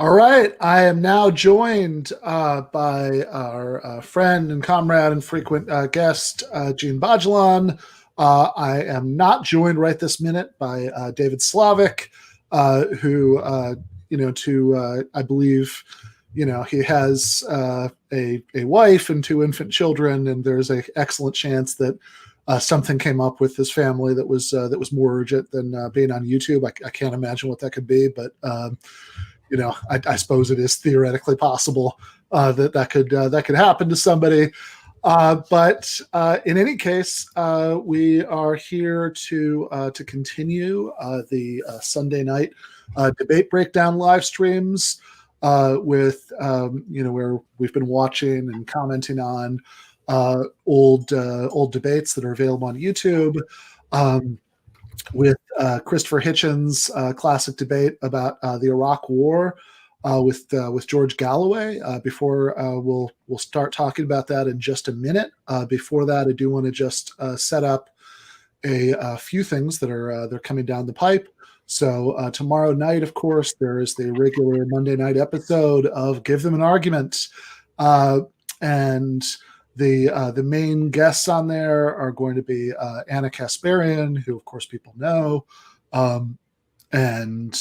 All right, I am now joined by our friend and comrade and frequent guest, Djene Bajalan. I am not joined right this minute by David Slavick, who, I believe, he has a wife and two infant children, and there's an excellent chance that something came up with his family that was more urgent than being on YouTube. I can't imagine what that could be, but I suppose it is theoretically possible that could happen to somebody. But in any case, we are here to continue the Sunday night debate breakdown live streams with where we've been watching and commenting on old debates that are available on YouTube. With Cristopher Hitchens' classic debate about the Iraq War with George Galloway. Before we'll start talking about that in just a minute. Before that, I do want to just set up a few things that are they're coming down the pipe. So tomorrow night, of course, there is the regular Monday night episode of Give Them an Argument, and the main guests on there are going to be Anna Kasparian, who of course people know, and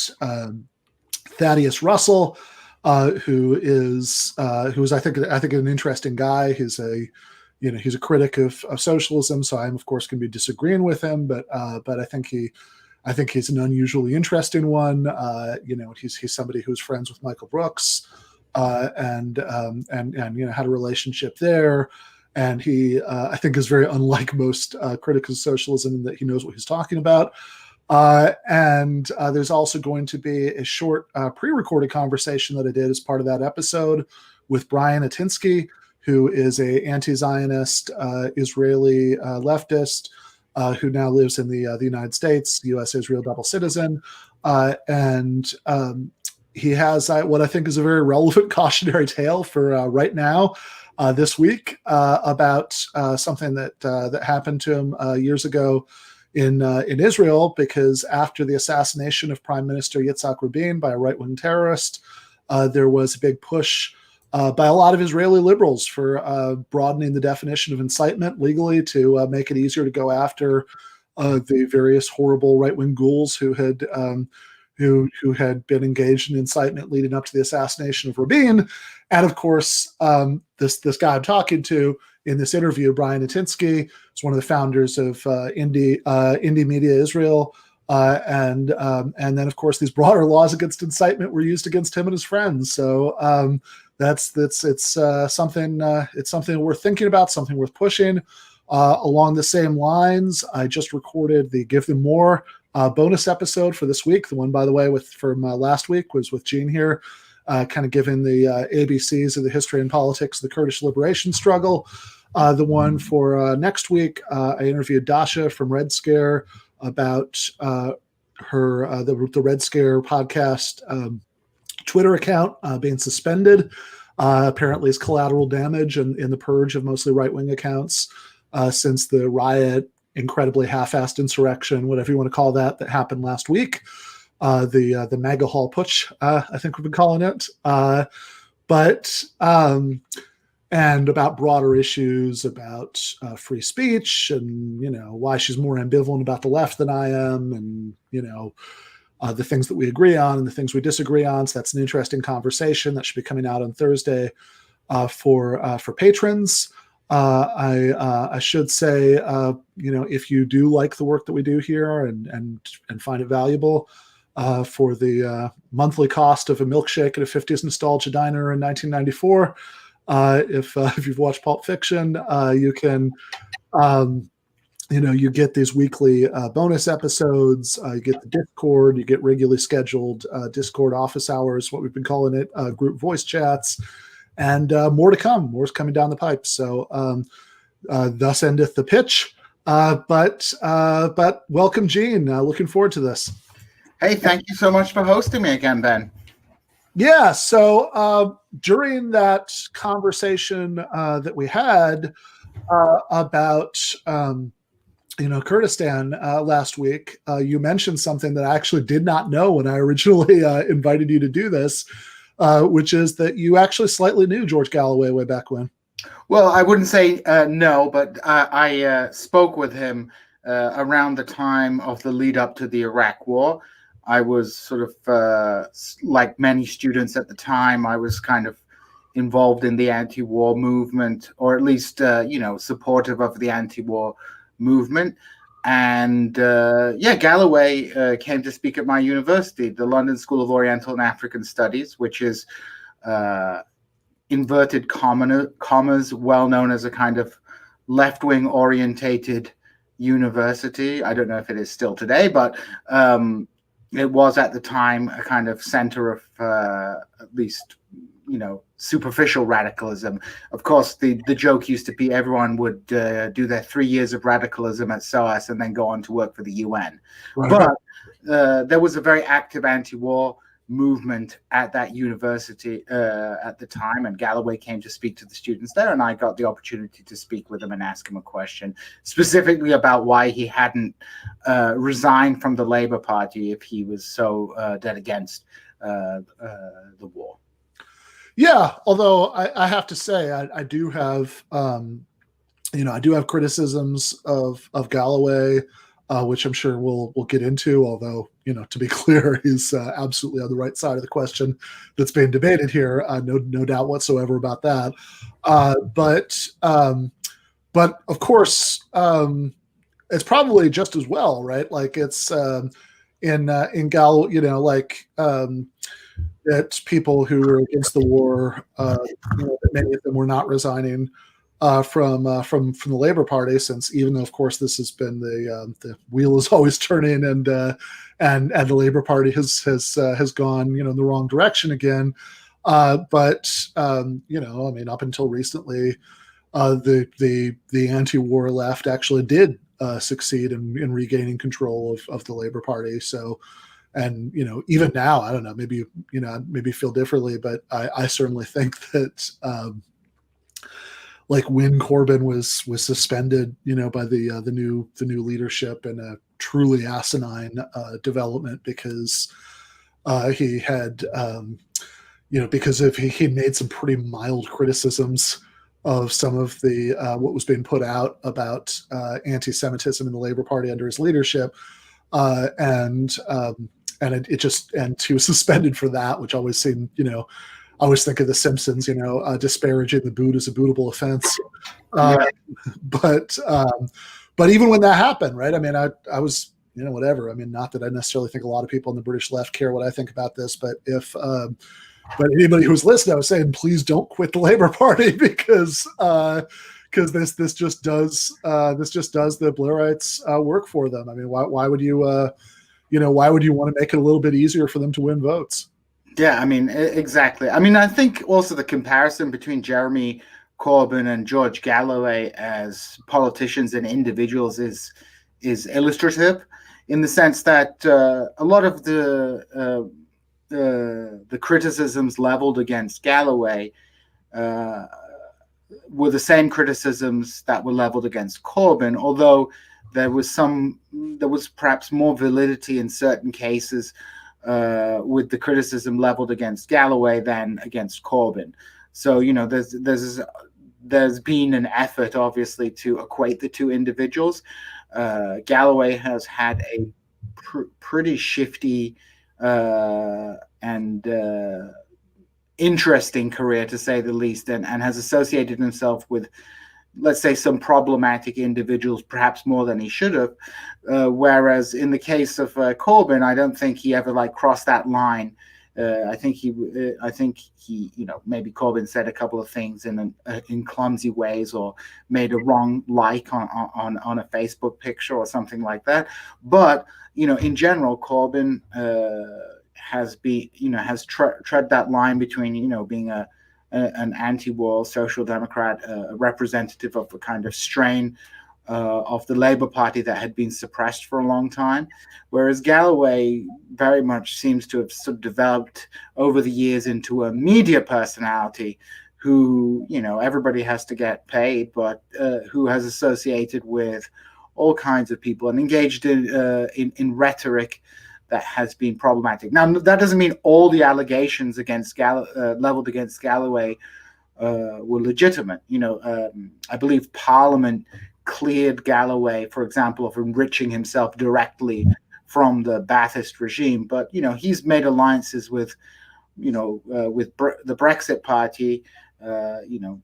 Thaddeus Russell, who is I think an interesting guy. He's a critic of socialism, so I'm of course going to be disagreeing with him, but I think he's an unusually interesting one. He's somebody who's friends with Michael Brooks. And had a relationship there, and he I think is very unlike most critics of socialism in that he knows what he's talking about. And there's also going to be a short pre-recorded conversation that I did as part of that episode with Brian Atinsky, who is a anti-Zionist Israeli leftist who now lives in the United States, U.S.-Israel double citizen, and he has what I think is a very relevant cautionary tale for right now, this week, about something that happened to him years ago in Israel, because after the assassination of Prime Minister Yitzhak Rabin by a right-wing terrorist, there was a big push by a lot of Israeli liberals for broadening the definition of incitement legally to make it easier to go after the various horrible right-wing ghouls who had been engaged in incitement leading up to the assassination of Rabin. And of course, this guy I'm talking to in this interview, Brian Atinsky, is one of the founders of Indie Media Israel. And then of course, these broader laws against incitement were used against him and his friends. So it's something worth thinking about, something worth pushing. Along the same lines, I just recorded the Give Them More bonus episode for this week. The one, by the way, from last week was with Djene here, kind of giving the ABCs of the history and politics of the Kurdish liberation struggle. The one for next week, I interviewed Dasha from Red Scare about her the Red Scare podcast Twitter account being suspended, apparently as collateral damage in the purge of mostly right-wing accounts since the riot, incredibly half-assed insurrection, whatever you want to call that happened last week. The MAGA Hall Putsch, I think we've been calling it. And about broader issues about free speech and, why she's more ambivalent about the left than I am, and, the things that we agree on and the things we disagree on. So that's an interesting conversation that should be coming out on Thursday for patrons. I should say, if you do like the work that we do here and find it valuable, for the monthly cost of a milkshake at a 50s nostalgia diner in 1994, if you've watched Pulp Fiction, you can, you get these weekly bonus episodes. You get the Discord. You get regularly scheduled Discord office hours, what we've been calling it, group voice chats. And more to come. More's coming down the pipe. So thus endeth the pitch. But welcome, Djene. Looking forward to this. Hey, thank you so much for hosting me again, Ben. Yeah. So during that conversation that we had about Kurdistan last week, you mentioned something that I actually did not know when I originally invited you to do this. which is that you actually slightly knew George Galloway way back when. Well, I wouldn't say no, but I spoke with him around the time of the lead up to the Iraq War. I was sort of like many students at the time. I was kind of involved in the anti-war movement, or at least supportive of the anti-war movement. And Galloway came to speak at my university, the London School of Oriental and African Studies, which is inverted commas, well known as a kind of left-wing orientated university. I don't know if it is still today, but it was at the time a kind of center of at least superficial radicalism. Of course, the joke used to be everyone would do their 3 years of radicalism at SOAS and then go on to work for the UN. Right. But there was a very active anti-war movement at that university at the time, and Galloway came to speak to the students there, and I got the opportunity to speak with him and ask him a question specifically about why he hadn't resigned from the Labour Party if he was so dead against the war. Yeah, although I have to say I do have I do have criticisms of Galloway, which I'm sure we'll get into. Although to be clear, he's absolutely on the right side of the question that's being debated here. No doubt whatsoever about that. But of course, it's probably just as well, right? Like it's in Galloway, that people who were against the war, that many of them were not resigning from the Labour Party, since even though, of course, this has been the wheel is always turning, and the Labour Party has gone in the wrong direction again. But up until recently, the anti-war left actually did succeed in regaining control of the Labour Party. So. And even now, I don't know. Maybe maybe feel differently, but I certainly think that when Corbyn was suspended, by the new leadership, in a truly asinine development, because he had because he made some pretty mild criticisms of some of the what was being put out about anti-Semitism in the Labour Party under his leadership, and he was suspended for that, which always seemed, I always think of The Simpsons, disparaging the boot as a bootable offense. But even when that happened, right? I mean, I was, whatever. I mean, not that I necessarily think a lot of people on the British left care what I think about this, but but anybody who's listening, I was saying, please don't quit the Labour Party, because this just does the Blairites work for them. I mean, why would you why would you want to make it a little bit easier for them to win votes? Yeah, I mean, exactly. I mean, I think also the comparison between Jeremy Corbyn and George Galloway as politicians and individuals is illustrative, in the sense that a lot of the criticisms leveled against Galloway were the same criticisms that were leveled against Corbyn, although there was perhaps more validity in certain cases with the criticism leveled against Galloway than against Corbyn. So there's been an effort, obviously, to equate the two individuals. Galloway has had a pretty shifty and interesting career, to say the least, and has associated himself with, let's say, some problematic individuals, perhaps more than he should have. Whereas in the case of Corbyn, I don't think he ever crossed that line. I think he, maybe Corbyn said a couple of things in clumsy ways, or made a wrong like on a Facebook picture or something like that. But in general, Corbyn has tread that line between being an anti-war social democrat, a representative of a kind of strain of the Labour Party that had been suppressed for a long time, whereas Galloway very much seems to have sort of developed over the years into a media personality who, everybody has to get paid, but who has associated with all kinds of people and engaged in rhetoric that has been problematic. Now, that doesn't mean all the allegations against leveled against Galloway were legitimate. I believe Parliament cleared Galloway, for example, of enriching himself directly from the Ba'athist regime. But he's made alliances with the Brexit Party. And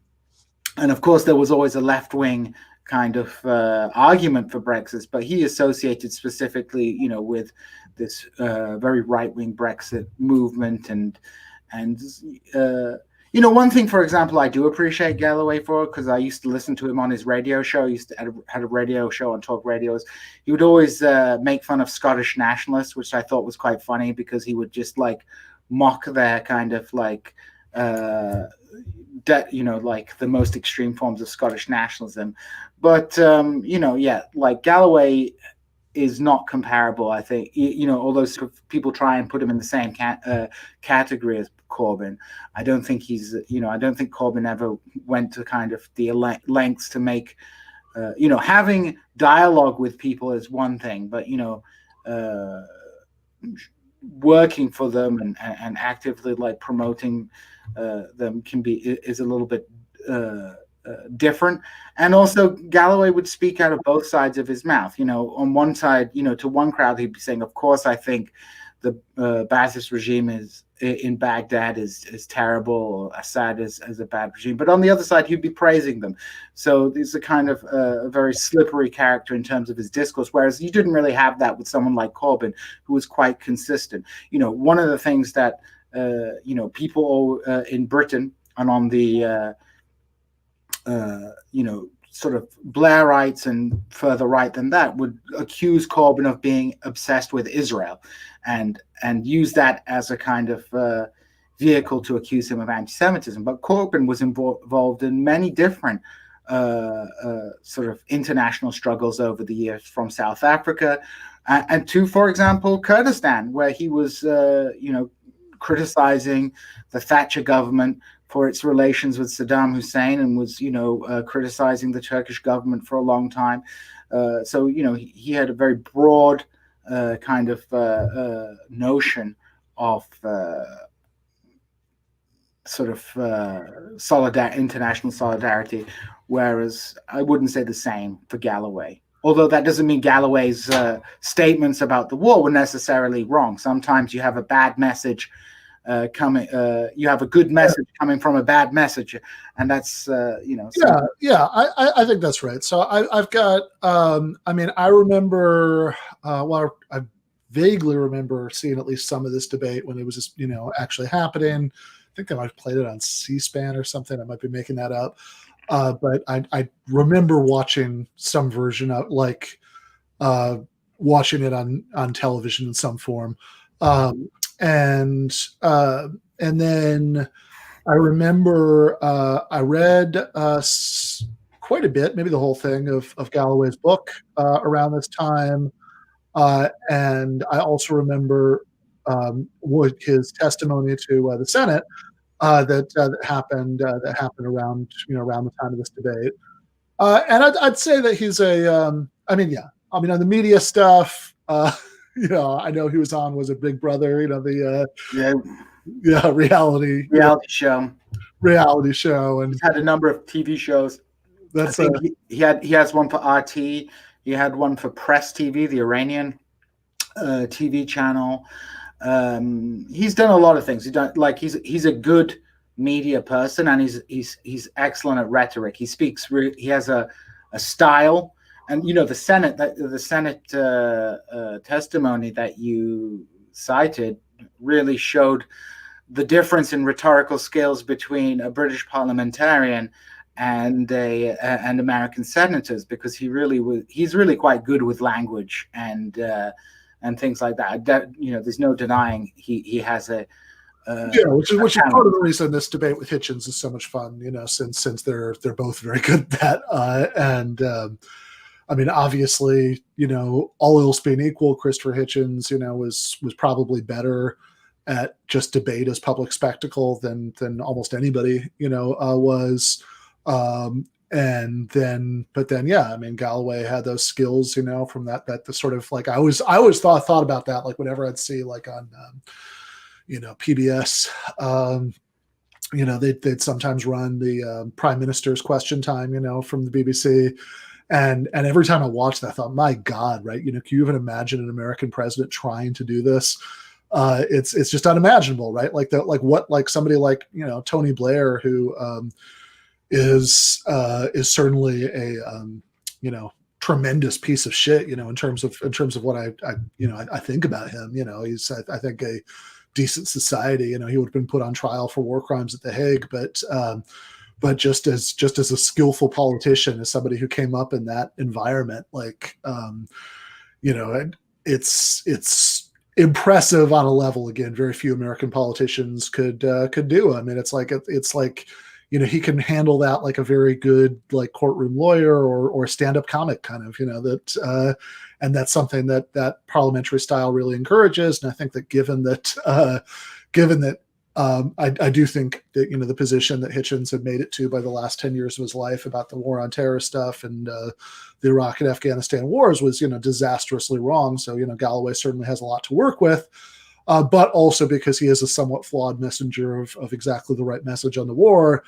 of course, there was always a left-wing kind of argument for Brexit, but he associated specifically, with this very right-wing Brexit movement. And one thing, for example, I do appreciate Galloway for, because I used to listen to him on his radio show. He used to had a radio show on talk radios. He would always make fun of Scottish nationalists, which I thought was quite funny, because he would just mock their kind of like the most extreme forms of Scottish nationalism. But Galloway is not comparable, I think. Although people try and put him in the same category as Corbyn, I don't think I don't think Corbyn ever went to kind of the lengths to make having dialogue with people is one thing, but working for them and actively promoting them is a little bit different. And also, Galloway would speak out of both sides of his mouth. On one side, to one crowd, he'd be saying, "Of course, I think the Ba'athist regime in Baghdad is terrible, or Assad is a bad regime." But on the other side, he'd be praising them. So there's a kind of a very slippery character in terms of his discourse, whereas you didn't really have that with someone like Corbyn, who was quite consistent. One of the things that people in Britain and on the sort of Blairites and further right than that would accuse Corbyn of being obsessed with Israel, and use that as a kind of vehicle to accuse him of anti-Semitism. But Corbyn was involved in many different sort of international struggles over the years, from South Africa and to, for example, Kurdistan, where he was criticizing the Thatcher government for its relations with Saddam Hussein, and was, criticizing the Turkish government for a long time. So, he had a very broad kind of notion of sort of international solidarity, whereas I wouldn't say the same for Galloway. Although that doesn't mean Galloway's statements about the war were necessarily wrong. Sometimes you have a bad message you have a good message coming from a bad message, and that's I think that's right. So I've got I remember I vaguely remember seeing at least some of this debate when it was just actually happening. I think they might have played it on C-SPAN or something. I might be making that up, but I remember watching some version of watching it on television in some form. And then I remember I read quite a bit, maybe the whole thing of Galloway's book around this time, and I also remember his testimony to the Senate that happened around around the time of this debate, and I'd say that he's on the media stuff. I know he was a Big Brother, reality show, and he's had a number of TV shows. He has one for RT. He had one for Press TV, the Iranian TV channel. He's done a lot of things. He's a good media person, and he's excellent at rhetoric. He speaks. He has a style. And the Senate testimony that you cited really showed the difference in rhetorical skills between a British parliamentarian and American senators, because he's really quite good with language and things like that. There's no denying he has which is part of the reason this debate with Hitchens is so much fun. Since they're both very good at that, obviously, all else being equal, Christopher Hitchens, was probably better at just debate as public spectacle than almost anybody, was. but then, yeah, I mean, Galloway had those skills, from that the sort of like, I always thought about that, like whenever I'd see like on, PBS, they'd sometimes run the Prime Minister's Question Time, from the BBC. And every time I watched that, I thought, my God, right? Can you even imagine an American president trying to do this? It's just unimaginable, right? Like somebody like, Tony Blair, who is certainly a tremendous piece of shit, in terms of what I think about him. He's I think a decent society. He would have been put on trial for war crimes at The Hague, but just as a skillful politician, as somebody who came up in that environment, like it's impressive on a level, again, very few American politicians could do. I mean, it's like he can handle that like a very good like courtroom lawyer or stand-up comic kind of, that and that's something that parliamentary style really encourages. And I think that given that I do think that, the position that Hitchens had made it to by the last 10 years of his life about the war on terror stuff and the Iraq and Afghanistan wars was, disastrously wrong. So, Galloway certainly has a lot to work with, but also because he is a somewhat flawed messenger of exactly the right message on the war.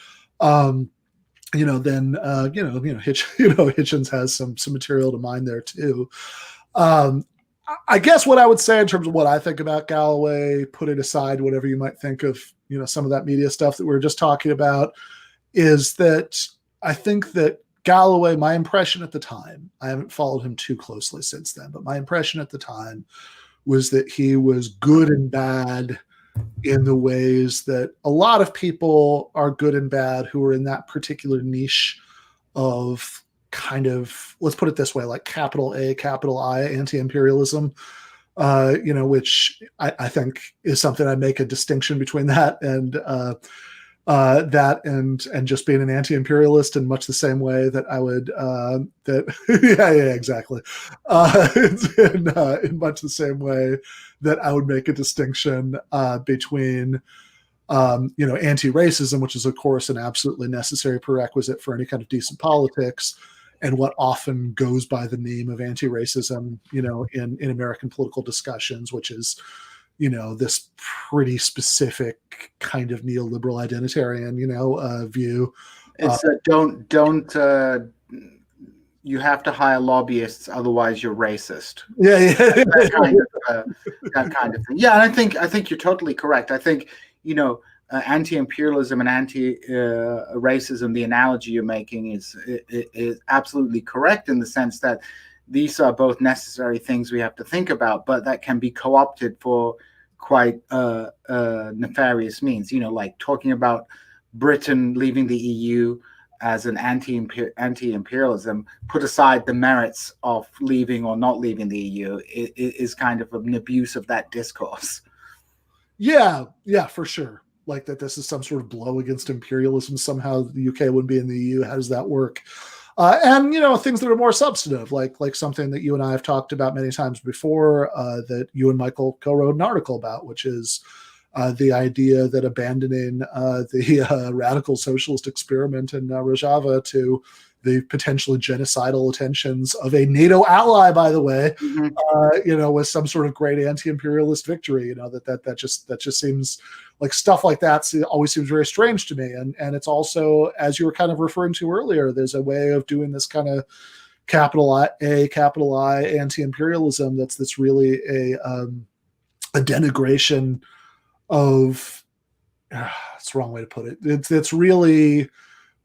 Hitchens has some material to mine there too. I guess what I would say in terms of what I think about Galloway, putting aside whatever you might think of, some of that media stuff that we were just talking about, is that I think that Galloway, my impression at the time, I haven't followed him too closely since then, but my impression at the time was that he was good and bad in the ways that a lot of people are good and bad who are in that particular niche of kind of, let's put it this way, like capital A, capital I anti-imperialism, which I think is something. I make a distinction between that and just being an anti-imperialist in much the same way that I would exactly in much the same way that I would make a distinction between anti-racism, which is of course an absolutely necessary prerequisite for any kind of decent politics, and what often goes by the name of anti-racism, in American political discussions, which is, this pretty specific kind of neoliberal identitarian, view. It's you have to hire lobbyists, otherwise you're racist. Yeah. That kind of thing. Yeah, I think you're totally correct. I think, anti-imperialism and anti-racism, the analogy you're making is absolutely correct in the sense that these are both necessary things we have to think about, but that can be co-opted for quite nefarious means. Like talking about Britain leaving the EU as an anti-imperialism, put aside the merits of leaving or not leaving the EU, is kind of an abuse of that discourse. Yeah, for sure. Like that this is some sort of blow against imperialism. Somehow the UK wouldn't be in the EU. How does that work? And things that are more substantive, like something that you and I have talked about many times before, that you and Michael co-wrote an article about, which is the idea that abandoning the radical socialist experiment in Rojava to the potentially genocidal intentions of a NATO ally, by the way, was some sort of great anti-imperialist victory. That just seems like stuff like that always seems very strange to me. And it's also, as you were kind of referring to earlier, there's a way of doing this kind of capital I, capital I anti-imperialism that's really a denigration of, it's the wrong way to put it. It's really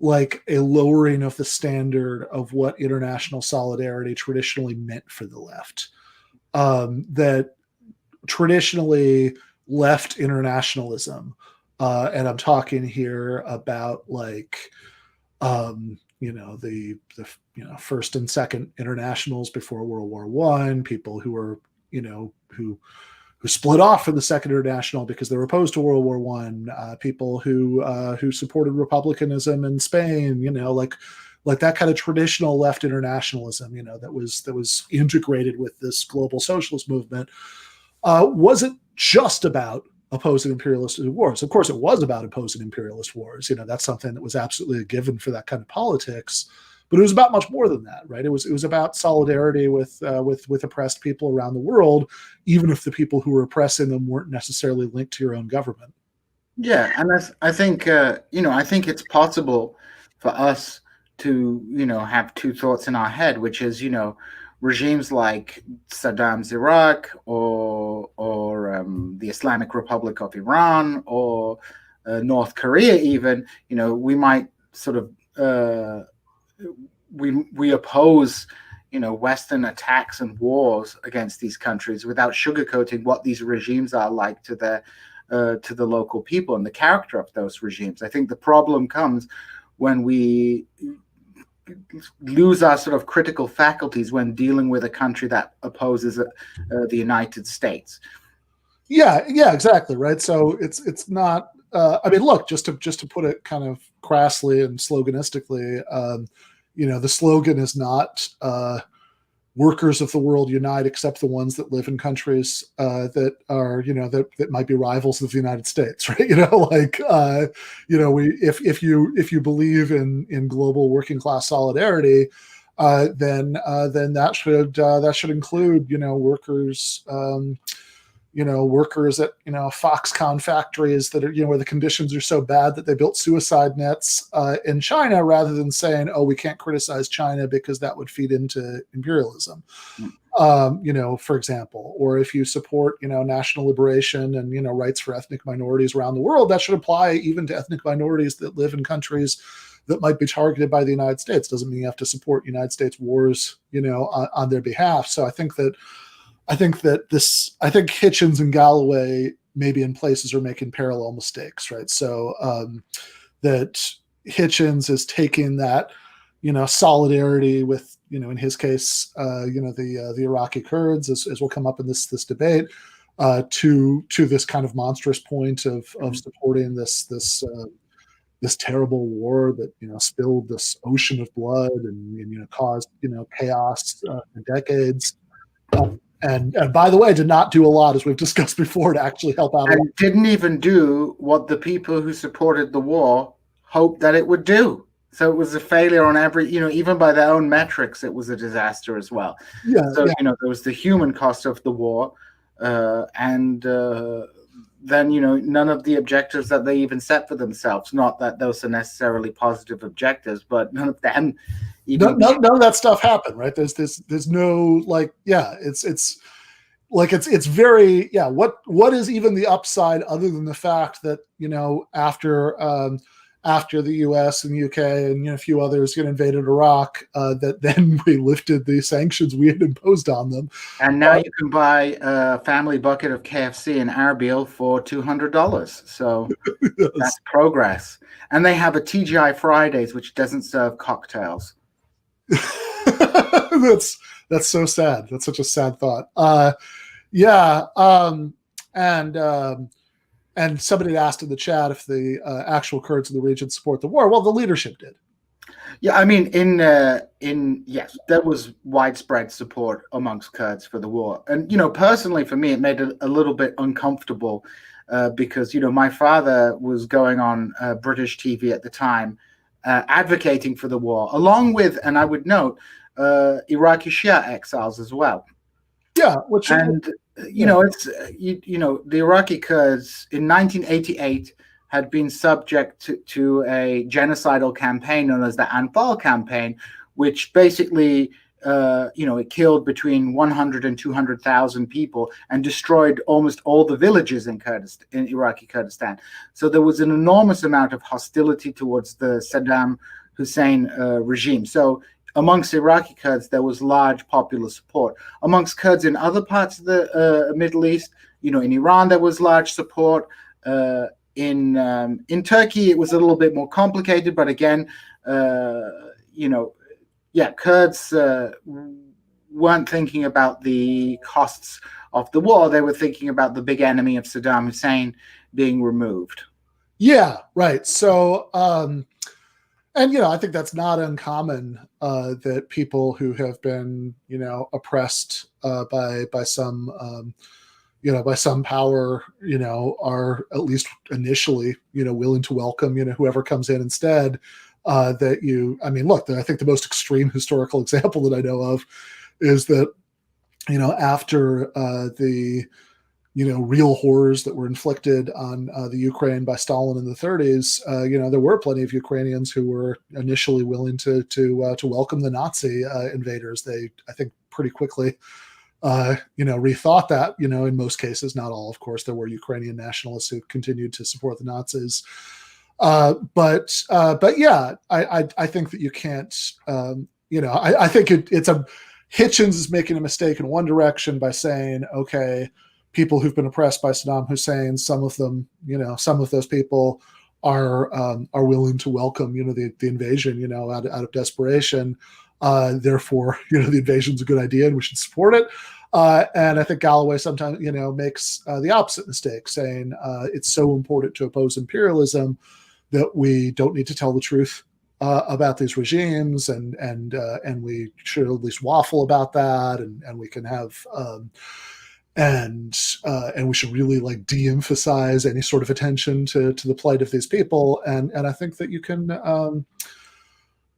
like a lowering of the standard of what international solidarity traditionally meant for the left. That traditionally left internationalism, and I'm talking here about like, the first and second internationals before World War I, people who were, who split off from the Second International because they were opposed to World War I, people who supported republicanism in Spain, like that kind of traditional left internationalism, that was integrated with this global socialist movement, wasn't just about opposing imperialist wars. Of course, it was about opposing imperialist wars. That's something that was absolutely a given for that kind of politics. But it was about much more than that, right? It was about solidarity with oppressed people around the world, even if the people who were oppressing them weren't necessarily linked to your own government. Yeah, and I think I think it's possible for us to have two thoughts in our head, which is regimes like Saddam's Iraq or the Islamic Republic of Iran or North Korea, even we might sort of we oppose Western attacks and wars against these countries without sugarcoating what these regimes are like to the local people and the character of those regimes. I think the problem comes when we lose our sort of critical faculties when dealing with a country that opposes the United States. Yeah, exactly, right. So it's not. I mean, look, just to put it kind of crassly and sloganistically, the slogan is not workers of the world unite, except the ones that live in countries that are, that might be rivals of the United States, right? If you believe in global working class solidarity, then that should include, workers. Workers at Foxconn factories that are where the conditions are so bad that they built suicide nets in China, rather than saying, oh, we can't criticize China because that would feed into imperialism. For example, or if you support national liberation and rights for ethnic minorities around the world, that should apply even to ethnic minorities that live in countries that might be targeted by the United States. Doesn't mean you have to support United States wars on their behalf. So I think Hitchens and Galloway maybe in places are making parallel mistakes, right? So that Hitchens is taking that, solidarity with, in his case, the Iraqi Kurds, as will come up in this debate, to this kind of monstrous point of supporting this terrible war that spilled this ocean of blood and caused chaos for decades. And by the way, did not do a lot, as we've discussed before, to actually help out. And didn't even do what the people who supported the war hoped that it would do. So it was a failure on every, even by their own metrics, it was a disaster as well. Yeah, so, there was the human cost of the war. And then, none of the objectives that they even set for themselves, not that those are necessarily positive objectives, but none of them. None of that stuff happened, right? There's no it's very what is even the upside other than the fact that after the US and UK and a few others invaded Iraq, that then we lifted the sanctions we had imposed on them, and now you can buy a family bucket of KFC in Erbil for $200. So yes. That's progress. And they have a TGI Fridays, which doesn't serve cocktails. That's so sad. That's such a sad thought. And somebody asked in the chat if the actual Kurds in the region support the war. Well, the leadership did. Yeah, I mean, yes, there was widespread support amongst Kurds for the war, and personally for me, it made it a little bit uncomfortable because my father was going on British TV at the time. Advocating for the war, along with, and I would note, Iraqi Shia exiles as well. Yeah, it's the Iraqi Kurds in 1988 had been subject to a genocidal campaign known as the Anfal campaign, which basically it killed between 100 and 200,000 people and destroyed almost all the villages in Iraqi Kurdistan. So there was an enormous amount of hostility towards the Saddam Hussein regime. So amongst Iraqi Kurds, there was large popular support. Amongst Kurds in other parts of the Middle East, in Iran, there was large support. In Turkey, it was a little bit more complicated, but again, Kurds weren't thinking about the costs of the war. They were thinking about the big enemy of Saddam Hussein being removed. Yeah, right. So, I think that's not uncommon that people who have been, oppressed by some, by some power, are at least initially, willing to welcome, whoever comes in instead. I mean, look, I think the most extreme historical example that I know of is that, after the real horrors that were inflicted on the Ukraine by Stalin in the 30s, there were plenty of Ukrainians who were initially willing to welcome the Nazi invaders. They, I think, pretty quickly, rethought that. In most cases, not all, of course, there were Ukrainian nationalists who continued to support the Nazis. But yeah, I think that you can't. I think it's a Hitchens is making a mistake in one direction by saying, okay, people who've been oppressed by Saddam Hussein, some of them, some of those people are willing to welcome, the invasion, out of desperation. Therefore, the invasion's a good idea and we should support it. And I think Galloway sometimes, makes the opposite mistake, saying it's so important to oppose imperialism that we don't need to tell the truth about these regimes, and we should at least waffle about that, and we can have and we should really like de-emphasize any sort of attention to the plight of these people. And I think that you can.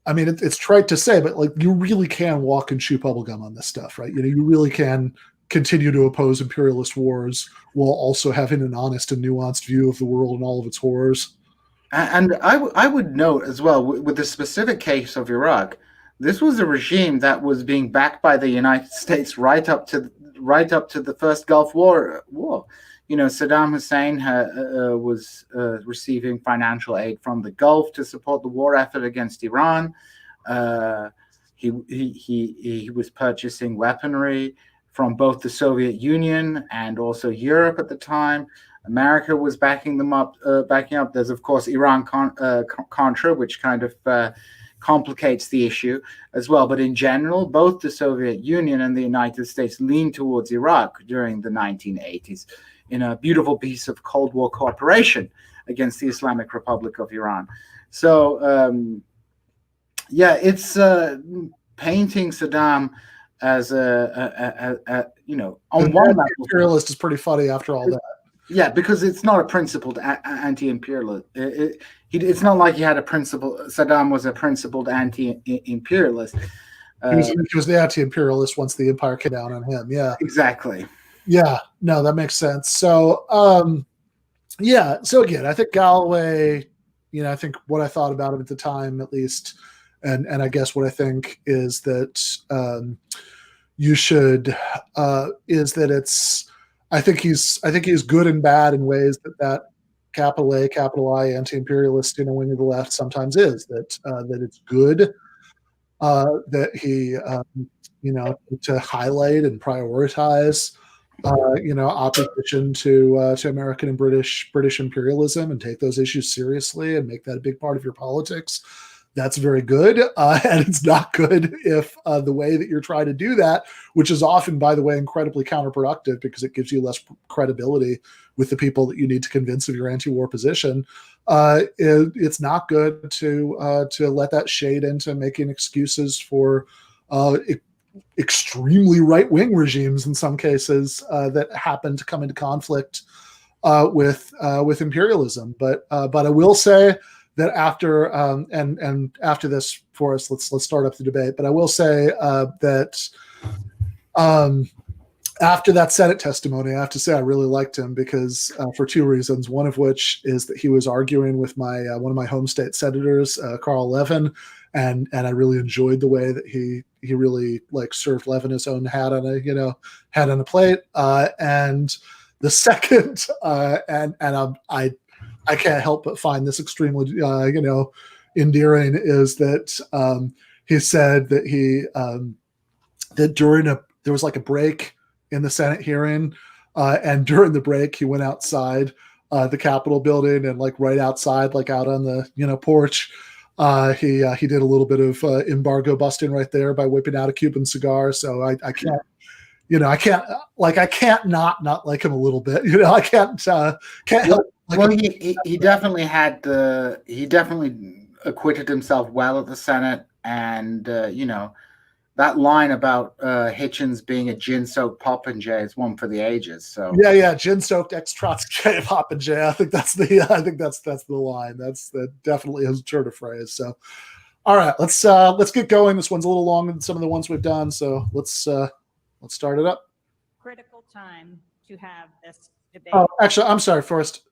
I mean, it's trite to say, but like you really can walk and chew bubblegum on this stuff, right? You really can continue to oppose imperialist wars while also having an honest and nuanced view of the world and all of its horrors. And I would note as well, with the specific case of Iraq, this was a regime that was being backed by the United States right up to the first Gulf War. Saddam Hussein was receiving financial aid from the Gulf to support the war effort against Iran. He was purchasing weaponry from both the Soviet Union and also Europe at the time. America was backing up. There's, of course, Iran-Contra, which kind of complicates the issue as well. But in general, both the Soviet Union and the United States leaned towards Iraq during the 1980s in a beautiful piece of Cold War cooperation against the Islamic Republic of Iran. So, it's painting Saddam as on one level, imperialist is pretty funny after all that. Yeah, because it's not a principled anti-imperialist. It's not like he had a principle. Saddam was a principled anti-imperialist. He was the anti-imperialist once the empire came down on him. Yeah, exactly. Yeah, no, that makes sense. So, So again, I think Galloway. I think what I thought about him at the time, at least, and I guess what I think is that you should is that it's. I think he's good and bad in ways that capital A, capital I, anti-imperialist, wing of the left sometimes is. That it's good that he, to highlight and prioritize, opposition to American and British imperialism and take those issues seriously and make that a big part of your politics. That's very good, and it's not good if the way that you're trying to do that, which is often, by the way, incredibly counterproductive because it gives you less credibility with the people that you need to convince of your anti-war position. It's not good to let that shade into making excuses for extremely right-wing regimes in some cases that happen to come into conflict with imperialism. But I will say that after and after this, for us, let's start up the debate. But I will say that after that Senate testimony, I have to say I really liked him because for two reasons. One of which is that he was arguing with my one of my home state senators, Carl Levin, and I really enjoyed the way that he really like served Levin his own hat on a plate. And the second, I can't help but find this extremely, endearing, is that he said that that there was like a break in the Senate hearing, and during the break he went outside the Capitol building, and like right outside, like out on the porch, he did a little bit of embargo busting right there by whipping out a Cuban cigar. So I can't. I can't not like him a little bit. I can't help. Well, he definitely he definitely acquitted himself well at the Senate, and that line about Hitchens being a gin-soaked popinjay is one for the ages. So yeah, gin-soaked ex-Trotsky popinjay. I think that's the line. That definitely is a turn of phrase. So, all right, let's get going. This one's a little longer than some of the ones we've done, so let's start it up. Critical time to have this debate. Oh, actually, I'm sorry, Forrest.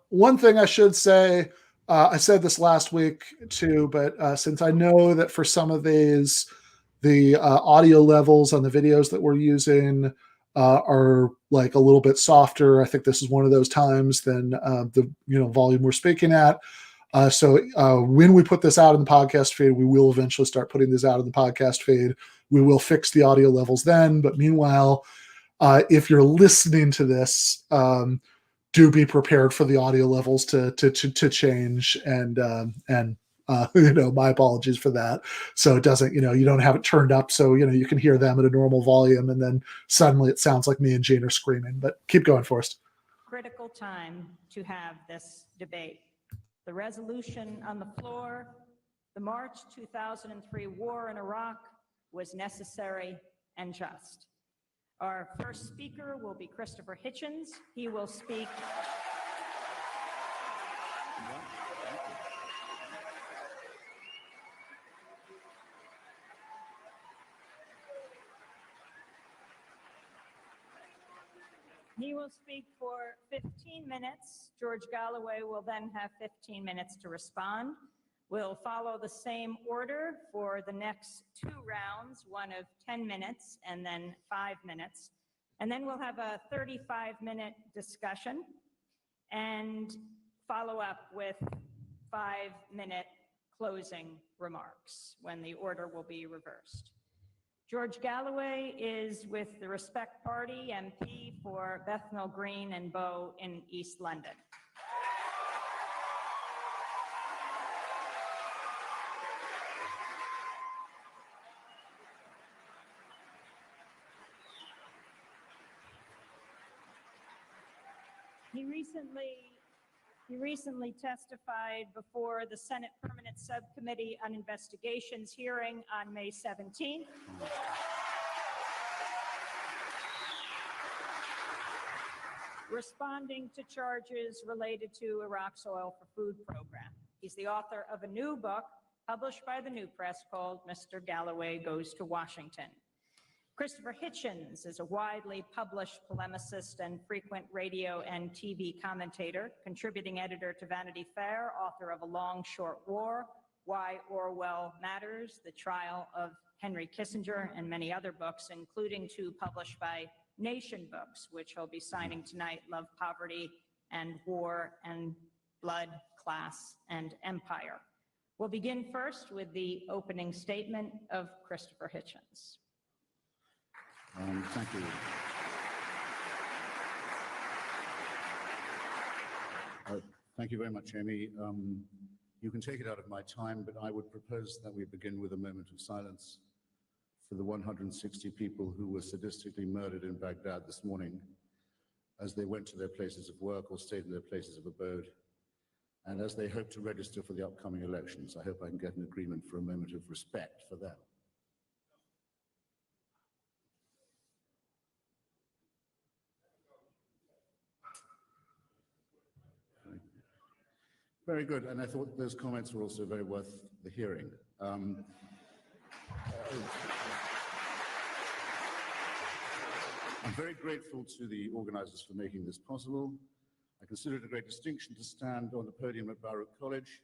One thing I should say, I said this last week too, but since I know that for some of these, the audio levels on the videos that we're using are like a little bit softer. I think this is one of those times than the volume we're speaking at. So when we put this out in the podcast feed, we will eventually start putting this out in the podcast feed. We will fix the audio levels then. But meanwhile, if you're listening to this, do be prepared for the audio levels to change. And my apologies for that. So it doesn't, you don't have it turned up so you can hear them at a normal volume, and then suddenly it sounds like me and Gene are screaming. But keep going, Forrest. Critical time to have this debate. The resolution on the floor, the March 2003 war in Iraq was necessary and just. Our first speaker will be Cristopher Hitchens. He will speak. He will speak for 15 minutes. George Galloway will then have 15 minutes to respond. We'll follow the same order for the next 2 rounds, one of 10 minutes and then 5 minutes. And then we'll have a 35-minute discussion and follow up with 5-minute closing remarks when the order will be reversed. George Galloway is with the Respect Party MP for Bethnal Green and Bow in East London. He recently testified before the Senate Permanent Subcommittee on Investigations hearing on May 17th. Responding to charges related to Iraq's Oil for Food program. He's the author of a new book published by the New Press called Mr. Galloway Goes to Washington. Cristopher Hitchens is a widely published polemicist and frequent radio and TV commentator, contributing editor to Vanity Fair, author of A Long Short War, Why Orwell Matters, The Trial of Henry Kissinger, and many other books, including 2 published by Nation Books, which he'll be signing tonight, Love, Poverty, and War and Blood, Class, and Empire. We'll begin first with the opening statement of Cristopher Hitchens. Thank you. Thank you very much, Amy. You can take it out of my time, but I would propose that we begin with a moment of silence for the 160 people who were sadistically murdered in Baghdad this morning as they went to their places of work or stayed in their places of abode, and as they hope to register for the upcoming elections. I hope I can get an agreement for a moment of respect for them. Very good, and I thought those comments were also very worth the hearing. I'm very grateful to the organizers for making this possible. I consider it a great distinction to stand on the podium at Baruch College,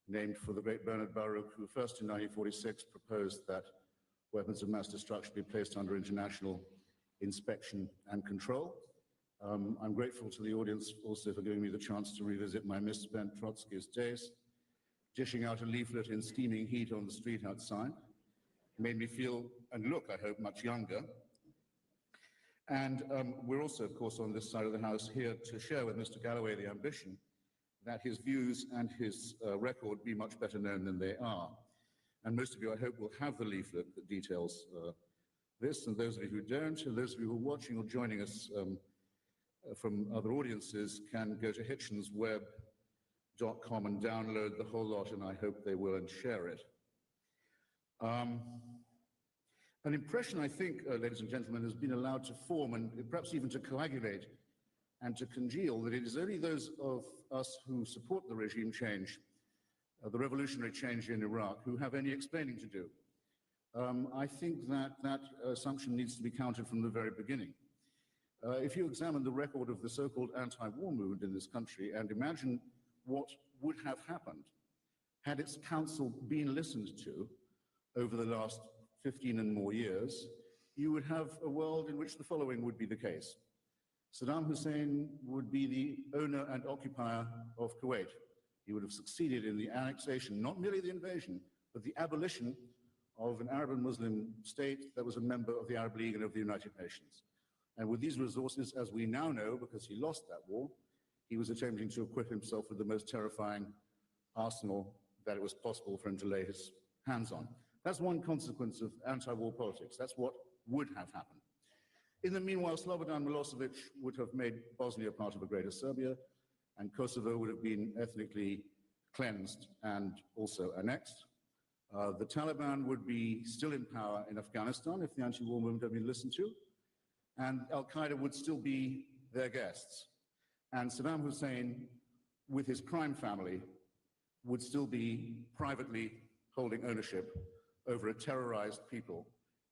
named for the great Bernard Baruch, who first in 1946 proposed that weapons of mass destruction be placed under international inspection and control. I'm grateful to the audience also for giving me the chance to revisit my misspent Trotskyist days. Dishing out a leaflet in steaming heat on the street outside made me feel and look, I hope, much younger. And we're also, of course, on this side of the house here to share with Mr. Galloway the ambition that his views and his record be much better known than they are. And most of you, I hope, will have the leaflet that details this, and those of you who don't, and those of you who are watching or joining us from other audiences can go to hitchensweb.com and download the whole lot, and I hope they will, and share it. An impression, I think, ladies and gentlemen, has been allowed to form and perhaps even to coagulate and to congeal that it is only those of us who support the regime change, the revolutionary change in Iraq, who have any explaining to do. I think that that assumption needs to be countered from the very beginning. If you examine the record of the so-called anti-war movement in this country and imagine what would have happened had its counsel been listened to over the last 15 and more years, you would have a world in which the following would be the case. Saddam Hussein would be the owner and occupier of Kuwait. He would have succeeded in the annexation, not merely the invasion, but the abolition of an Arab and Muslim state that was a member of the Arab League and of the United Nations. And with these resources, as we now know, because he lost that war, he was attempting to equip himself with the most terrifying arsenal that it was possible for him to lay his hands on. That's one consequence of anti-war politics. That's what would have happened. In the meanwhile, Slobodan Milosevic would have made Bosnia part of a greater Serbia, and Kosovo would have been ethnically cleansed and also annexed. The Taliban would be still in power in Afghanistan if the anti-war movement had been listened to, and Al-Qaeda would still be their guests. And Saddam Hussein, with his crime family, would still be privately holding ownership over a terrorized people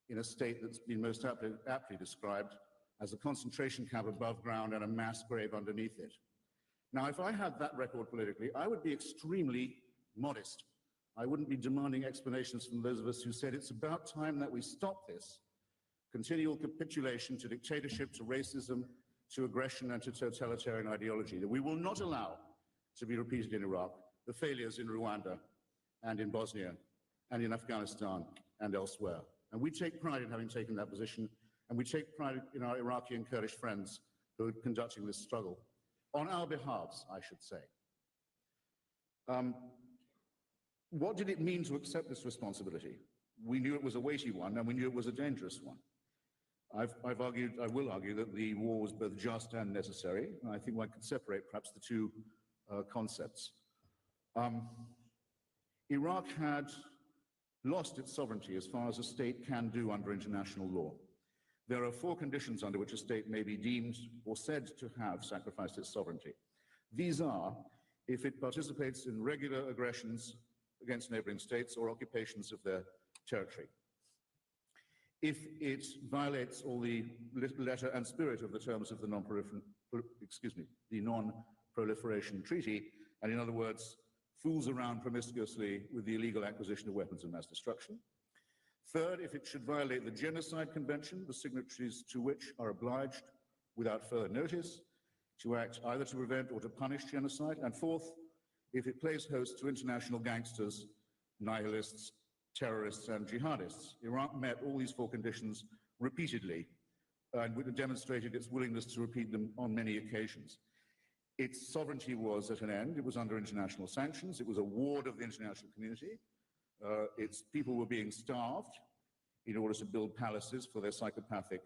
in a state that's been most aptly described as a concentration camp above ground and a mass grave underneath it. Now, if I had that record politically, I would be extremely modest. I wouldn't be demanding explanations from those of us who said it's about time that we stop this continual capitulation to dictatorship, to racism, to aggression, and to totalitarian ideology, that we will not allow to be repeated in Iraq, the failures in Rwanda and in Bosnia and in Afghanistan and elsewhere. And we take pride in having taken that position, and we take pride in our Iraqi and Kurdish friends who are conducting this struggle, on our behalves, I should say. What did it mean to accept this responsibility? We knew it was a weighty one, and we knew it was a dangerous one. I've argued, I will argue, that the war was both just and necessary, and I think one could separate perhaps the two concepts. Iraq had lost its sovereignty as far as a state can do under international law. There are 4 conditions under which a state may be deemed or said to have sacrificed its sovereignty. These are if it participates in regular aggressions against neighboring states or occupations of their territory, if it violates all the letter and spirit of the terms of the Non-Proliferation Treaty, and in other words, fools around promiscuously with the illegal acquisition of weapons of mass destruction. Third, if it should violate the Genocide Convention, the signatories to which are obliged, without further notice, to act either to prevent or to punish genocide. And fourth, if it plays host to international gangsters, nihilists, terrorists, and jihadists. Iraq met all these 4 conditions repeatedly and demonstrated its willingness to repeat them on many occasions. Its sovereignty was at an end. It was under international sanctions. It was a ward of the international community. Its people were being starved in order to build palaces for their psychopathic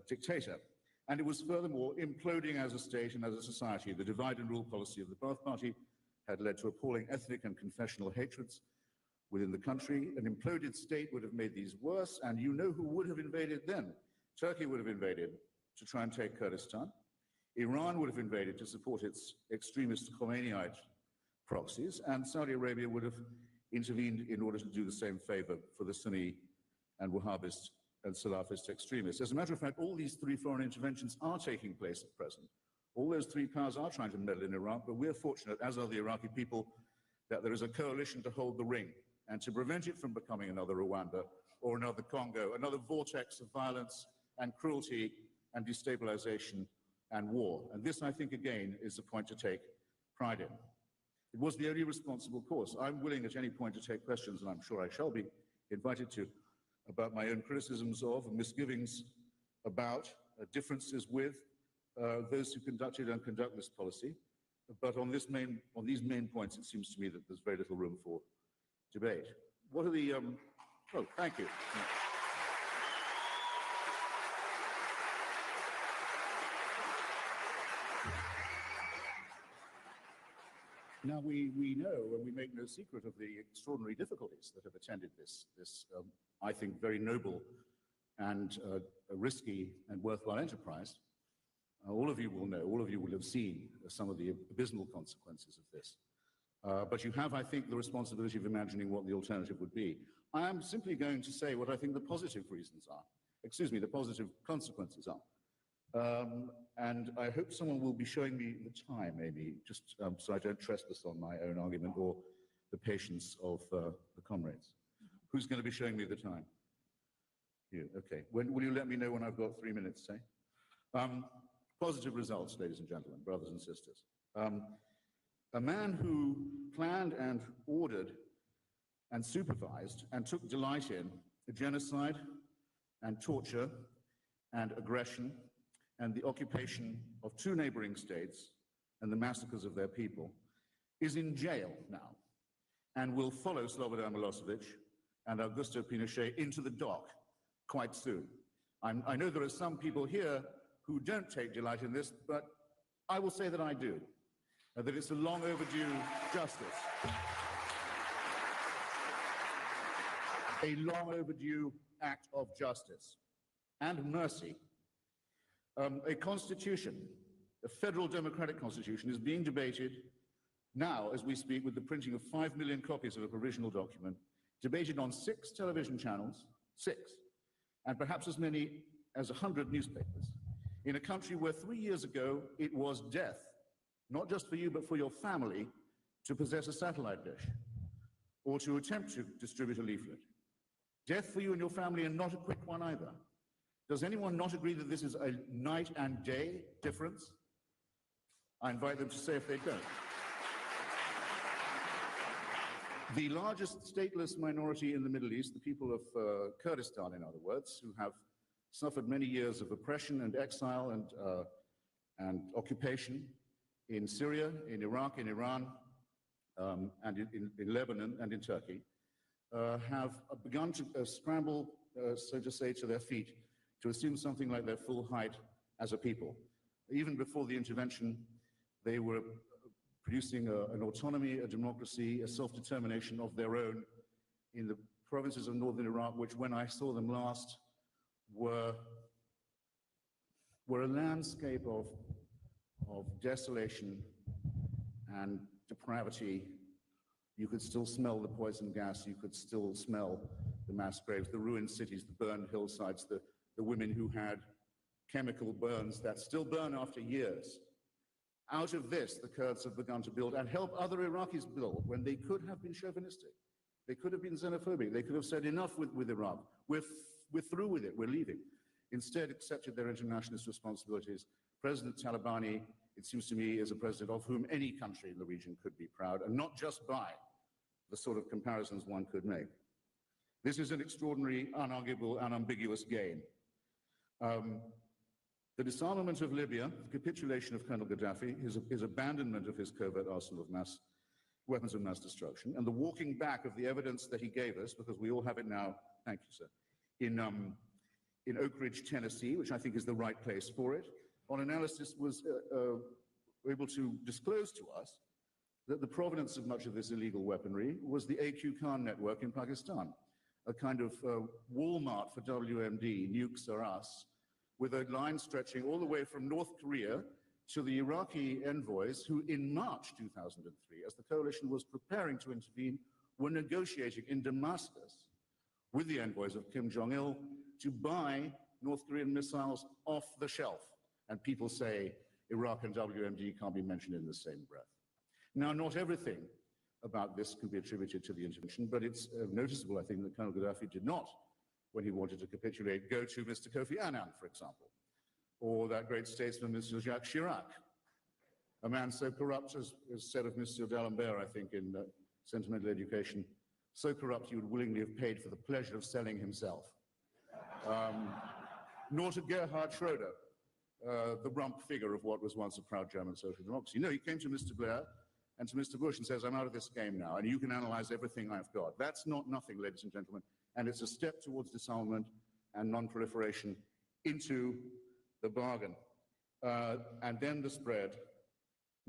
dictator. And it was furthermore imploding as a state and as a society. The divide and rule policy of the Ba'ath Party had led to appalling ethnic and confessional hatreds within the country. An imploded state would have made these worse, and you know who would have invaded then? Turkey would have invaded to try and take Kurdistan. Iran would have invaded to support its extremist Khomeiniite proxies, and Saudi Arabia would have intervened in order to do the same favor for the Sunni and Wahhabist and Salafist extremists. As a matter of fact, all these 3 foreign interventions are taking place at present. All those 3 powers are trying to meddle in Iraq, but we're fortunate, as are the Iraqi people, that there is a coalition to hold the ring and to prevent it from becoming another Rwanda or another Congo, another vortex of violence and cruelty and destabilization and war. And this, I think, again, is a point to take pride in. It was the only responsible course. I'm willing at any point to take questions, and I'm sure I shall be invited to, about my own criticisms of and misgivings about differences with those who conducted and conduct this policy. But on these main points, it seems to me that there's very little room for debate. What are the, oh, thank you. Now, we know, and we make no secret of the extraordinary difficulties that have attended this I think, very noble and a risky and worthwhile enterprise. All of you will know, all of you will have seen some of the abysmal consequences of this. But you have, I think, the responsibility of imagining what the alternative would be. I am simply going to say what I think the positive reasons are. Excuse me, the positive consequences are. And I hope someone will be showing me the time, maybe, just so I don't trespass on my own argument or the patience of the comrades. Who's going to be showing me the time? You, okay. Will you let me know when I've got 3 minutes, say? Positive results, ladies and gentlemen, brothers and sisters. A man who planned and ordered and supervised and took delight in genocide and torture and aggression and the occupation of 2 neighboring states and the massacres of their people is in jail now and will follow Slobodan Milosevic and Augusto Pinochet into the dock quite soon. I know there are some people here who don't take delight in this, but I will say that I do, that it's a long overdue justice. A long overdue act of justice and mercy. A constitution, a federal democratic constitution, is being debated now as we speak with the printing of 5 million copies of a provisional document, debated on 6 television channels, 6, and perhaps as many as 100 newspapers, in a country where 3 years ago it was death, not just for you but for your family, to possess a satellite dish or to attempt to distribute a leaflet. Death for you and your family, and not a quick one either. Does anyone not agree that this is a night and day difference? I invite them to say if they don't. The largest stateless minority in the Middle East, the people of Kurdistan, in other words, who have suffered many years of oppression and exile and occupation in Syria, in Iraq, in Iran, and in Lebanon and in Turkey, have begun to scramble, so to say, to their feet to assume something like their full height as a people. Even before the intervention, they were producing an autonomy, a democracy, a self-determination of their own in the provinces of northern Iraq, which, when I saw them last, were a landscape of desolation and depravity. You could still smell the poison gas, you could still smell the mass graves, the ruined cities, the burned hillsides, the women who had chemical burns that still burn after years. Out of this, the Kurds have begun to build and help other Iraqis build when they could have been chauvinistic. They could have been xenophobic. They could have said, enough with Iraq. We're through with it. We're leaving. Instead, accepted their internationalist responsibilities. President Talabani, it seems to me, is a president of whom any country in the region could be proud, and not just by the sort of comparisons one could make. This is an extraordinary, unarguable, unambiguous gain. The disarmament of Libya, the capitulation of Colonel Gaddafi, his abandonment of his covert arsenal of weapons of mass destruction, and the walking back of the evidence that he gave us, because we all have it now, thank you, sir, in Oak Ridge, Tennessee, which I think is the right place for it, on analysis was able to disclose to us that the provenance of much of this illegal weaponry was the AQ Khan network in Pakistan, a kind of Walmart for WMD, nukes are us, with a line stretching all the way from North Korea to the Iraqi envoys who, in March 2003, as the coalition was preparing to intervene, were negotiating in Damascus with the envoys of Kim Jong-il to buy North Korean missiles off the shelf. And people say Iraq and WMD can't be mentioned in the same breath. Now, not everything about this can be attributed to the intervention, but it's noticeable, I think, that Colonel Gaddafi did not, when he wanted to capitulate, go to Mr. Kofi Annan, for example, or that great statesman, Mr. Jacques Chirac, a man so corrupt, as said of Mr. D'Alembert, I think, in Sentimental Education, so corrupt he would willingly have paid for the pleasure of selling himself. Nor to Gerhard Schroeder, the rump figure of what was once a proud German social democracy. No, he came to Mr. Blair and to Mr. Bush and says, I'm out of this game now, and you can analyze everything I've got. That's not nothing, ladies and gentlemen, and it's a step towards disarmament and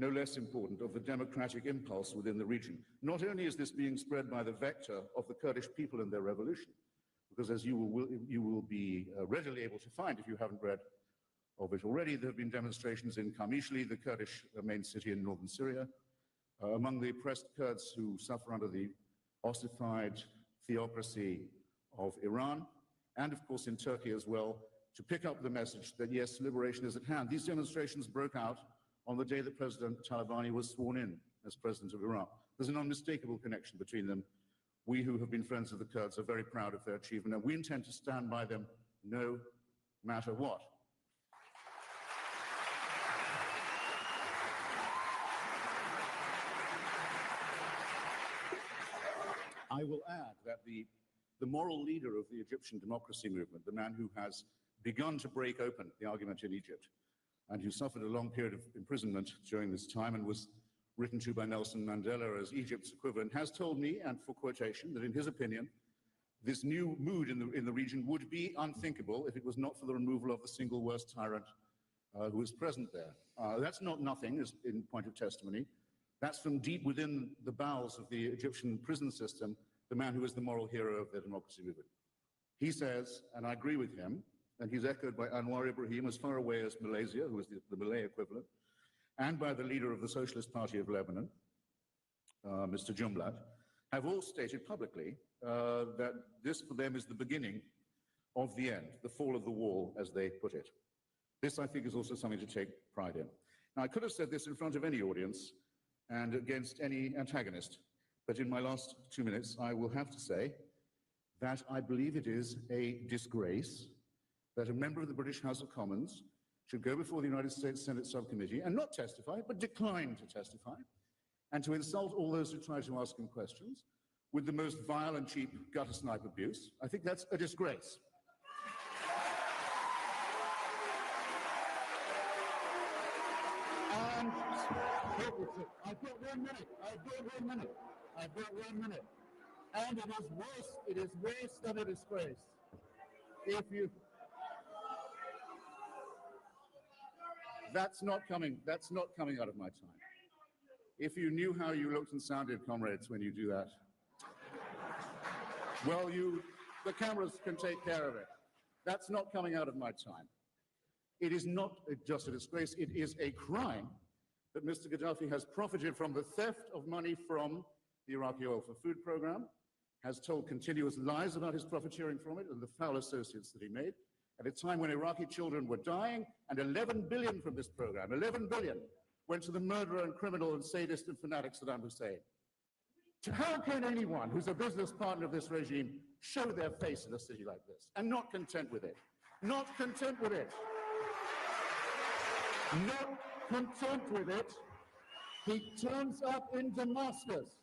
no less important, of the democratic impulse within the region. Not only is this being spread by the vector of the Kurdish people and their revolution, because as you will be readily able to find if you haven't read of it already, there have been demonstrations in Kamishli, the Kurdish main city in northern Syria, among the oppressed Kurds who suffer under the ossified theocracy of Iran, and of course in Turkey as well, to pick up the message that yes, liberation is at hand. These demonstrations broke out on the day that President Talabani was sworn in as president of Iraq. There's an unmistakable connection between them. We who have been friends of the Kurds are very proud of their achievement, and we intend to stand by them no matter what. I will add that the moral leader of the Egyptian democracy movement, the man who has begun to break open the argument in Egypt, and who suffered a long period of imprisonment during this time and was written to by Nelson Mandela as Egypt's equivalent, has told me, and for quotation, that in his opinion, this new mood in the region would be unthinkable if it was not for the removal of the single worst tyrant who is present there. That's not nothing, as in point of testimony. That's from deep within the bowels of the Egyptian prison system, the man who is the moral hero of the democracy movement. He says, and I agree with him, and he's echoed by Anwar Ibrahim as far away as Malaysia, who is the Malay equivalent, and by the leader of the Socialist Party of Lebanon, Mr. Jumblat, have all stated publicly that this for them is the beginning of the end, the fall of the wall, as they put it. This, I think, is also something to take pride in. Now, I could have said this in front of any audience and against any antagonist, but in my last 2 minutes, I will have to say that I believe it is a disgrace that a member of the British House of Commons should go before the United States Senate subcommittee and not testify, but decline to testify, and to insult all those who try to ask him questions with the most vile and cheap gutter snipe abuse. I think that's a disgrace. And I've got 1 minute. I've got 1 minute. And it is worse than a disgrace. That's not coming out of my time. If you knew how you looked and sounded, comrades, when you do that, well, the cameras can take care of it. That's not coming out of my time. It is not just a disgrace, it is a crime that Mr. Gaddafi has profited from the theft of money from the Iraqi oil for food program, has told continuous lies about his profiteering from it and the foul associates that he made, at a time when Iraqi children were dying, and 11 billion from this program, 11 billion, went to the murderer and criminal and sadist and fanatic Saddam Hussein. How can anyone who's a business partner of this regime show their face in a city like this and not content with it? Not content with it. Not content with it. He turns up in Damascus.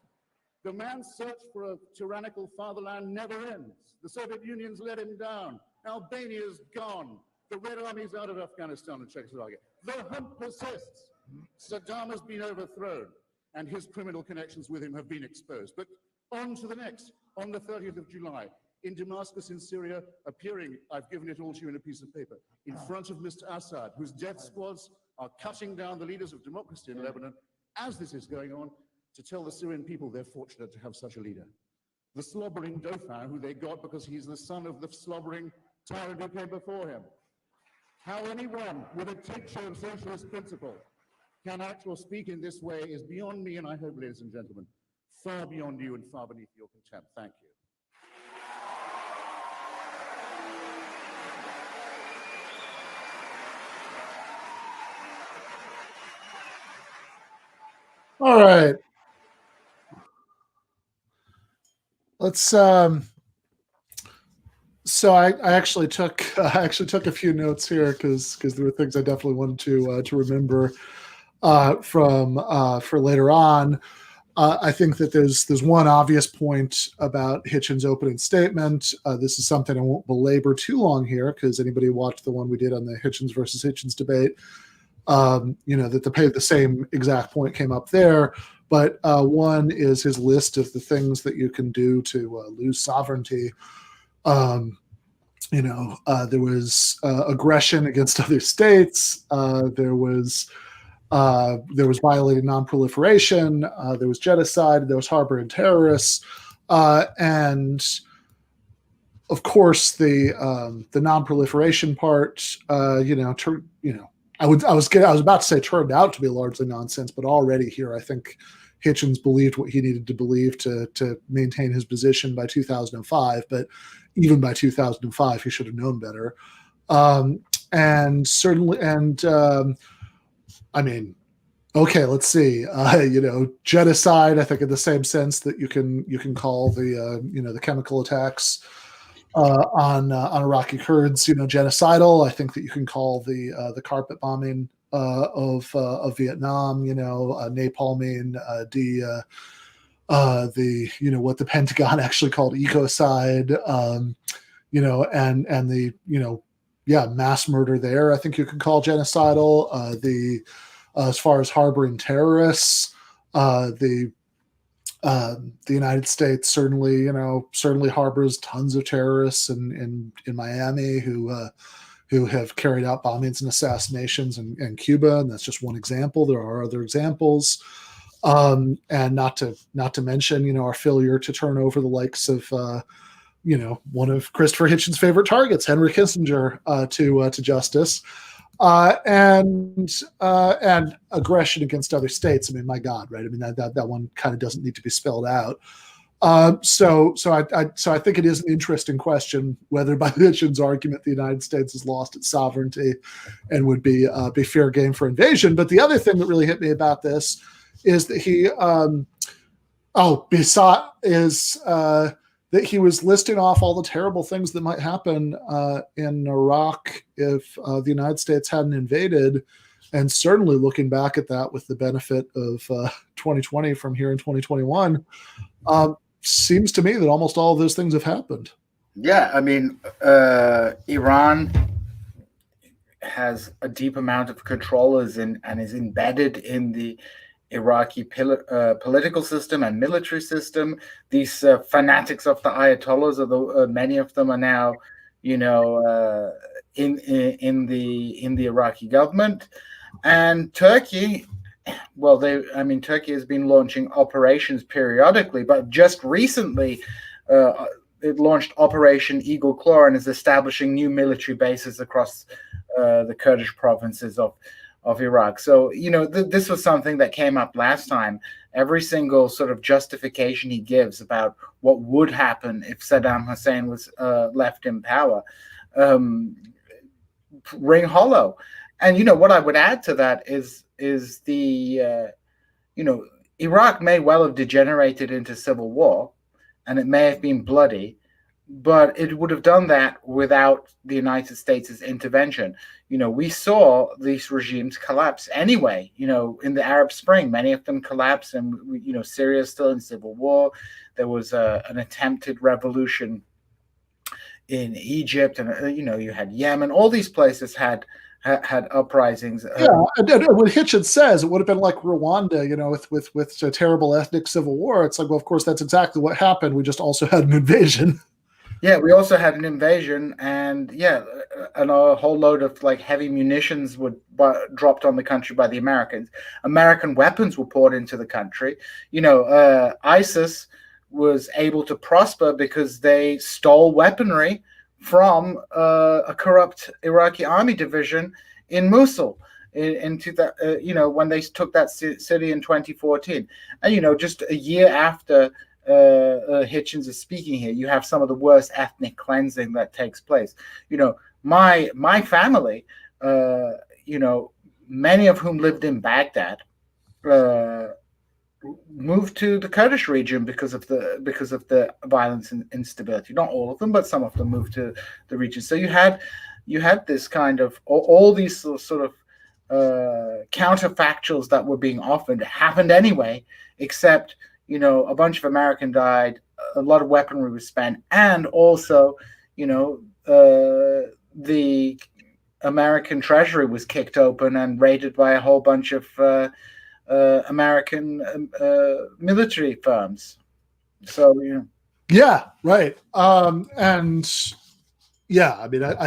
The man's search for a tyrannical fatherland never ends. The Soviet Union's let him down. Albania's gone. The Red Army's out of Afghanistan and Czechoslovakia. The hunt persists. Saddam has been overthrown, and his criminal connections with him have been exposed. But on to the next. On the 30th of July, in Damascus in Syria, appearing, I've given it all to you in a piece of paper, in front of Mr. Assad, whose death squads are cutting down the leaders of democracy in Lebanon, as this is going on, to tell the Syrian people they're fortunate to have such a leader. The slobbering Dauphin, who they got because he's the son of the slobbering tyrant who came before him. How anyone with a tincture of socialist principle can act or speak in this way is beyond me, and I hope, ladies and gentlemen, far beyond you and far beneath your contempt. Thank you. All right. Let's so I actually took a few notes here because there were things I definitely wanted to remember for later on. I think that there's one obvious point about Hitchens' opening statement. This is something I won't belabor too long here because anybody who watched the one we did on the Hitchens versus Hitchens debate, that the same exact point came up there. But one is his list of the things that you can do to lose sovereignty. There was aggression against other states. There was There was violating non-proliferation. There was genocide. There was harboring terrorists, and of course the non-proliferation part. I was about to say turned out to be largely nonsense, but already here I think Hitchens believed what he needed to believe to maintain his position by 2005. But even by 2005, he should have known better. And certainly, I mean, okay, let's see. Genocide. I think in the same sense that you can call the chemical attacks on Iraqi Kurds, genocidal. I think that you can call the carpet bombing of Vietnam, napalming, what the Pentagon actually called ecocide, and the mass murder there. I think you could call genocidal. As far as harboring terrorists, the United States certainly harbors tons of terrorists in Miami who have carried out bombings and assassinations in Cuba, and that's just one example. There are other examples, and not to mention our failure to turn over the likes of one of Christopher Hitchens' favorite targets, Henry Kissinger, to justice. And aggression against other states. I mean, my God, right? I mean, that one kind of doesn't need to be spelled out. So I think it is an interesting question whether, by Hitchens' argument, the United States has lost its sovereignty and would be fair game for invasion. But the other thing that really hit me about this is that that he was listing off all the terrible things that might happen in Iraq if the United States hadn't invaded. And certainly looking back at that with the benefit of 2020 from here in 2021, seems to me that almost all of those things have happened. Yeah, I mean, Iran has a deep amount of controllers and is embedded in the Iraqi political system and military system. These fanatics of the Ayatollahs, many of them are now, in the Iraqi government. And Turkey, Turkey has been launching operations periodically, but just recently it launched Operation Eagle Claw and is establishing new military bases across the Kurdish provinces of Iraq. So, this was something that came up last time. Every single sort of justification he gives about what would happen if Saddam Hussein was left in power ring hollow. And, what I would add to that is the, Iraq may well have degenerated into civil war, and it may have been bloody, but it would have done that without the United States' intervention. We saw these regimes collapse anyway, in the Arab Spring. Many of them collapsed, and, Syria is still in civil war. There was an attempted revolution in Egypt, and, you had Yemen. All these places had uprisings. Yeah, and what Hitchens says, it would have been like Rwanda, with a terrible ethnic civil war. It's like, well, of course, that's exactly what happened. We just also had an invasion. Yeah, we also had an invasion, and and a whole load of heavy munitions were dropped on the country by the Americans. American weapons were poured into the country. ISIS was able to prosper because they stole weaponry from a corrupt Iraqi army division in Mosul when they took that city in 2014. And just a year after Hitchens is speaking here, you have some of the worst ethnic cleansing that takes place. My family, many of whom lived in Baghdad, moved to the Kurdish region because of the violence and instability. Not all of them, but some of them moved to the region. So you had this kind of all these sort of counterfactuals that were being offered happened anyway, except a bunch of Americans died, a lot of weaponry was spent, and also the American Treasury was kicked open and raided by a whole bunch of American military firms. So, Yeah, right. I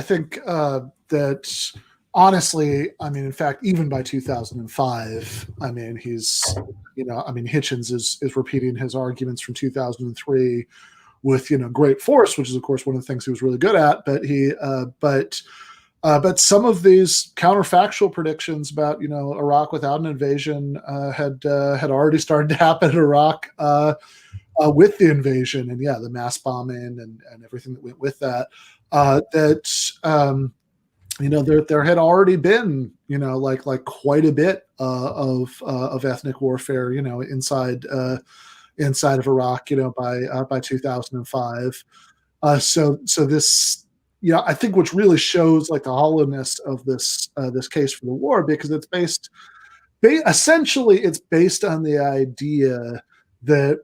think that honestly, I mean, in fact, even by 2005, I mean, he's, I mean, Hitchens is repeating his arguments from 2003 with, great force, which is, of course, one of the things he was really good at. But some of these counterfactual predictions about, Iraq without an invasion had already started to happen in Iraq with the invasion, and the mass bombing and everything that went with that. There had already been, like quite a bit of ethnic warfare, inside of Iraq, by 2005. So this, I think, which really shows like the hollowness of this case for the war, because it's essentially it's based on the idea that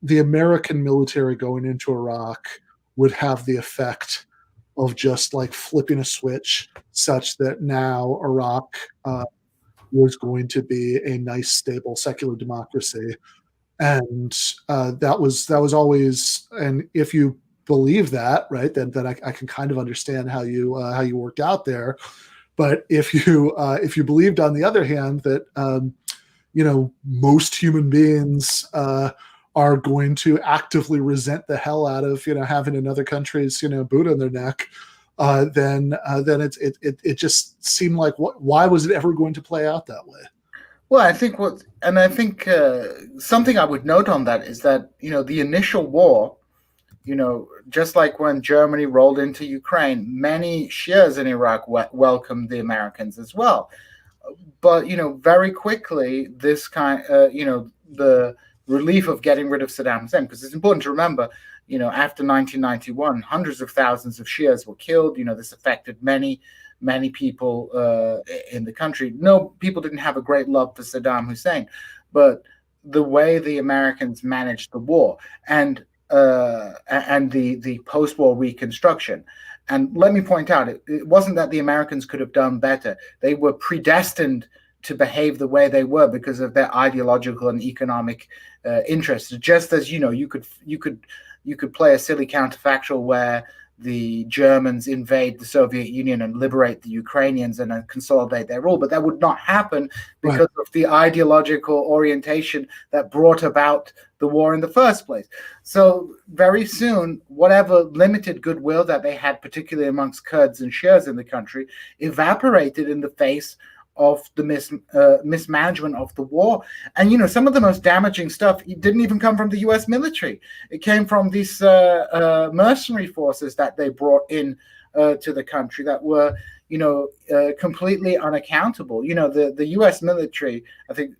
the American military going into Iraq would have the effect of just like flipping a switch such that now Iraq was going to be a nice, stable, secular democracy. And that was always, and if you believe that, right, then I can kind of understand how you worked out there. But if you believed, on the other hand, that most human beings are going to actively resent the hell out of having another country's boot on their neck, then it just seemed like, why was it ever going to play out that way? Well, I think something I would note on that is that the initial war, just like when Germany rolled into Ukraine, many Shias in Iraq welcomed the Americans as well. But very quickly, this the relief of getting rid of Saddam Hussein, because it's important to remember, after 1991, hundreds of thousands of Shias were killed. This affected many people in the country. No, people didn't have a great love for Saddam Hussein, but the way the Americans managed the war and the post-war reconstruction. And let me point out, it wasn't that the Americans could have done better. They were predestined to behave the way they were because of their ideological and economic interests. Just as you could play a silly counterfactual where the Germans invade the Soviet Union and liberate the Ukrainians and consolidate their rule, but that would not happen because of the ideological orientation that brought about the war in the first place. So very soon, whatever limited goodwill that they had, particularly amongst Kurds and Shias in the country, evaporated in the face of the mismanagement of the war. And some of the most damaging stuff didn't even come from the U.S. military. It came from these mercenary forces that they brought in to the country that were completely unaccountable. The U.S. military, I think,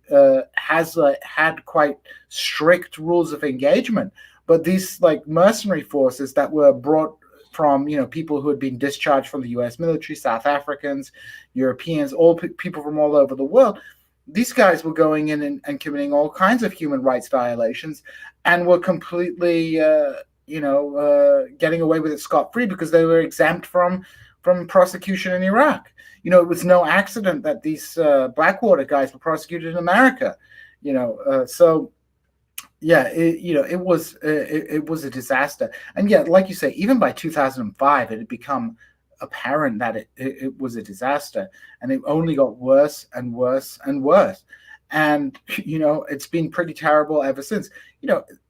has had quite strict rules of engagement, but these mercenary forces that were brought from people who had been discharged from the U.S. military, South Africans, Europeans, people from all over the world. These guys were going in and committing all kinds of human rights violations, and were completely, getting away with it scot-free because they were exempt from prosecution in Iraq. It was no accident that these Blackwater guys were prosecuted in America. So. Yeah, it was a disaster, and yet, like you say, even by 2005, it had become apparent that it was a disaster, and it only got worse and worse and worse, and it's been pretty terrible ever since.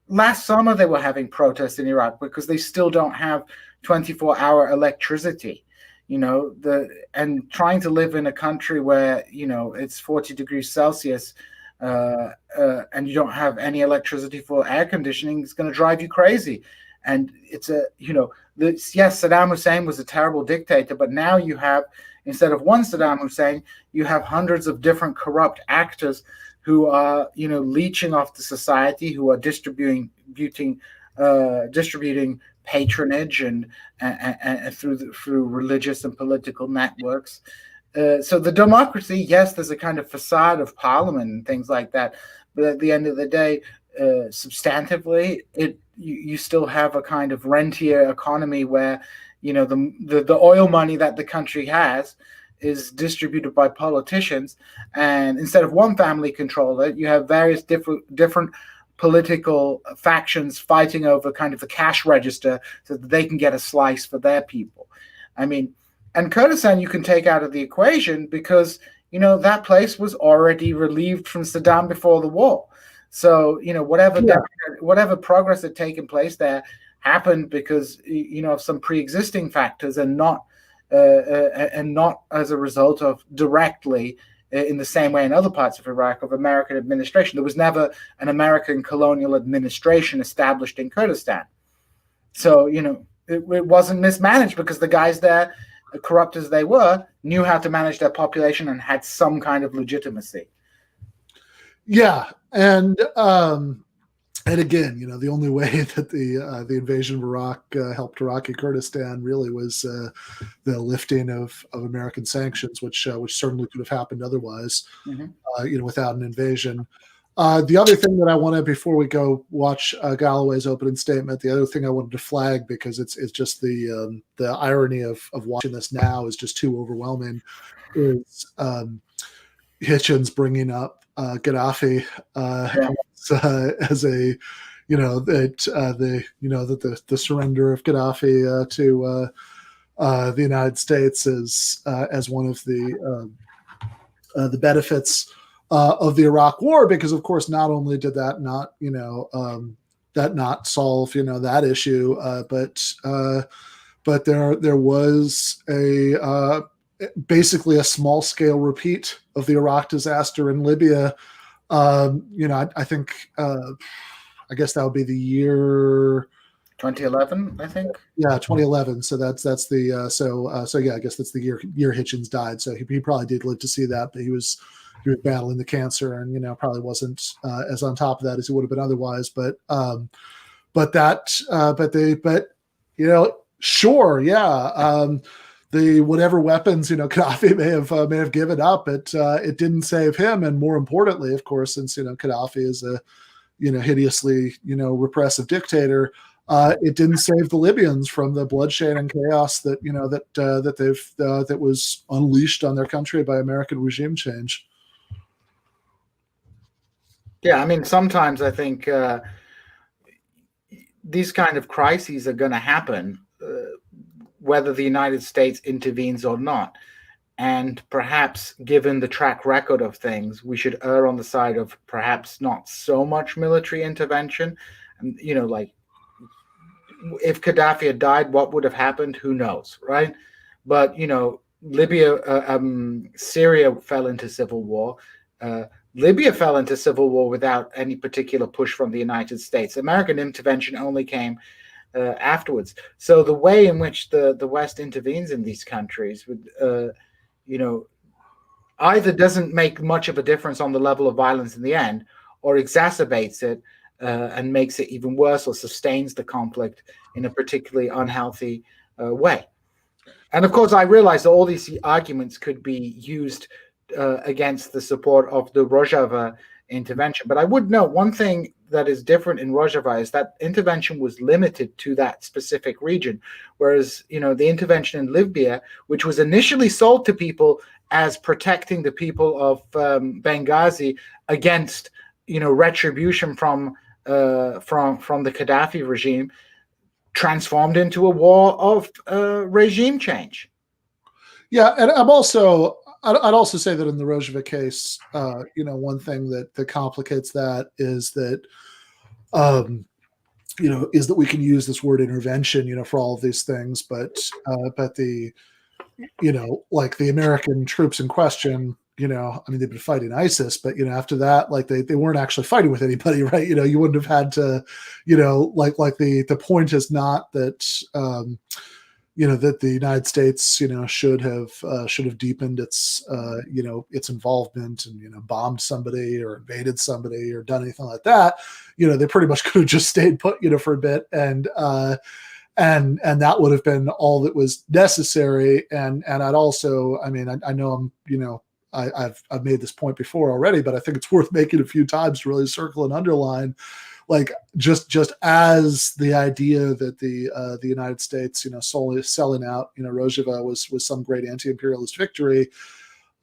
Last summer they were having protests in Iraq because they still don't have 24-hour electricity. And trying to live in a country where it's 40 degrees Celsius. And you don't have any electricity for air conditioning, it's going to drive you crazy. And it's yes, Saddam Hussein was a terrible dictator, but now you have, instead of one Saddam Hussein, you have hundreds of different corrupt actors who are, leeching off the society, who are distributing patronage and through religious and political networks. So the democracy, yes, there's a kind of facade of parliament and things like that, but at the end of the day, substantively, you still have a kind of rentier economy where the oil money that the country has is distributed by politicians, and instead of one family control it, you have various different political factions fighting over kind of the cash register so that they can get a slice for their people. I mean. And Kurdistan you can take out of the equation because, that place was already relieved from Saddam before the war. So, whatever progress had taken place there happened because, of some pre-existing factors and not as a result of directly in the same way in other parts of Iraq of American administration. There was never an American colonial administration established in Kurdistan. So, it wasn't mismanaged because the guys there, corrupt as they were, knew how to manage their population and had some kind of legitimacy. Yeah. And again, the only way that the invasion of Iraq helped Iraqi Kurdistan really was the lifting of American sanctions, which certainly could have happened otherwise, without an invasion. The other thing that I wanted, before we go watch Galloway's opening statement, the other thing I wanted to flag, because it's just the irony of watching this now is just too overwhelming, is Hitchens bringing up Gaddafi as a that the surrender of Gaddafi to the United States as one of the benefits of the Iraq War, because of course not only did that not solve that issue, but there was basically a small scale repeat of the Iraq disaster in Libya. I think I guess that would be the year 2011, I think. Yeah, 2011. So that's the so yeah, I guess that's the year Hitchens died. So he probably did live to see that, but he was battling the cancer and probably wasn't as on top of that as he would have been otherwise. Sure, yeah. The whatever weapons Gaddafi may have given up, it didn't save him, and more importantly, of course, since Gaddafi is a hideously repressive dictator, it didn't save the Libyans from the bloodshed and chaos that that was unleashed on their country by American regime change. Yeah, I mean, sometimes I think these kind of crises are going to happen, whether the United States intervenes or not. And perhaps, given the track record of things, we should err on the side of perhaps not so much military intervention. And, like, if Gaddafi had died, what would have happened? Who knows, right? But, Libya, Syria fell into civil war. Libya fell into civil war without any particular push from the United States. American intervention only came afterwards. So the way in which the West intervenes in these countries would, either doesn't make much of a difference on the level of violence in the end, or exacerbates it and makes it even worse, or sustains the conflict in a particularly unhealthy way. And of course, I realize that all these arguments could be used against the support of the Rojava intervention. But I would note one thing that is different in Rojava is that intervention was limited to that specific region, whereas the intervention in Libya, which was initially sold to people as protecting the people of Benghazi against retribution from the Gaddafi regime, transformed into a war of regime change. Yeah, and I'd also say that in the Rojava case, one thing that complicates that is that, is that we can use this word intervention, for all of these things, but the, like the American troops in question, they've been fighting ISIS, but after that, like they weren't actually fighting with anybody, right? You wouldn't have had to, like the point is not that. That the United States, should have deepened its, its involvement and, bombed somebody or invaded somebody or done anything like that. They pretty much could have just stayed put, for a bit, and that would have been all that was necessary. And I'd also, I know I've made this point before already, but I think it's worth making a few times to really circle and underline. Like just as the idea that the United States, solely selling out, Rojava was some great anti-imperialist victory.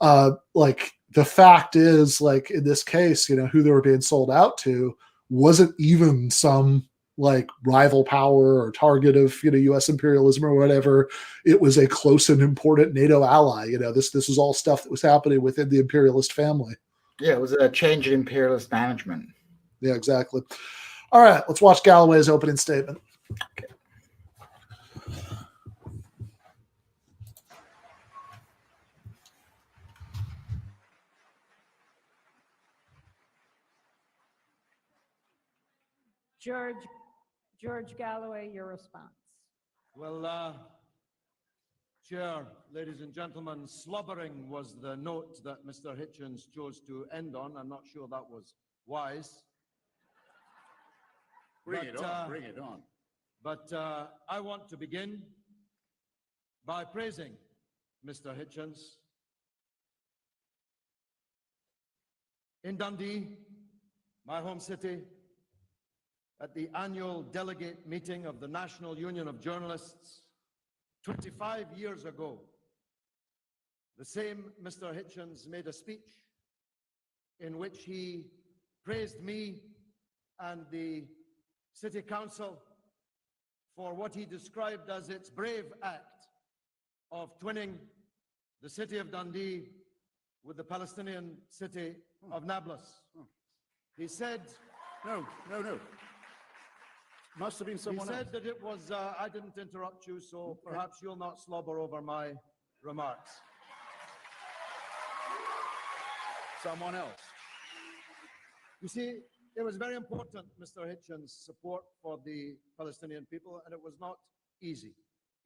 Like the fact is, like in this case, who they were being sold out to wasn't even some, like rival power or target of U.S. imperialism or whatever. It was a close and important NATO ally. This was all stuff that was happening within the imperialist family. Yeah, it was a change in imperialist management. Yeah, exactly. All right, let's watch Galloway's opening statement. Okay. George Galloway, your response. Well, Chair, ladies and gentlemen, slobbering was the note that Mr. Hitchens chose to end on. I'm not sure that was wise. Bring it on. But I want to begin by praising Mr. Hitchens. In Dundee, my home city, at the annual delegate meeting of the National Union of Journalists 25 years ago, the same Mr. Hitchens made a speech in which he praised me and the City Council for what he described as its brave act of twinning the city of Dundee with the Palestinian city of Nablus. He said... No. Must have been someone else. He said that it was, I didn't interrupt you, so perhaps you'll not slobber over my remarks. Someone else. You see, it was very important, Mr. Hitchens' support for the Palestinian people, and it was not easy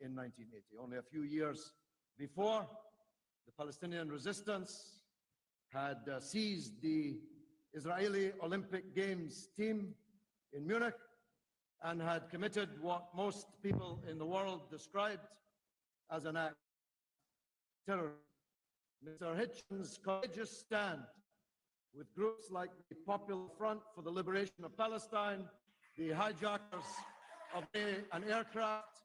in 1980. Only a few years before, the Palestinian resistance had seized the Israeli Olympic Games team in Munich and had committed what most people in the world described as an act of terror. Mr. Hitchens' courageous stand with groups like the Popular Front for the Liberation of Palestine, the hijackers of an aircraft,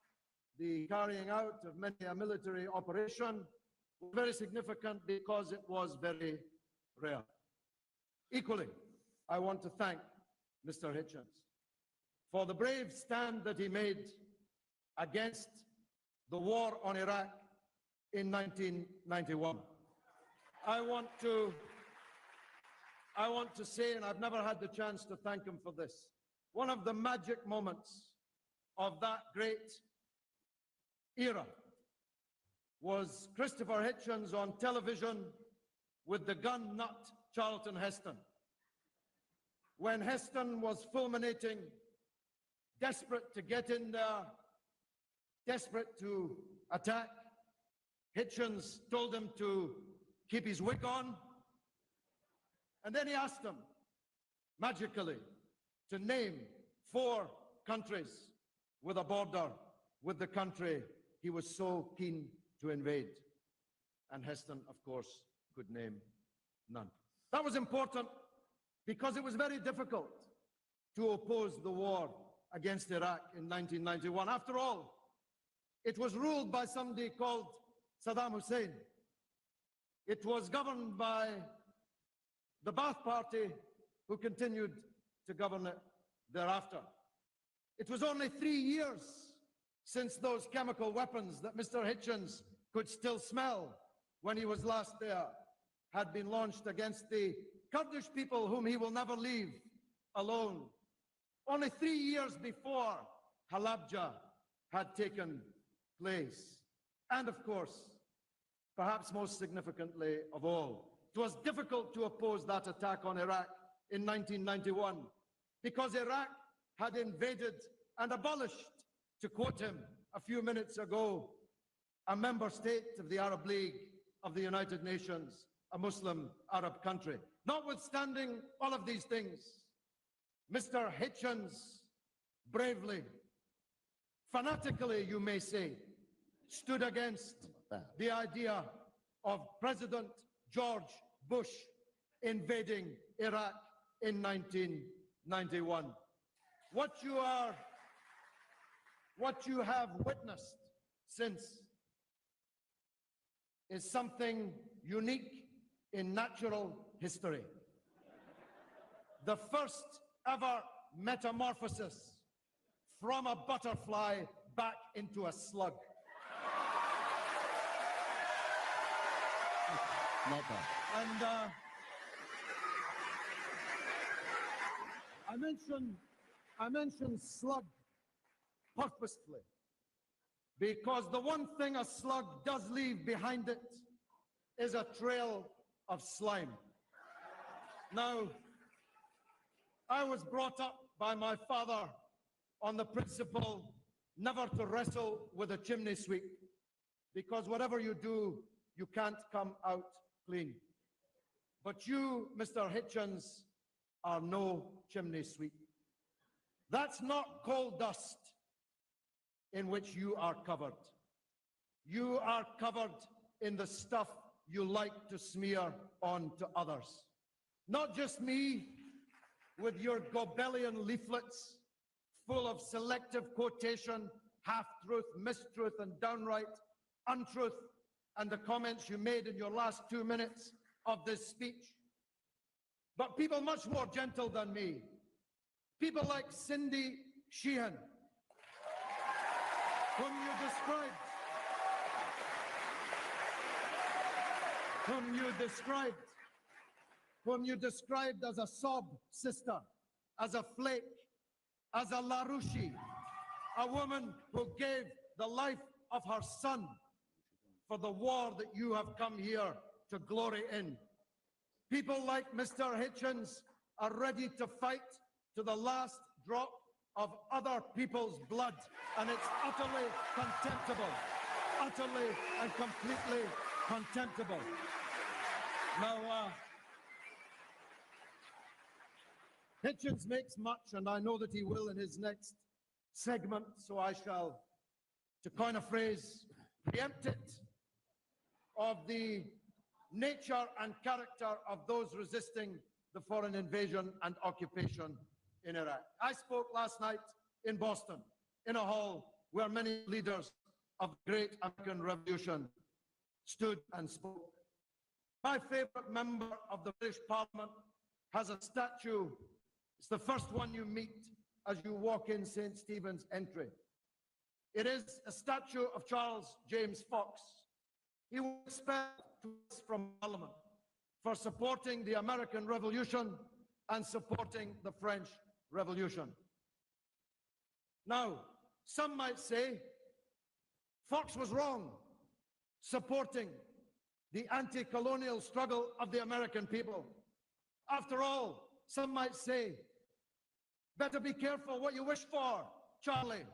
the carrying out of many a military operation, was very significant because it was very rare. Equally, I want to thank Mr. Hitchens for the brave stand that he made against the war on Iraq in 1991. I want to say, and I've never had the chance to thank him for this, one of the magic moments of that great era was Cristopher Hitchens on television with the gun nut Charlton Heston. When Heston was fulminating, desperate to get in there, desperate to attack, Hitchens told him to keep his wig on, and then he asked him, magically, to name 4 countries with a border with the country he was so keen to invade. And Heston, of course, could name none. That was important because it was very difficult to oppose the war against Iraq in 1991. After all, it was ruled by somebody called Saddam Hussein. It was governed by the Ba'ath Party, who continued to govern it thereafter. It was only 3 years since those chemical weapons that Mr. Hitchens could still smell when he was last there had been launched against the Kurdish people whom he will never leave alone. Only 3 years before Halabja had taken place. And of course, perhaps most significantly of all, it was difficult to oppose that attack on Iraq in 1991 because Iraq had invaded and abolished, to quote him a few minutes ago, a member state of the Arab League of the United Nations, a Muslim Arab country. Notwithstanding all of these things, Mr. Hitchens bravely, fanatically, you may say, stood against the idea of President George Bush invading Iraq in 1991. What you have witnessed since is something unique in natural history. The first ever metamorphosis from a butterfly back into a slug. Not bad. And I mentioned slug purposefully because the one thing a slug does leave behind it is a trail of slime. Now, I was brought up by my father on the principle never to wrestle with a chimney sweep, because whatever you do, you can't come out clean. But you, Mr. Hitchens, are no chimney sweep. That's not coal dust in which you are covered. You are covered in the stuff you like to smear on to others. Not just me, with your Goebbelian leaflets full of selective quotation, half-truth, mistruth, and downright untruth, and the comments you made in your last 2 minutes of this speech. But people much more gentle than me, people like Cindy Sheehan, whom you described as a sob sister, as a flake, as a Larouche, a woman who gave the life of her son for the war that you have come here to glory in. People like Mr. Hitchens are ready to fight to the last drop of other people's blood, and it's utterly contemptible, utterly and completely contemptible. Now, Hitchens makes much, and I know that he will in his next segment, so I shall, to coin a phrase, preempt it, of the nature and character of those resisting the foreign invasion and occupation in Iraq. I spoke last night in Boston, in a hall where many leaders of the great American Revolution stood and spoke. My favorite member of the British Parliament has a statue. It's the first one you meet as you walk in St. Stephen's entry. It is a statue of Charles James Fox. He was expelled from Parliament for supporting the American Revolution and supporting the French Revolution. Now, some might say Fox was wrong supporting the anti-colonial struggle of the American people. After all, some might say, better be careful what you wish for, Charlie.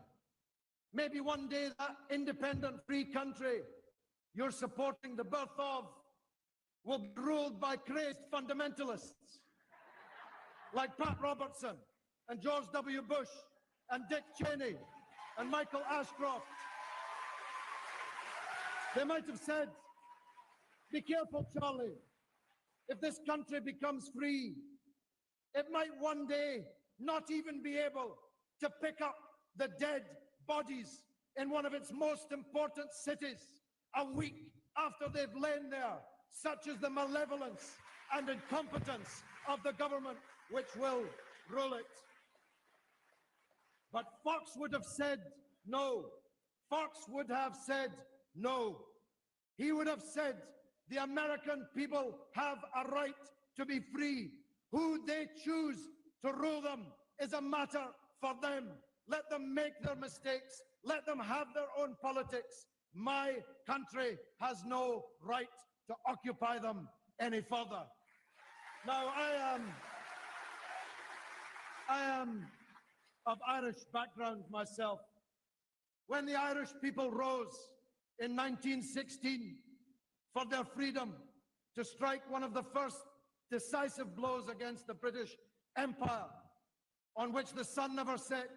Maybe one day that independent free country you're supporting the birth of will be ruled by crazed fundamentalists like Pat Robertson and George W. Bush and Dick Cheney and Michael Ashcroft. They might have said, be careful, Charlie. If this country becomes free, it might one day not even be able to pick up the dead bodies in one of its most important cities a week after they've lain there, such is the malevolence and incompetence of the government which will rule it. But Fox would have said no. Fox would have said no. He would have said the American people have a right to be free. Who they choose to rule them is a matter for them. Let them make their mistakes. Let them have their own politics. My country has no right to occupy them any further. Now, I am of Irish background myself. When the Irish people rose in 1916 for their freedom to strike one of the first decisive blows against the British Empire, on which the sun never set,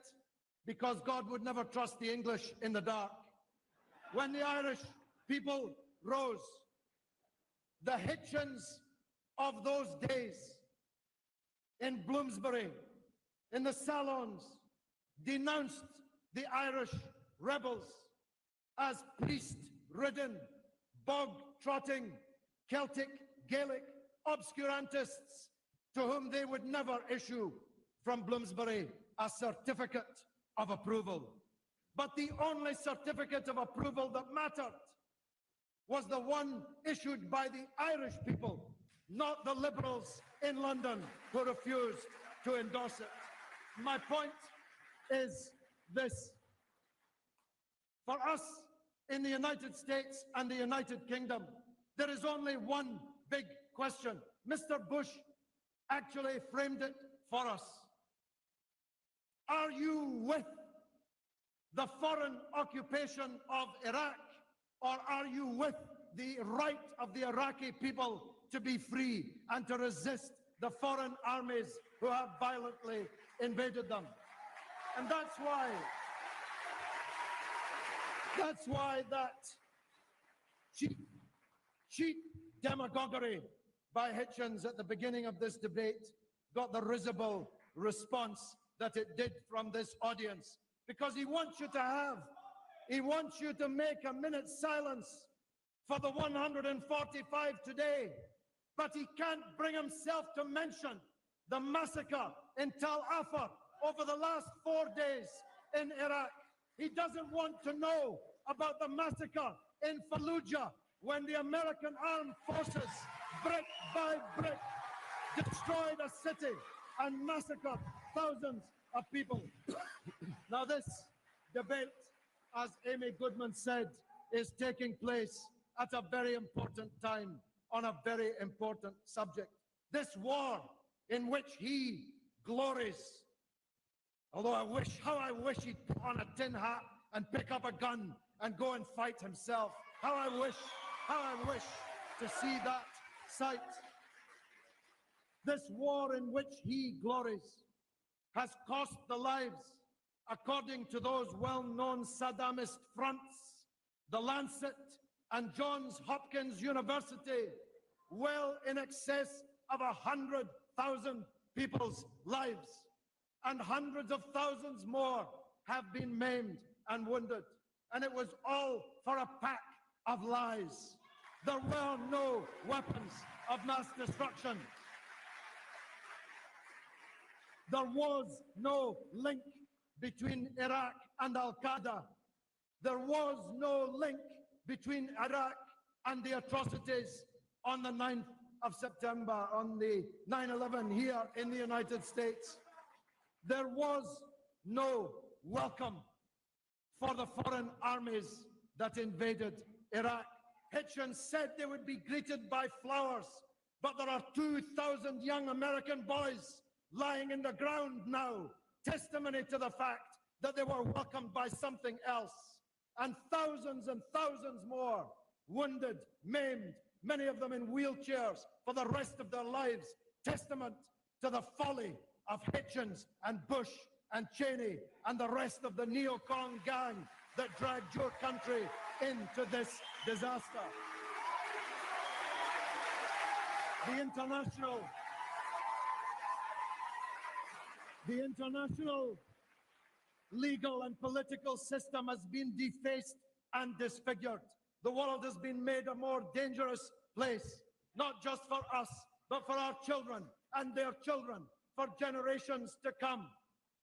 because God would never trust the English in the dark. When the Irish people rose, the Hitchens of those days in Bloomsbury, in the salons, denounced the Irish rebels as priest-ridden, bog-trotting, Celtic, Gaelic obscurantists to whom they would never issue from Bloomsbury a certificate of approval. But the only certificate of approval that mattered was the one issued by the Irish people, not the liberals in London who refused to endorse it. My point is this. For us in the United States and the United Kingdom, there is only one big question. Mr. Bush actually framed it for us. Are you with the foreign occupation of Iraq, or are you with the right of the Iraqi people to be free and to resist the foreign armies who have violently invaded them? And that's why that cheap demagoguery by Hitchens at the beginning of this debate got the risible response that it did from this audience. Because he wants you to make a minute's silence for the 145 today, but he can't bring himself to mention the massacre in Tal Afar over the last 4 days in Iraq. He doesn't want to know about the massacre in Fallujah when the American armed forces, brick by brick, destroyed a city and massacred thousands of people. Now this debate, as Amy Goodman said, is taking place at a very important time on a very important subject. This war in which he glories, although how I wish he'd put on a tin hat and pick up a gun and go and fight himself. How I wish to see that sight. This war in which he glories has cost the lives, according to those well-known Saddamist fronts, the Lancet and Johns Hopkins University, well in excess of 100,000 people's lives, and hundreds of thousands more have been maimed and wounded. And it was all for a pack of lies. There were no weapons of mass destruction. There was no link between Iraq and Al-Qaeda. There was no link between Iraq and the atrocities on the 9th of September, on the 9/11 here in the United States. There was no welcome for the foreign armies that invaded Iraq. Hitchens said they would be greeted by flowers, but there are 2,000 young American boys lying in the ground now, testimony to the fact that they were welcomed by something else. And thousands more wounded, maimed, many of them in wheelchairs for the rest of their lives, testament to the folly of Hitchens and Bush and Cheney and the rest of the neocon gang that dragged your country into this disaster. The international legal and political system has been defaced and disfigured. The world has been made a more dangerous place, not just for us, but for our children and their children, for generations to come.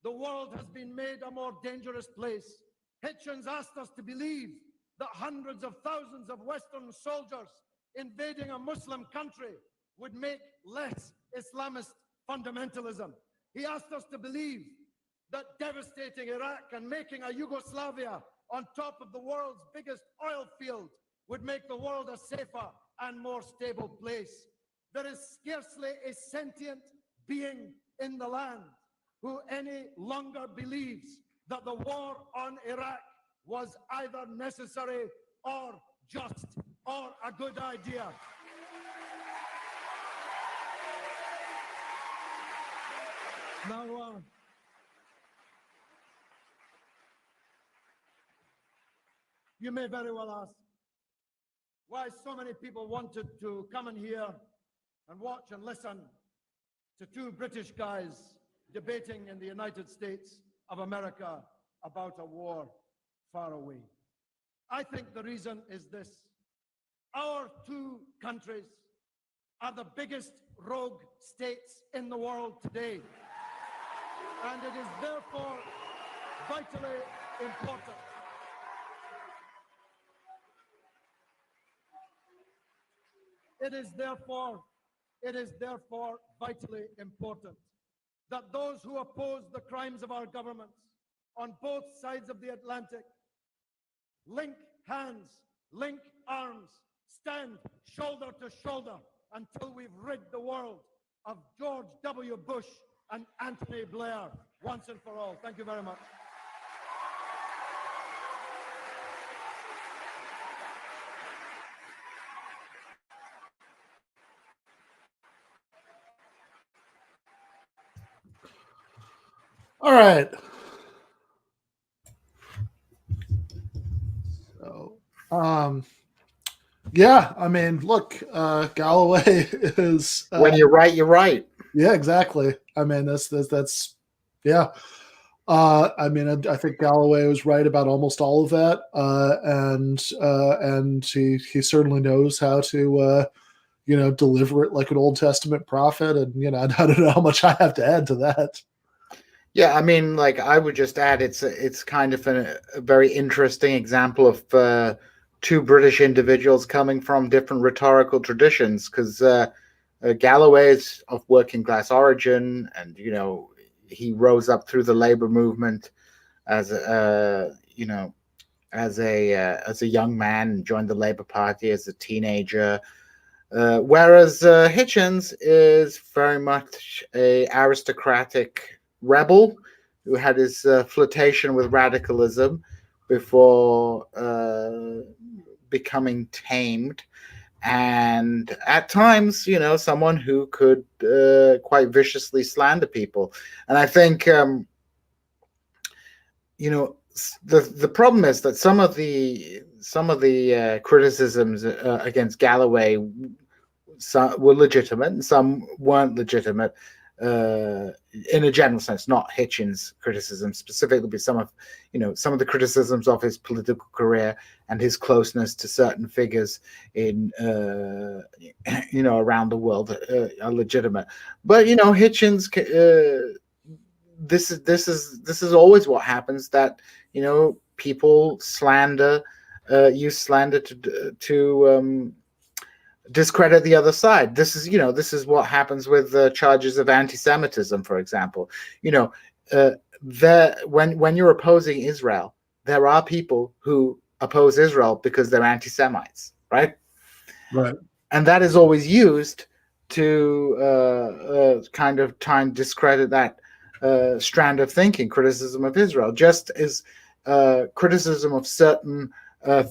The world has been made a more dangerous place. Hitchens asked us to believe that hundreds of thousands of Western soldiers invading a Muslim country would make less Islamist fundamentalism. He asked us to believe that devastating Iraq and making a Yugoslavia on top of the world's biggest oil field would make the world a safer and more stable place. There is scarcely a sentient being in the land who any longer believes that the war on Iraq was either necessary or just or a good idea. Now, you may very well ask why so many people wanted to come in here and watch and listen to two British guys debating in the United States of America about a war far away. I think the reason is this. Our two countries are the biggest rogue states in the world today. And it is therefore vitally important. It is therefore vitally important that those who oppose the crimes of our governments on both sides of the Atlantic link hands, link arms, stand shoulder to shoulder until we've rid the world of George W. Bush and Anthony Blair once and for all. Thank you very much. All right. So, yeah, I mean, look, Galloway is When you're right, you're right. yeah, exactly. I mean, that's yeah. I mean, I think Galloway was right about almost all of that, and he certainly knows how to deliver it like an Old Testament prophet, and I don't know how much I have to add to that. Yeah, I mean, like I would just add, it's kind of a very interesting example of two British individuals coming from different rhetorical traditions, because Galloway is of working class origin, and he rose up through the labor movement as as a young man, and joined the Labour Party as a teenager. Whereas Hitchens is very much a aristocratic rebel who had his flirtation with radicalism before becoming tamed, and at times, someone who could quite viciously slander people. And I think, the problem is that some of the criticisms against Galloway were legitimate and some weren't legitimate. In a general sense, not Hitchens' criticism specifically, but some of the criticisms of his political career and his closeness to certain figures in around the world are legitimate. But Hitchens, this is always what happens, that people use slander to discredit the other side. This is what happens with charges of anti-Semitism, for example. When you're opposing Israel, there are people who oppose Israel because they're anti-Semites, right? Right. And that is always used to kind of try and discredit that strand of thinking, criticism of Israel, just as criticism of certain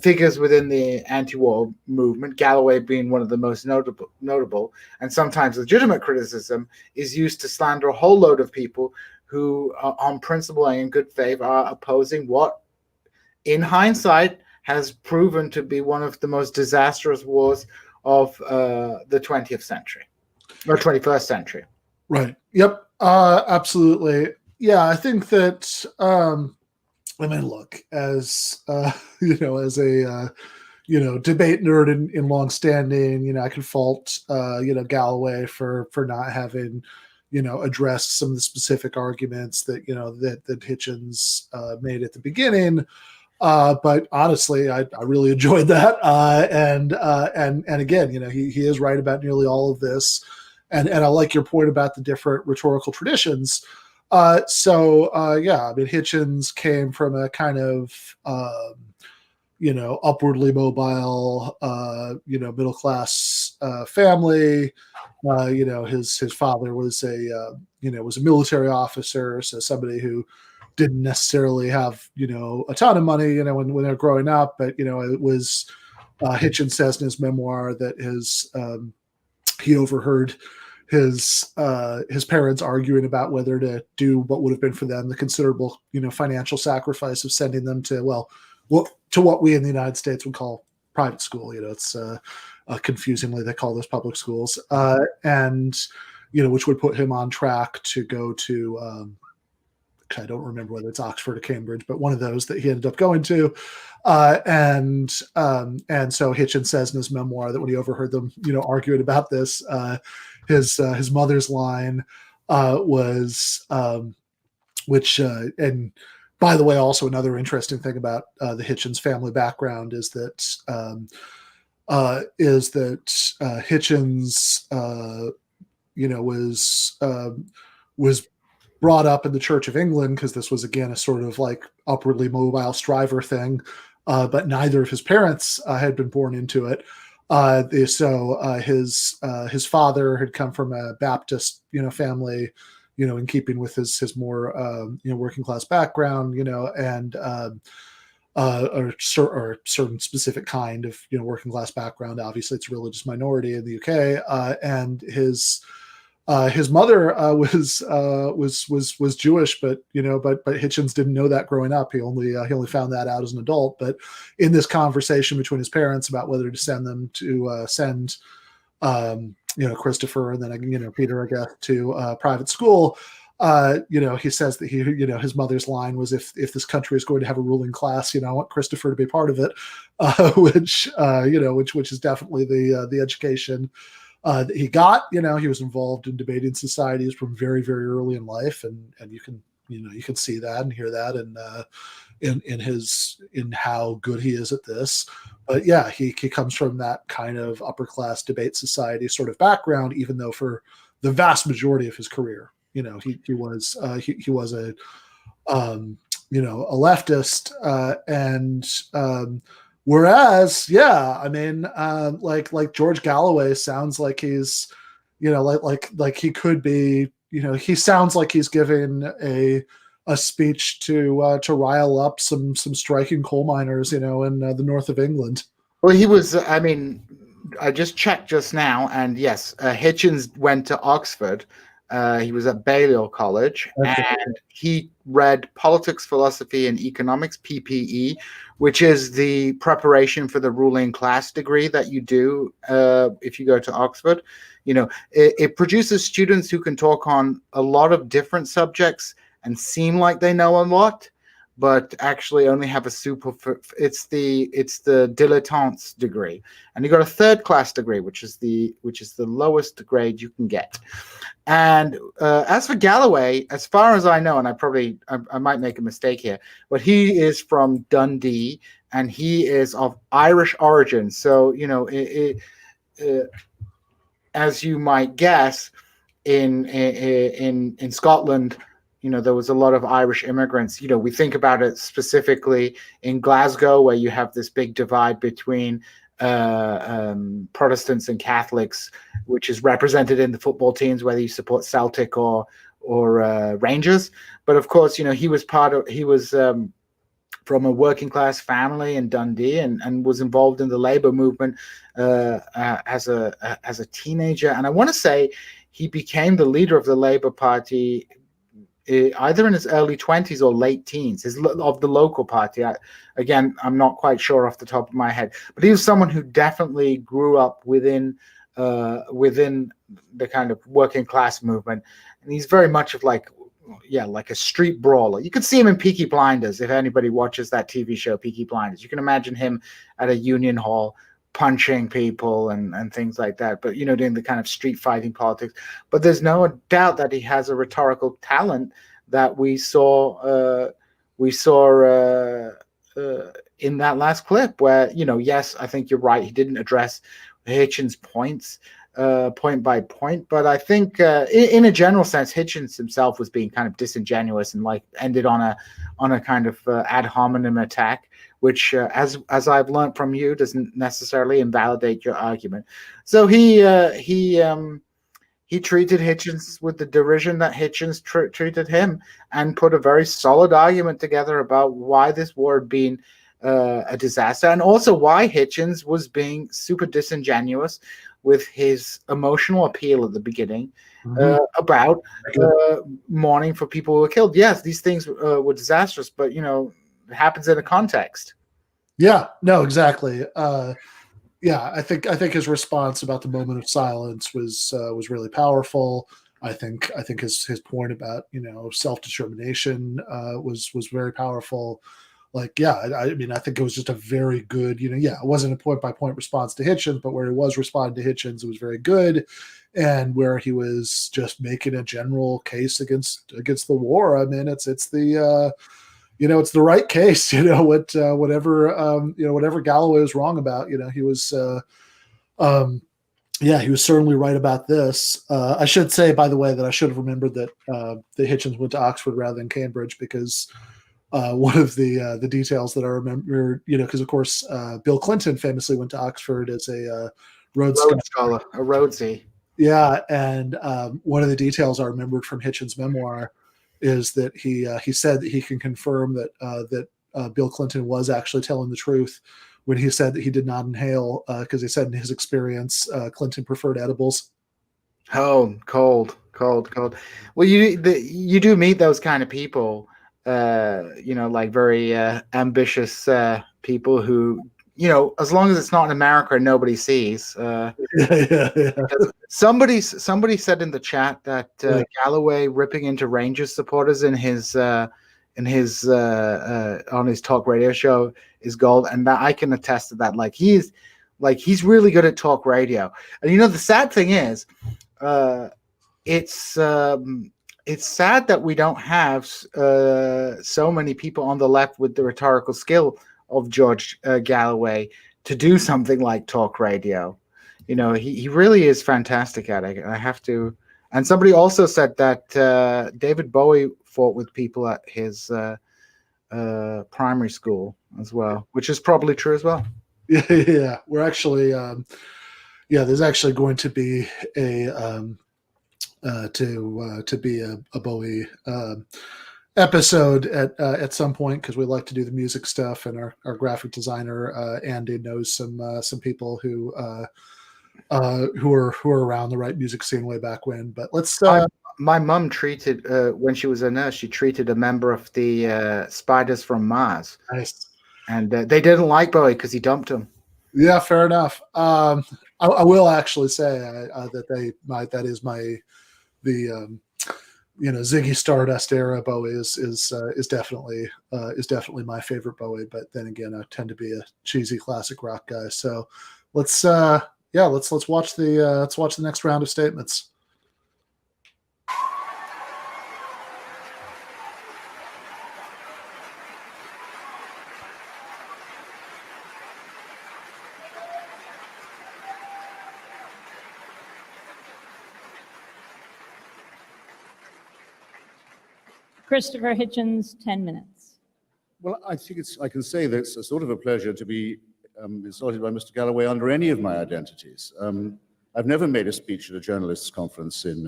figures within the anti-war movement, Galloway being one of the most notable, and sometimes legitimate criticism, is used to slander a whole load of people who, on principle and in good faith, are opposing what, in hindsight, has proven to be one of the most disastrous wars of the 20th century, or 21st century. Right. Yep. Absolutely. Yeah, I think that I mean, look, as as a debate nerd in long standing, I can fault Galloway for not having addressed some of the specific arguments that that Hitchens made at the beginning. But honestly, I really enjoyed that, and again, he is right about nearly all of this, and I like your point about the different rhetorical traditions. Yeah, I mean, Hitchens came from a kind of upwardly mobile middle class family. His father was a military officer, so somebody who didn't necessarily have a ton of money when they were growing up, but it was Hitchens says in his memoir that he overheard his parents arguing about whether to do what would have been for them the considerable financial sacrifice of sending them to what we in the United States would call private school. It's confusingly they call those public schools, and which would put him on track to go to I don't remember whether it's Oxford or Cambridge, but one of those that he ended up going to. And so Hitchens says in his memoir that when he overheard them, arguing about this, his mother's line was, which and by the way, also another interesting thing about the Hitchens family background is that Hitchens, was brought up in the Church of England, because this was again a sort of like upwardly mobile striver thing, but neither of his parents had been born into it. His father had come from a Baptist, family, in keeping with his more working class background, and or a certain specific kind of working class background. Obviously, it's a religious minority in the UK, and his mother was Jewish, but Hitchens didn't know that growing up. He only found that out as an adult. But in this conversation between his parents about whether to send Christopher and then Peter, I guess, to private school, he says that his mother's line was, if this country is going to have a ruling class, I want Christopher to be part of it, which is definitely the education that he got. He was involved in debating societies from very, very early in life, and you can see that and hear that in how good he is at this. But yeah, he comes from that kind of upper class debate society sort of background, even though for the vast majority of his career, he was a leftist, and whereas, like George Galloway sounds like he's, like he could be, he sounds like he's giving a speech to rile up some striking coal miners, in the north of England. Well, he was. I mean, I just checked just now, and yes, Hitchens went to Oxford. He was at Balliol College, and he read politics, philosophy, and economics, PPE, which is the preparation for the ruling class degree that you do if you go to Oxford. It produces students who can talk on a lot of different subjects and seem like they know a lot, but actually only have a it's the dilettante's degree. And you got a third class degree, which is the lowest grade you can get. And as for Galloway, as far as I know, and I might make a mistake here, but he is from Dundee, and he is of Irish origin. So as you might guess, in Scotland, there was a lot of Irish immigrants. We think about it specifically in Glasgow, where you have this big divide between Protestants and Catholics, which is represented in the football teams, whether you support Celtic or Rangers. But of course, he was from a working class family in Dundee, and was involved in the labor movement as a teenager. And I want to say he became the leader of the Labour Party either in his early 20s or late teens, of the local party. I'm not quite sure off the top of my head, but he was someone who definitely grew up within the kind of working class movement, and he's very much of like a street brawler. You could see him in Peaky Blinders. If anybody watches that TV show, Peaky Blinders, you can imagine him at a union hall punching people and things like that, but doing the kind of street fighting politics. But there's no doubt that he has a rhetorical talent that we saw in that last clip, where yes, I think you're right, he didn't address Hitchens' points point by point, but I think in a general sense, Hitchens himself was being kind of disingenuous and ended on a kind of ad hominem attack, which, as I've learned from you, doesn't necessarily invalidate your argument. So he treated Hitchens with the derision that Hitchens treated him, and put a very solid argument together about why this war had been a disaster, and also why Hitchens was being super disingenuous with his emotional appeal at the beginning about mourning for people who were killed. Yes, these things were disastrous, but it happens in a context. Yeah, no, exactly. I think his response about the moment of silence was really powerful. I think his point about self-determination was very powerful. I think it was just a very good, it wasn't a point by point response to Hitchens, but where he was responding to Hitchens, it was very good, and where he was just making a general case against the war. I mean, it's the it's the right case. Whatever Galloway was wrong about, he was. Yeah, he was certainly right about this. I should say, by the way, that I should have remembered that Hitchens went to Oxford rather than Cambridge, because one of the details that I remember, because of course Bill Clinton famously went to Oxford as a Rhodes Scholar, a Rhodesy. Yeah, and one of the details I remembered from Hitchens' memoir is that he said that he can confirm that Bill Clinton was actually telling the truth when he said that he did not inhale, because he said in his experience Clinton preferred edibles. Oh, cold. Well, you do meet those kind of people, like very ambitious people who, as long as it's not in America, nobody sees. Yeah. Somebody said in the chat that Galloway ripping into Rangers supporters in his on his talk radio show is gold, and that I can attest to that. He's really good at talk radio. And the sad thing is, it's sad that we don't have so many people on the left with the rhetorical skill of George Galloway to do something like talk radio. He really is fantastic at it. I have to. And somebody also said that David Bowie fought with people at his primary school as well, which is probably true as well. Yeah. We're actually, there's actually going to be a Bowie episode at some point, because we like to do the music stuff, and our graphic designer Andy knows some people who are around the right music scene way back when. But let's. My mum treated when she was a nurse. She treated a member of the Spiders from Mars. Nice. And they didn't like Bowie because he dumped him. Yeah, fair enough. I will actually say that is the Ziggy Stardust era Bowie is definitely my favorite Bowie. But then again, I tend to be a cheesy classic rock guy. So let's watch the next round of statements. Cristopher Hitchens, 10 minutes. Well, I think I can say that it's a sort of a pleasure to be insulted by Mr. Galloway under any of my identities. I've never made a speech at a journalists' conference in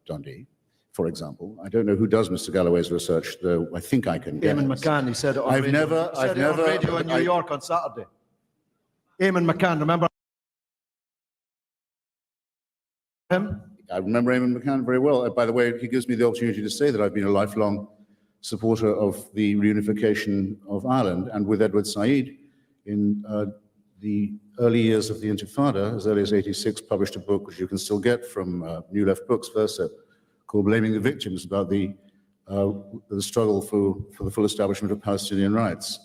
Dundee, for example. I don't know who does Mr. Galloway's research, though I think I can guess. Eamon McCann, he said it on I've radio. never- He said it on radio in New York on Saturday. Eamon McCann, remember him? I remember Eamon McCann very well. By the way, he gives me the opportunity to say that I've been a lifelong supporter of the reunification of Ireland, and with Edward Said in the early years of the Intifada, as early as '86, published a book which you can still get from New Left Books, Versa, called Blaming the Victims, about the struggle for the full establishment of Palestinian rights.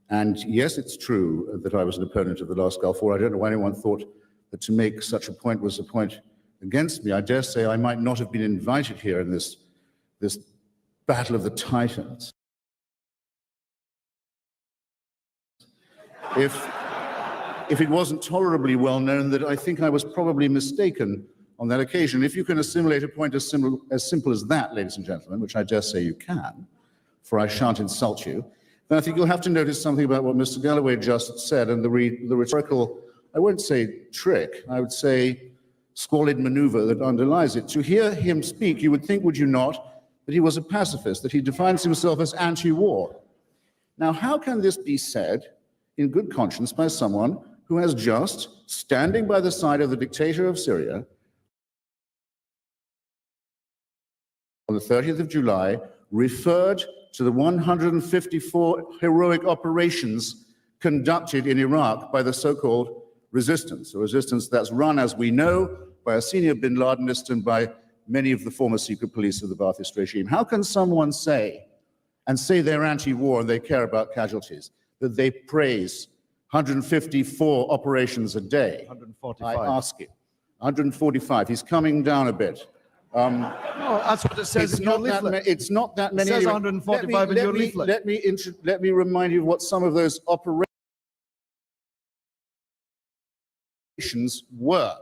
And yes, it's true that I was an opponent of the last Gulf War. I don't know why anyone thought that to make such a point was a point against me. I dare say I might not have been invited here in this battle of the Titans if it wasn't tolerably well known that I think I was probably mistaken on that occasion. If you can assimilate a point as simple as that, ladies and gentlemen, which I dare say you can, for I shan't insult you, then I think you'll have to notice something about what Mr. Galloway just said, and the rhetorical, I won't say trick, I would say squalid maneuver that underlies it. To hear him speak, you would think, would you not, that he was a pacifist, that he defines himself as anti-war. Now, how can this be said in good conscience by someone who has just, standing by the side of the dictator of Syria, on the 30th of July, referred to the 154 heroic operations conducted in Iraq by the so-called resistance, a resistance that's run, as we know, by a senior bin Ladenist and by many of the former secret police of the Ba'athist regime? How can someone say they're anti-war and they care about casualties, that they praise 154 operations a day? 145. I ask you. 145. He's coming down a bit. No, that's what it says It's in your not that leaflet. it's not that many. It says anyway. 145 in your leaflet. Let me remind you of what some of those operations were.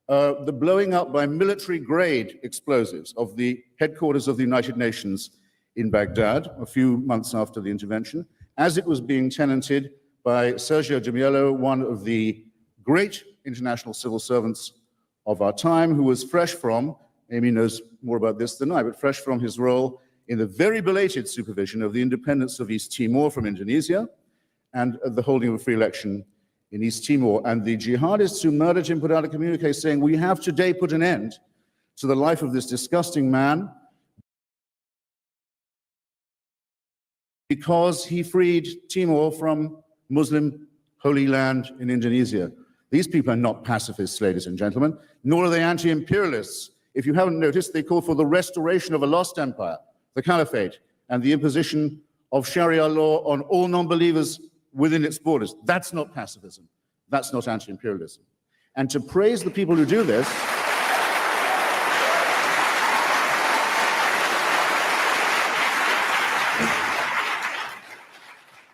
The blowing up by military-grade explosives of the headquarters of the United Nations in Baghdad a few months after the intervention, as it was being tenanted by Sergio de Mello, one of the great international civil servants of our time, who was fresh from, Amy knows more about this than I, but fresh from his role in the very belated supervision of the independence of East Timor from Indonesia and the holding of a free election in East Timor. And the jihadists who murdered him put out a communique saying, "We have today put an end to the life of this disgusting man because he freed Timor from Muslim Holy Land in Indonesia." These people are not pacifists, ladies and gentlemen, nor are they anti-imperialists. If you haven't noticed, they call for the restoration of a lost empire, the caliphate, and the imposition of Sharia law on all non-believers within its borders. That's not pacifism. That's not anti-imperialism. And to praise the people who do this,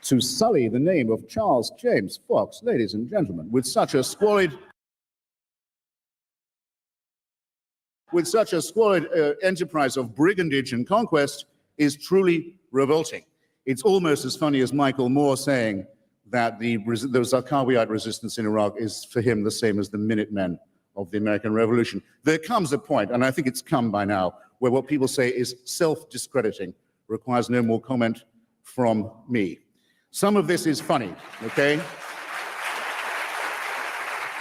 to sully the name of Charles James Fox, ladies and gentlemen, with such a squalid enterprise of brigandage and conquest is truly revolting. It's almost as funny as Michael Moore saying that the Zarqawiyite resistance in Iraq is for him the same as the Minutemen of the American Revolution. There comes a point, and I think it's come by now, where what people say is self-discrediting, requires no more comment from me. Some of this is funny, okay?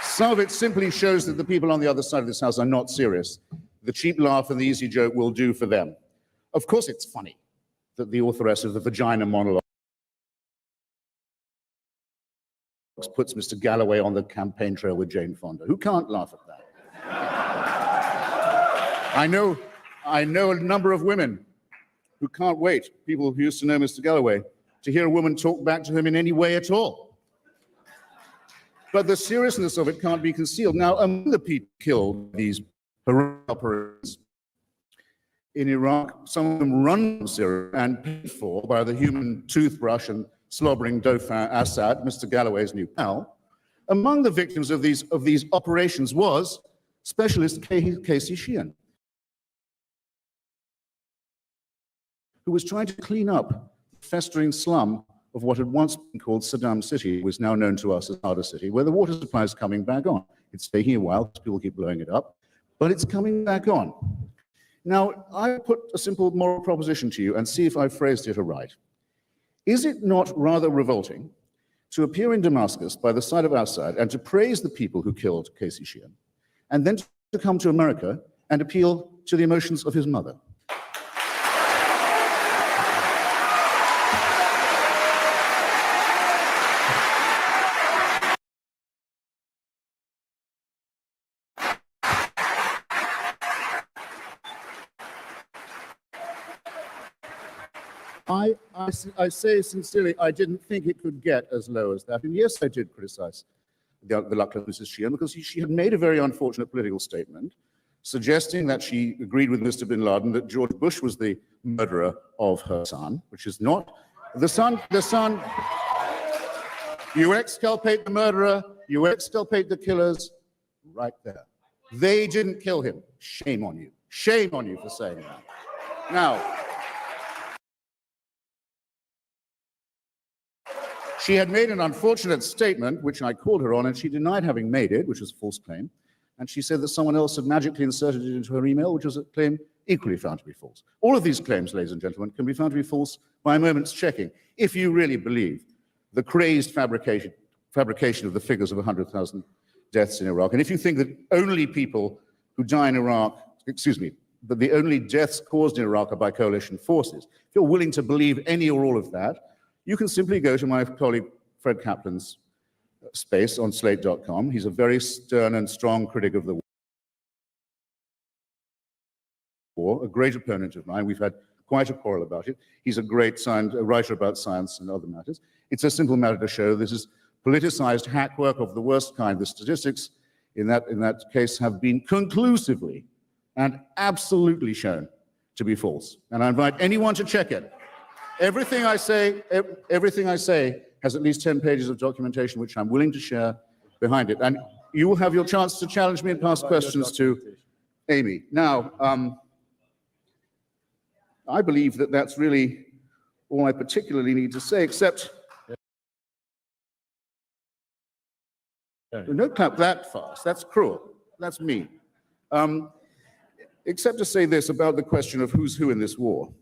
Some of it simply shows that the people on the other side of this house are not serious. The cheap laugh and the easy joke will do for them. Of course it's funny that the authoress of the vagina monologue puts Mr. Galloway on the campaign trail with Jane Fonda. Who can't laugh at that? I know a number of women who can't wait, people who used to know Mr. Galloway, to hear a woman talk back to him in any way at all. But the seriousness of it can't be concealed. Now, among the people killed these horrific operations in Iraq, some of them run from Syria and paid for by the human toothbrush and slobbering Dauphin Assad, Mr. Galloway's new pal. Among the victims of these operations was specialist Casey Sheehan, who was trying to clean up festering slum of what had once been called Saddam City, was now known to us as Harder City, where the water supply is coming back on. It's taking a while because people keep blowing it up, but it's coming back on. Now, I put a simple moral proposition to you and see if I've phrased it aright. Is it not rather revolting to appear in Damascus by the side of Assad and to praise the people who killed Casey Sheehan, and then to come to America and appeal to the emotions of his mother? I say sincerely, I didn't think it could get as low as that. And yes, I did criticize the luckless Mrs. Sheehan because she had made a very unfortunate political statement suggesting that she agreed with Mr. bin Laden that George Bush was the murderer of her son, which is not. The son, you exculpate the murderer, you exculpate the killers, right there. They didn't kill him. Shame on you. Shame on you for saying that. Now, she had made an unfortunate statement, which I called her on, and she denied having made it, which was a false claim. And she said that someone else had magically inserted it into her email, which was a claim equally found to be false. All of these claims, ladies and gentlemen, can be found to be false by a moment's checking, if you really believe the crazed fabrication of the figures of 100,000 deaths in Iraq. And if you think that only people who die in Iraq, that the only deaths caused in Iraq are by coalition forces, if you're willing to believe any or all of that, you can simply go to my colleague Fred Kaplan's space on slate.com. He's a very stern and strong critic of the war, a great opponent of mine. We've had quite a quarrel about it. He's a great writer about science and other matters. It's a simple matter to show this is politicized hackwork of the worst kind. The statistics in that case have been conclusively and absolutely shown to be false. And I invite anyone to check it. Everything I say has at least 10 pages of documentation, which I'm willing to share behind it. And you will have your chance to challenge me and pass questions to Amy. Now, I believe that that's really all I particularly need to say, except don't clap that fast. That's cruel. That's mean. Except to say this about the question of who's who in this war.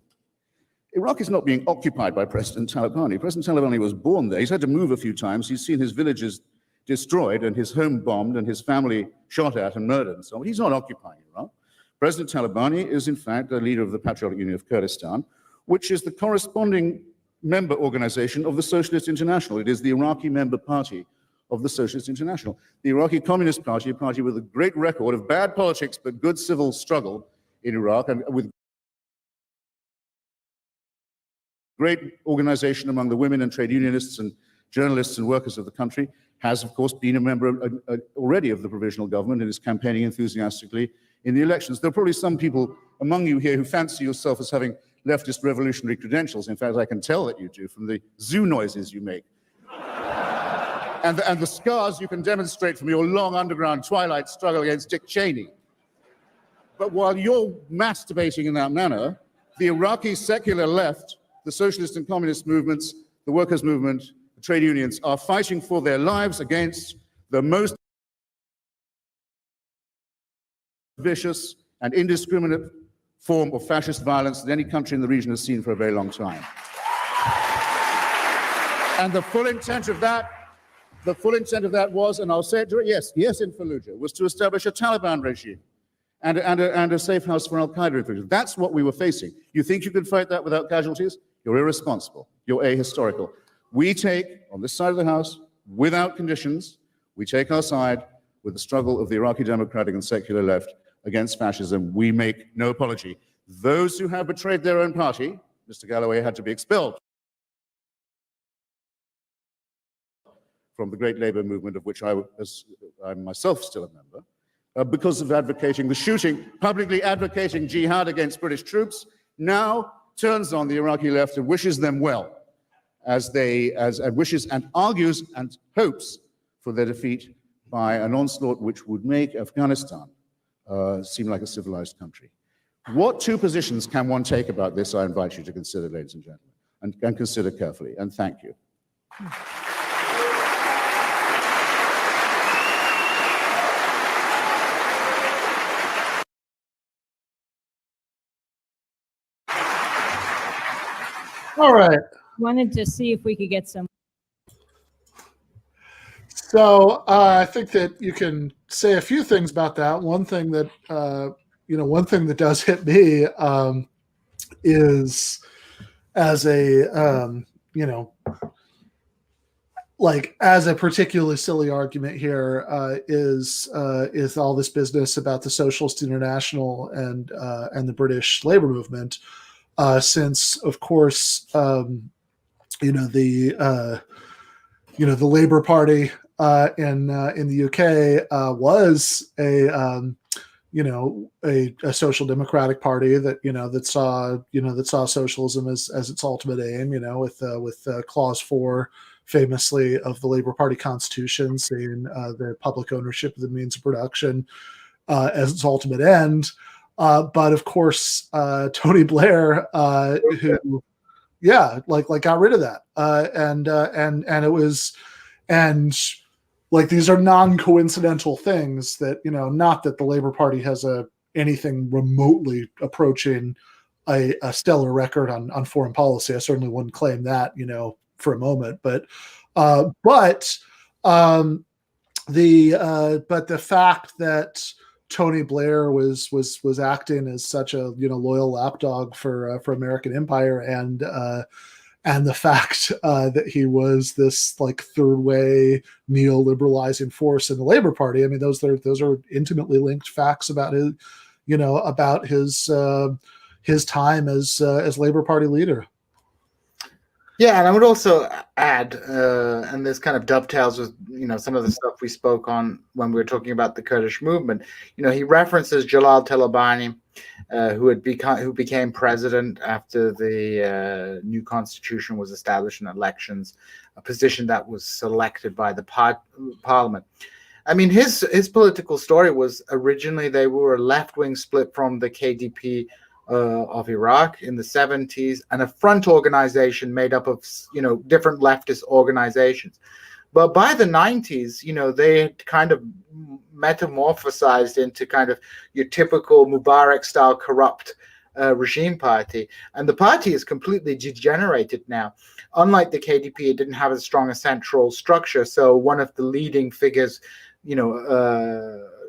Iraq is not being occupied by President Talabani. President Talabani was born there. He's had to move a few times. He's seen his villages destroyed and his home bombed and his family shot at and murdered and so on. He's not occupying Iraq. President Talabani is, in fact, the leader of the Patriotic Union of Kurdistan, which is the corresponding member organization of the Socialist International. It is the Iraqi member party of the Socialist International. The Iraqi Communist Party, a party with a great record of bad politics but good civil struggle in Iraq, and with great organization among the women and trade unionists and journalists and workers of the country, has, of course, been a member already of the provisional government and is campaigning enthusiastically in the elections. There are probably some people among you here who fancy yourself as having leftist revolutionary credentials. In fact, I can tell that you do from the zoo noises you make. And the scars you can demonstrate from your long underground twilight struggle against Dick Cheney. But while you're masturbating in that manner, the Iraqi secular left, the socialist and communist movements, the workers' movement, the trade unions are fighting for their lives against the most vicious and indiscriminate form of fascist violence that any country in the region has seen for a very long time. And the full intent of that was, and I'll say it directly, yes, in Fallujah, was to establish a Taliban regime and a safe house for Al-Qaeda in Fallujah. That's what we were facing. You think you can fight that without casualties? You're irresponsible. You're ahistorical. We take, on this side of the House, without conditions, we take our side with the struggle of the Iraqi democratic and secular left against fascism. We make no apology. Those who have betrayed their own party, Mr. Galloway had to be expelled from the great labor movement of which I'm myself still a member, because of advocating the shooting, publicly advocating jihad against British troops, now turns on the Iraqi left and wishes them well, as wishes and argues and hopes for their defeat by an onslaught which would make Afghanistan seem like a civilized country. What two positions can one take about this? I invite you to consider, ladies and gentlemen, and consider carefully, and thank you. All right. Wanted to see if we could get some. So I think that you can say a few things about that. One thing that one thing that does hit me is as a as a particularly silly argument here is all this business about the Socialist International and the British labor movement, since of course the Labour Party in the UK was a social democratic party that saw socialism as its ultimate aim, with clause 4 famously of the Labour Party constitution saying the public ownership of the means of production as its ultimate end. But of course, Tony Blair, who got rid of that, and it was, and like, these are non-coincidental things that, not that the Labour Party has anything remotely approaching a stellar record on foreign policy. I certainly wouldn't claim that, for a moment, but the fact that Tony Blair was acting as such a loyal lapdog for American empire, and the fact that he was this third way neoliberalizing force in the Labour Party. I mean, those are intimately linked facts about his his time as Labour Party leader. Yeah, and I would also add, and this kind of dovetails with some of the stuff we spoke on when we were talking about the Kurdish movement. He references Jalal Talabani, who became president after the new constitution was established in elections, a position that was selected by the parliament. I mean, his political story was originally they were a left-wing split from the KDP of Iraq in the 70s, and a front organization made up of different leftist organizations. But by the 90s, they had kind of metamorphosized into kind of your typical Mubarak-style corrupt regime party, and the party is completely degenerated now. Unlike the KDP, it didn't have as strong a central structure. So one of the leading figures,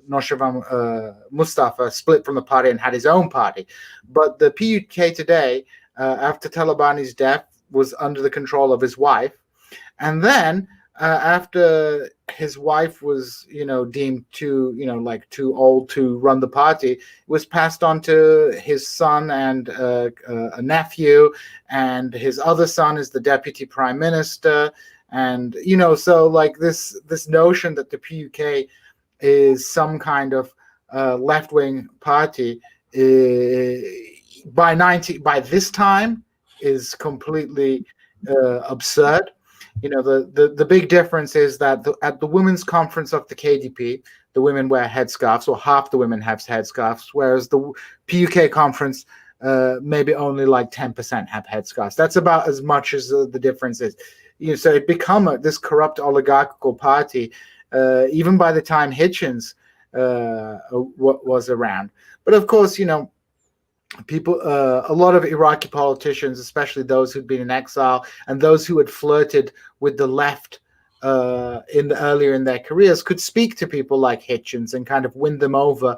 Noshavam Mustafa, split from the party and had his own party. But the PUK today, after Talabani's death, was under the control of his wife. And then after his wife was, deemed too old to run the party, it was passed on to his son and a nephew, and his other son is the deputy prime minister. And, so like this notion that the PUK is some kind of left-wing party by this time is completely absurd. The big difference is that at the women's conference of the KDP, the women wear headscarves, or half the women have headscarves, whereas the PUK conference, maybe only like 10% have headscarves. That's about as much as the difference is. So it become this corrupt oligarchical party, even by the time Hitchens was around. But of course, people, a lot of Iraqi politicians, especially those who'd been in exile and those who had flirted with the left earlier in their careers, could speak to people like Hitchens and kind of win them over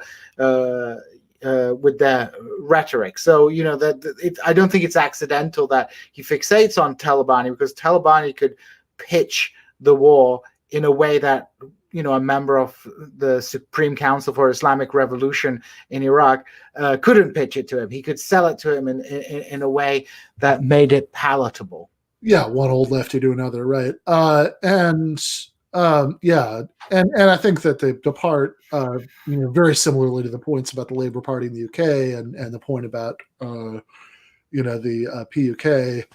with their rhetoric. So I don't think it's accidental that he fixates on Talabani, because Talabani could pitch the war in a way that a member of the Supreme Council for Islamic Revolution in Iraq couldn't pitch it to him. He could sell it to him in a way that made it palatable. Yeah, one old lefty to another, right? And I think that the part, very similarly to the points about the Labour Party in the UK and the point about the PUK.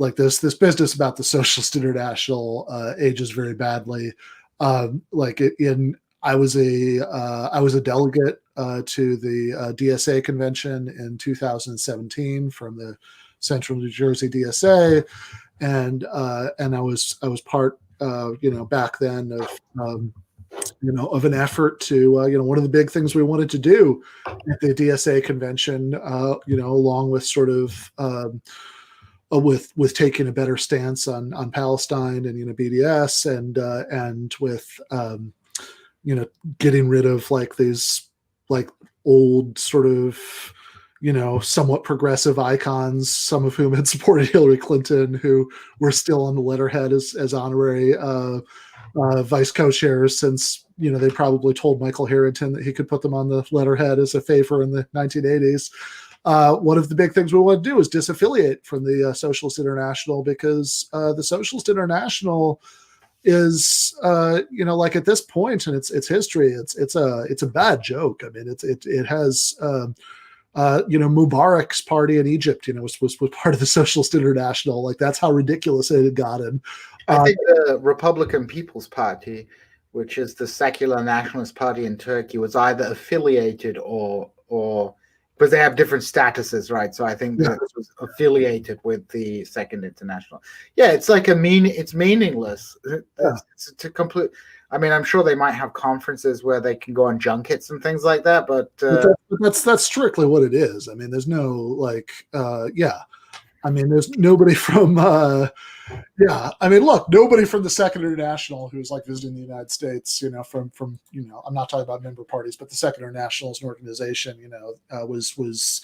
Like this business about the Socialist International ages very badly. I was a delegate to the DSA convention in 2017 from the Central New Jersey DSA, and I was part back then of an effort to one of the big things we wanted to do at the DSA convention, along with sort of with taking a better stance on Palestine and BDS and with getting rid of like these like old sort of somewhat progressive icons, some of whom had supported Hillary Clinton, who were still on the letterhead as honorary vice co-chairs, since they probably told Michael Harrington that he could put them on the letterhead as a favor in the 1980s. One of the big things we want to do is disaffiliate from the Socialist International, because the Socialist International is, like at this point in its history, it's a bad joke. I mean, it has, Mubarak's party in Egypt, was part of the Socialist International. Like, that's how ridiculous it had gotten. I think the Republican People's Party, which is the secular nationalist party in Turkey, was either affiliated or because they have different statuses, right? So I think that this was affiliated with the Second International. Yeah, it's like it's meaningless. It's to complete. I mean, I'm sure they might have conferences where they can go on junkets and things like that, but that's strictly what it is. I mean, there's no I mean, there's nobody from nobody from the Second International who's like visiting the United States, from I'm not talking about member parties, but the Second International as an organization, was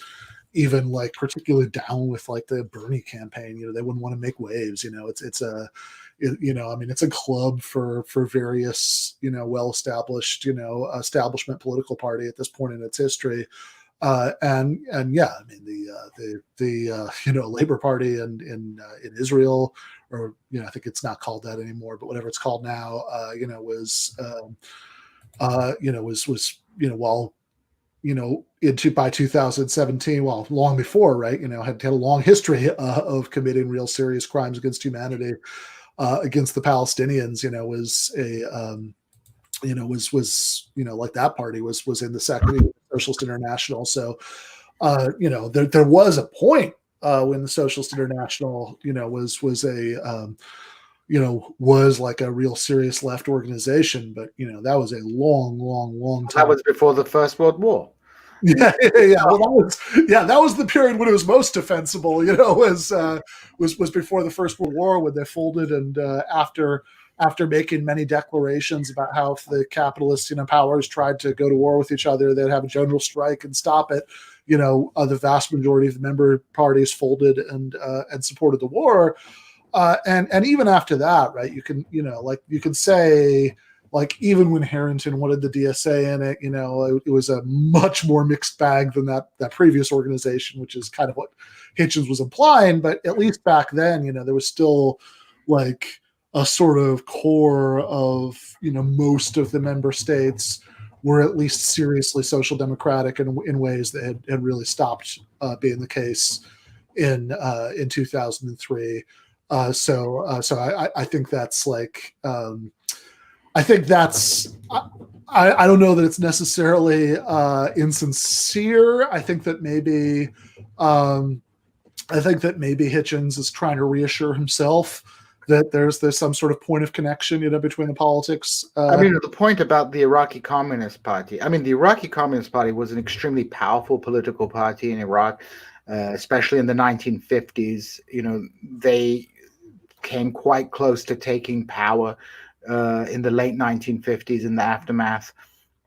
even like particularly down with like the Bernie campaign. They wouldn't want to make waves. It's a club for various, well-established, establishment political party at this point in its history. And yeah, I mean the Labor Party in Israel, or I think it's not called that anymore, but whatever it's called now, was while by 2017, well, long before, right, had a long history of committing real serious crimes against humanity against the Palestinians, was a like that party was in the second Socialist International. So there was a point when the Socialist International was like a real serious left organization, but that was a long time. That was before the First World War. Yeah. Well, that was the period when it was most defensible. Was before the First World War, when they folded, and after making many declarations about how if the capitalist powers tried to go to war with each other, they'd have a general strike and stop it. The vast majority of the member parties folded and supported the war. And even after that, right, you can say, like, even when Harrington wanted the DSA in it, it was a much more mixed bag than that previous organization, which is kind of what Hitchens was implying. But at least back then, there was still like a sort of core of, most of the member states were at least seriously social democratic in ways that had really stopped being the case in 2003. So I think that's like, I think that's, I don't know that it's necessarily insincere. I think that maybe Hitchens is trying to reassure himself that there's some sort of point of connection, between the politics. The point about the Iraqi Communist Party. The Iraqi Communist Party was an extremely powerful political party in Iraq, especially in the 1950s. They came quite close to taking power in the late 1950s in the aftermath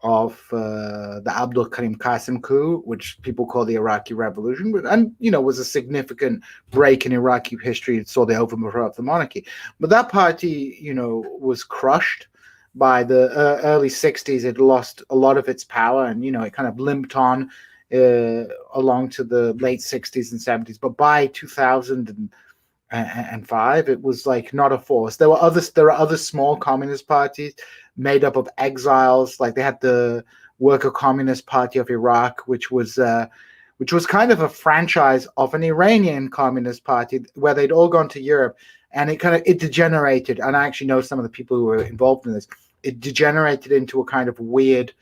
of the Abdul Karim Qasim coup, which people call the Iraqi Revolution, and was a significant break in Iraqi history. It saw the overthrow of the monarchy. But that party, was crushed by the early 60s. It lost a lot of its power, and it kind of limped on along to the late 60s and 70s. But by 2005, it was like not a force. There are other small communist parties made up of exiles. Like they had the Worker Communist Party of Iraq, which was kind of a franchise of an Iranian communist party, where they'd all gone to Europe, and it degenerated. And I actually know some of the people who were involved in this. It degenerated into a kind of weird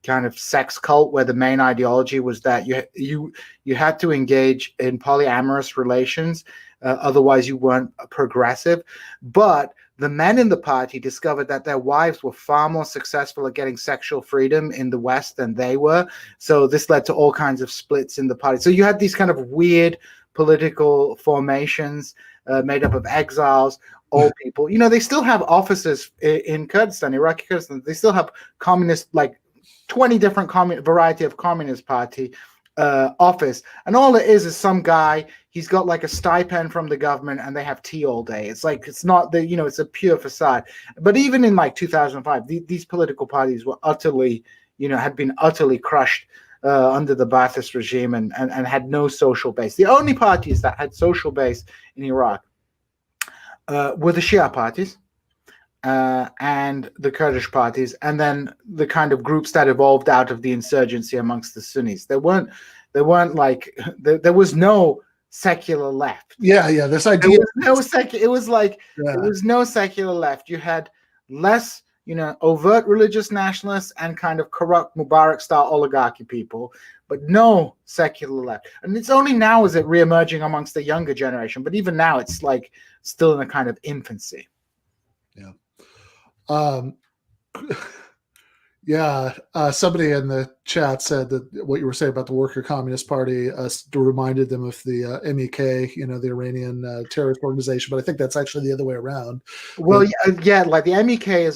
kind of sex cult, where the main ideology was that you had to engage in polyamorous relations, otherwise you weren't progressive. But the men in the party discovered that their wives were far more successful at getting sexual freedom in the West than they were. So this led to all kinds of splits in the party. So you had these kind of weird political formations made up of exiles, old people. They still have offices in Kurdistan, Iraqi Kurdistan. They still have communist, like 20 different variety of communist party office, and all it is some guy. He's got like a stipend from the government, and they have tea all day. It's like, it's not the, it's a pure facade. But even in like 2005, these political parties were utterly, had been utterly crushed under the Ba'athist regime, and had no social base. The only parties that had social base in Iraq were the Shia parties and the Kurdish parties, and then the kind of groups that evolved out of the insurgency amongst the Sunnis. There was no secular left. Yeah. This idea. There was no secular left. You had less, overt religious nationalists and kind of corrupt Mubarak-style oligarchy people, but no secular left. And it's only now is it reemerging amongst the younger generation. But even now, it's like still in a kind of infancy. Yeah. Somebody in the chat said that what you were saying about the Worker Communist Party reminded them of the MEK, the Iranian terrorist organization. But I think that's actually the other way around. Well, yeah, like the MEK is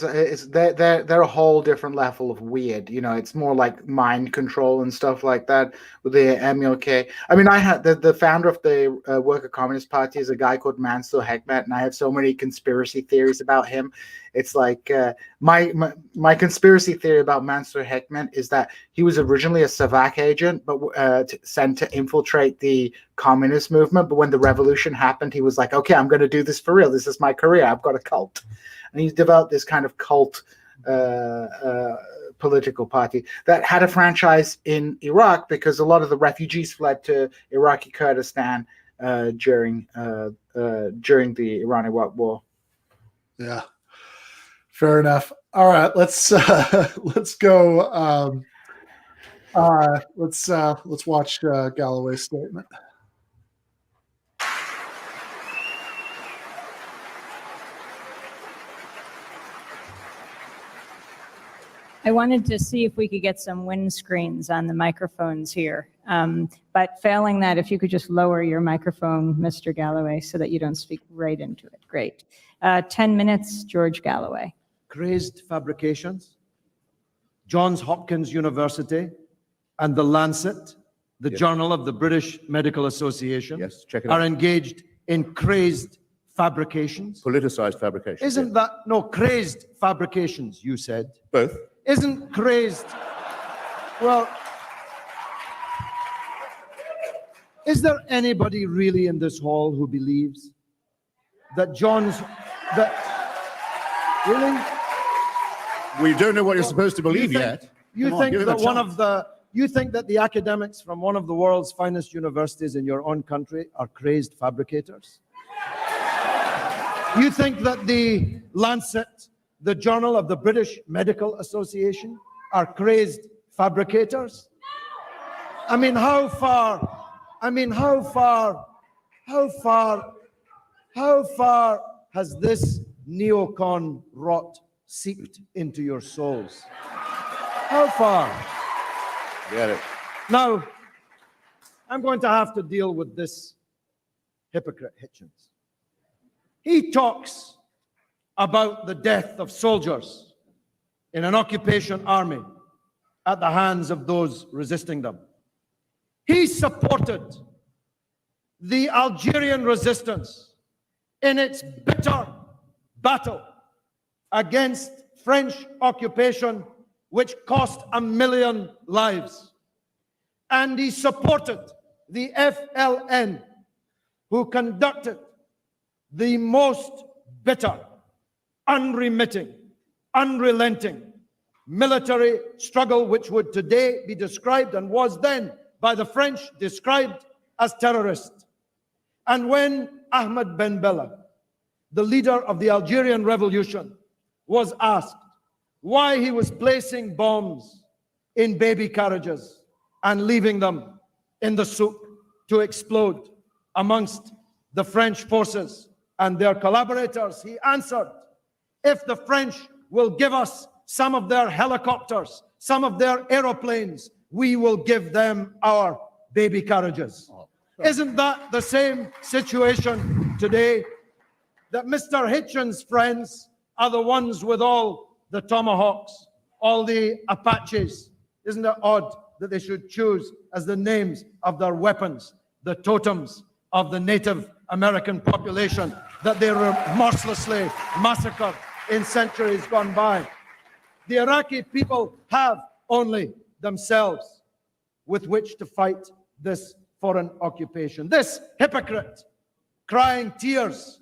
they're a whole different level of weird. It's more like mind control and stuff like that with the MEK. I had the founder of the Worker Communist Party is a guy called Mansour Hekmat, and I have so many conspiracy theories about him. It's like my conspiracy theory about Mansour Hekmat is that He was originally a Slavick agent, but sent to infiltrate the communist movement. But when the revolution happened, he was like, okay, I'm going to do this for real. This is my career. I've got a cult. And he's developed this kind of cult political party that had a franchise in Iraq because a lot of the refugees fled to Iraqi Kurdistan during the Iran-Iraq War. Yeah, fair enough. All right, let's go. Let's watch Galloway's statement. I wanted to see if we could get some windscreens on the microphones here. But failing that, if you could just lower your microphone, Mr. Galloway, so that you don't speak right into it. Great. 10 minutes, George Galloway. Crazed fabrications, Johns Hopkins University, and The Lancet, the journal of the British Medical Association, check it are out. engaged in crazed fabrications. Politicized fabrication. Isn't that, no, crazed fabrications, you said. Both. Isn't crazed, well, is there anybody really in this hall who believes that really? We don't know what you're supposed to believe yet. You Come on, think give it a that you think that the academics from one of the world's finest universities in your own country are crazed fabricators? You think that the Lancet, the journal of the British Medical Association, are crazed fabricators? I mean, how far has this neocon rot seeped into your souls? How far? Get it. Now, I'm going to have to deal with this hypocrite Hitchens. He talks about the death of soldiers in an occupation army at the hands of those resisting them. He supported the Algerian resistance in its bitter battle against French occupation, which cost 1 million lives. And he supported the FLN, who conducted the most bitter, unremitting, unrelenting military struggle, which would today be described, and was then by the French described, as terrorist. And when Ahmed Ben Bella, the leader of the Algerian Revolution, was asked why he was placing bombs in baby carriages and leaving them in the souk to explode amongst the French forces and their collaborators, he answered, if the French will give us some of their helicopters, some of their aeroplanes, we will give them our baby carriages. Isn't that the same situation today? That Mr. Hitchens' friends are the ones with all the tomahawks, all the Apaches. Isn't it odd that they should choose as the names of their weapons the totems of the Native American population that they remorselessly massacred in centuries gone by? The Iraqi people have only themselves with which to fight this foreign occupation. This hypocrite crying tears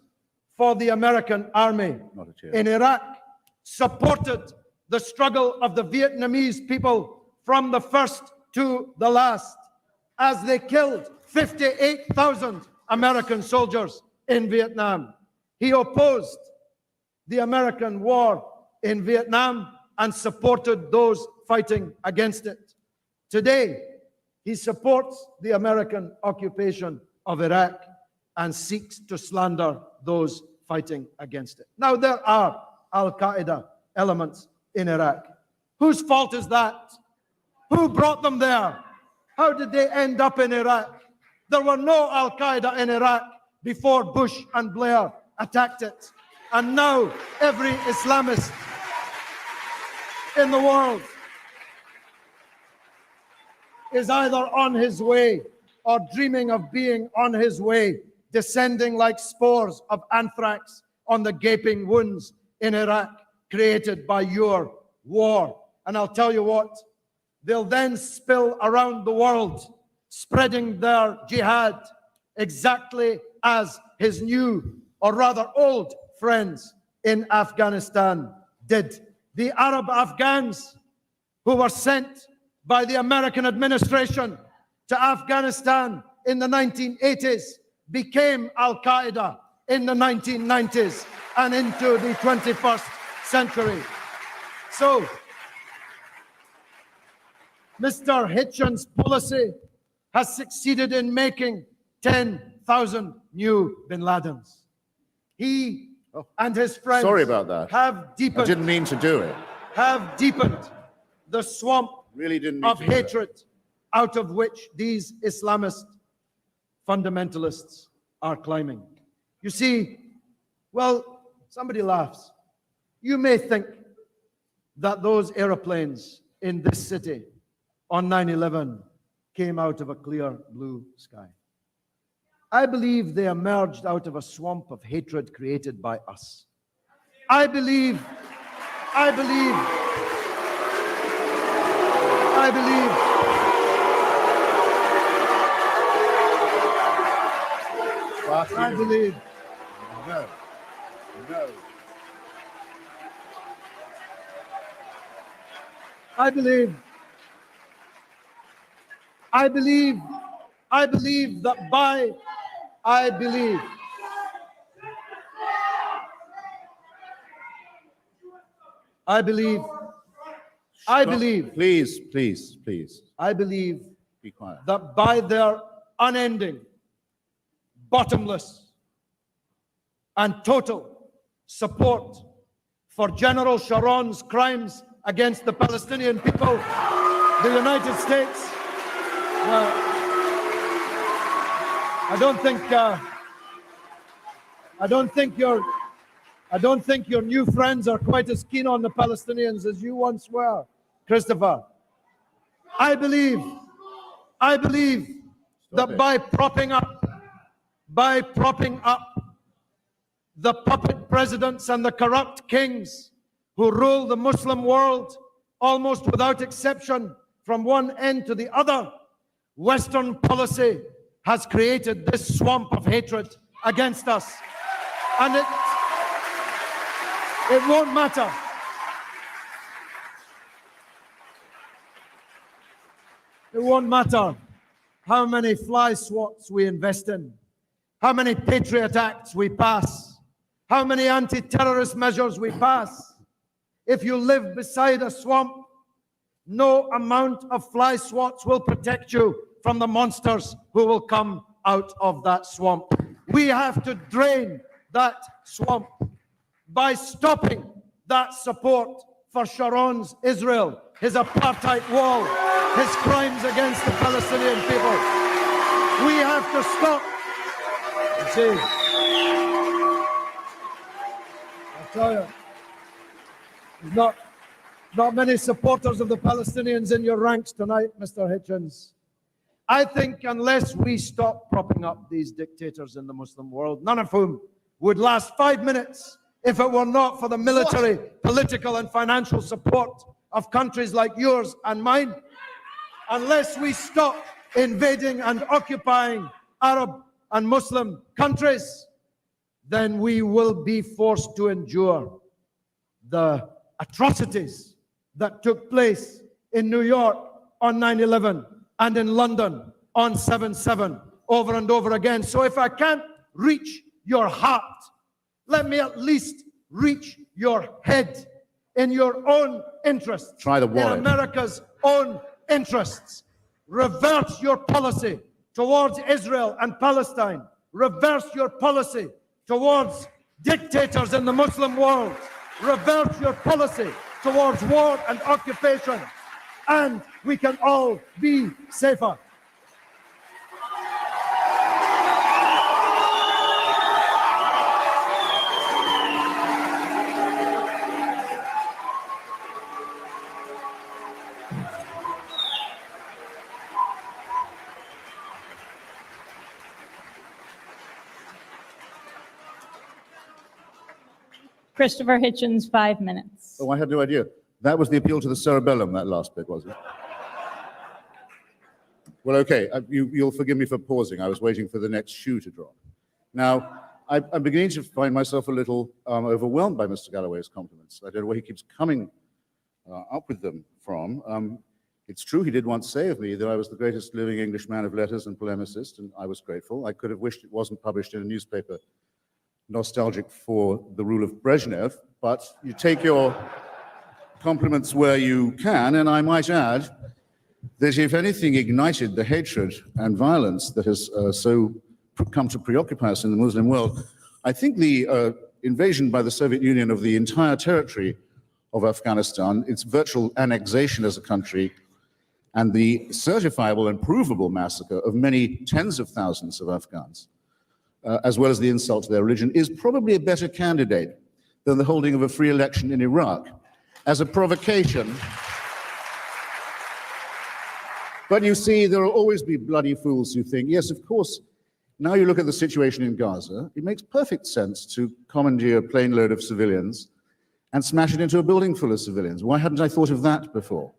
for the American army in Iraq supported the struggle of the Vietnamese people from the first to the last, as they killed 58,000 American soldiers in Vietnam. He opposed the American war in Vietnam and supported those fighting against it. Today, he supports the American occupation of Iraq and seeks to slander those fighting against it. Now, there are Al-Qaeda elements in Iraq. Whose fault is that? Who brought them there? How did they end up in Iraq? There were no Al-Qaeda in Iraq before Bush and Blair attacked it. And now every Islamist in the world is either on his way or dreaming of being on his way, descending like spores of anthrax on the gaping wounds in Iraq created by your war. And I'll tell you what, They'll then spill around the world, spreading their jihad exactly as his new, or rather old, friends in Afghanistan did. The Arab Afghans who were sent by the American administration to Afghanistan in the 1980s became Al-Qaeda in the 1990s and into the 21st century. So, Mr. Hitchens' policy has succeeded in making 10,000 new bin Ladens. He and his friends Sorry about that. have deepened. I didn't mean to do it. Have deepened the swamp Really didn't mean of to do that. hatred out of which these Islamist fundamentalists are climbing. You see, well, somebody laughs. You may think that those aeroplanes in this city on 9/11 came out of a clear blue sky. I believe they emerged out of a swamp of hatred created by us. I believe I believe No. No. I believe that by I believe Please. I believe Be quiet. that by their unending, bottomless, and total support for General Sharon's crimes against the Palestinian people, the United States, I don't think your new friends are quite as keen on the Palestinians as you once were, Christopher. I believe that by propping up the puppet presidents and the corrupt kings who rule the Muslim world almost without exception from one end to the other, Western policy has created this swamp of hatred against us. And it won't matter. It won't matter how many fly swats we invest in, how many Patriot Acts we pass, how many anti-terrorist measures we pass. If you live beside a swamp, no amount of fly swats will protect you from the monsters who will come out of that swamp. We have to drain that swamp by stopping that support for Sharon's Israel, his apartheid wall, his crimes against the Palestinian people. We have to stop. You see, I tell you, there's not many supporters of the Palestinians in your ranks tonight, Mr. Hitchens. I think unless we stop propping up these dictators in the Muslim world, none of whom would last 5 minutes if it were not for the military, political, and financial support of countries like yours and mine, unless we stop invading and occupying Arab and Muslim countries, then we will be forced to endure the atrocities that took place in New York on 9/11 and in London on 7/7 over and over again. So if I can't reach your heart, let me at least reach your head in your own interests. Try the in wallet. America's own interests. Reverse your policy towards Israel and Palestine. Reverse your policy towards dictators in the Muslim world. Reverse your policy towards war and occupation, and we can all be safer. Christopher Hitchens, 5 minutes. Oh, I had no idea. That was the appeal to the cerebellum, that last bit, was it? Well, okay, you'll forgive me for pausing. I was waiting for the next shoe to drop. Now, I'm beginning to find myself a little overwhelmed by Mr. Galloway's compliments. I don't know where he keeps coming up with them from. It's true he did once say of me that I was the greatest living English man of letters and polemicist, and I was grateful. I could have wished it wasn't published in a newspaper nostalgic for the rule of Brezhnev, but you take your compliments where you can, and I might add that if anything ignited the hatred and violence that has so come to preoccupy us in the Muslim world, I think the invasion by the Soviet Union of the entire territory of Afghanistan, its virtual annexation as a country, and the certifiable and provable massacre of many tens of thousands of Afghans, as well as the insult to their religion, is probably a better candidate than the holding of a free election in Iraq as a provocation. But you see, there will always be bloody fools who think, yes, of course, now you look at the situation in Gaza, it makes perfect sense to commandeer a plane load of civilians and smash it into a building full of civilians. Why hadn't I thought of that before?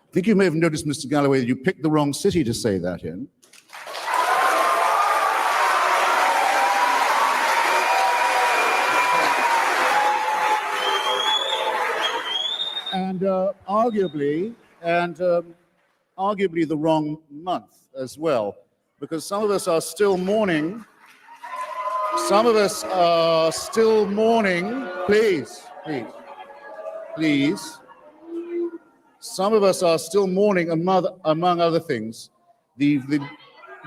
I think you may have noticed, Mr. Galloway, that you picked the wrong city to say that in. And arguably the wrong month as well, because some of us are still mourning. Some of us are still mourning. Please. Some of us are still mourning, among other things, the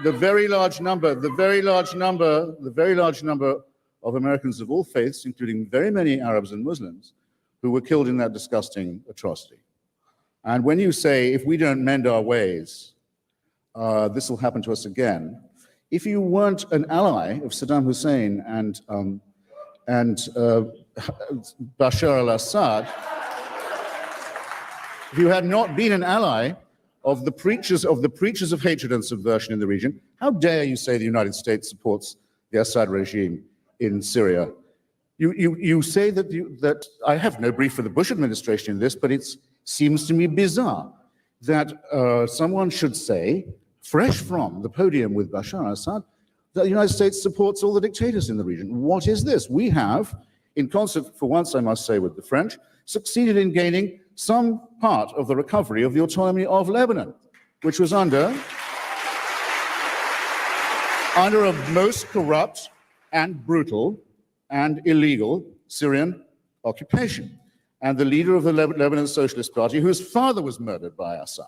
very large number of Americans of all faiths, including very many Arabs and Muslims, who were killed in that disgusting atrocity. And when you say, if we don't mend our ways, this will happen to us again, if you weren't an ally of Saddam Hussein and Bashar al-Assad, if you had not been an ally of the preachers of hatred and subversion in the region, how dare you say the United States supports the Assad regime in Syria? You say that I have no brief for the Bush administration in this, but it seems to me bizarre that someone should say, fresh from the podium with Bashar al-Assad, that the United States supports all the dictators in the region. What is this? We have, in concert, for once I must say, with the French, succeeded in gaining some part of the recovery of the autonomy of Lebanon, which was under a most corrupt and brutal and illegal Syrian occupation. And the leader of the Lebanon Socialist Party, whose father was murdered by Assad,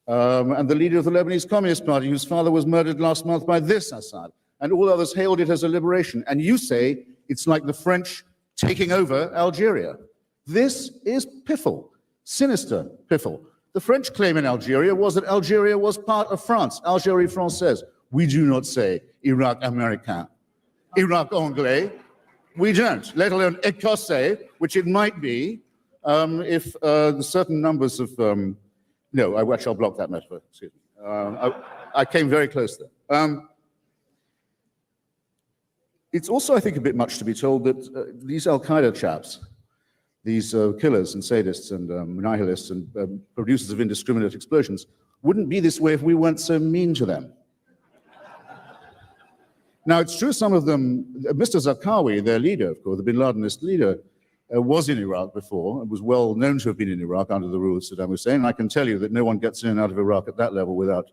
and the leader of the Lebanese Communist Party, whose father was murdered last month by this Assad, and all others hailed it as a liberation. And you say it's like the French taking over Algeria. This is piffle, sinister piffle. The French claim in Algeria was that Algeria was part of France, Algérie française. We do not say Iraq américain, Iraq anglais. We don't, let alone Écossais, which it might be if the certain numbers of, no, I shall block that metaphor, excuse me. I came very close there. It's also, I think, a bit much to be told that these Al-Qaeda chaps, these killers and sadists and nihilists and producers of indiscriminate explosions, wouldn't be this way if we weren't so mean to them. Now, it's true some of them, Mr. Zarqawi, their leader, of course, the bin Ladenist leader, was in Iraq before, and was well known to have been in Iraq under the rule of Saddam Hussein. And I can tell you that no one gets in and out of Iraq at that level without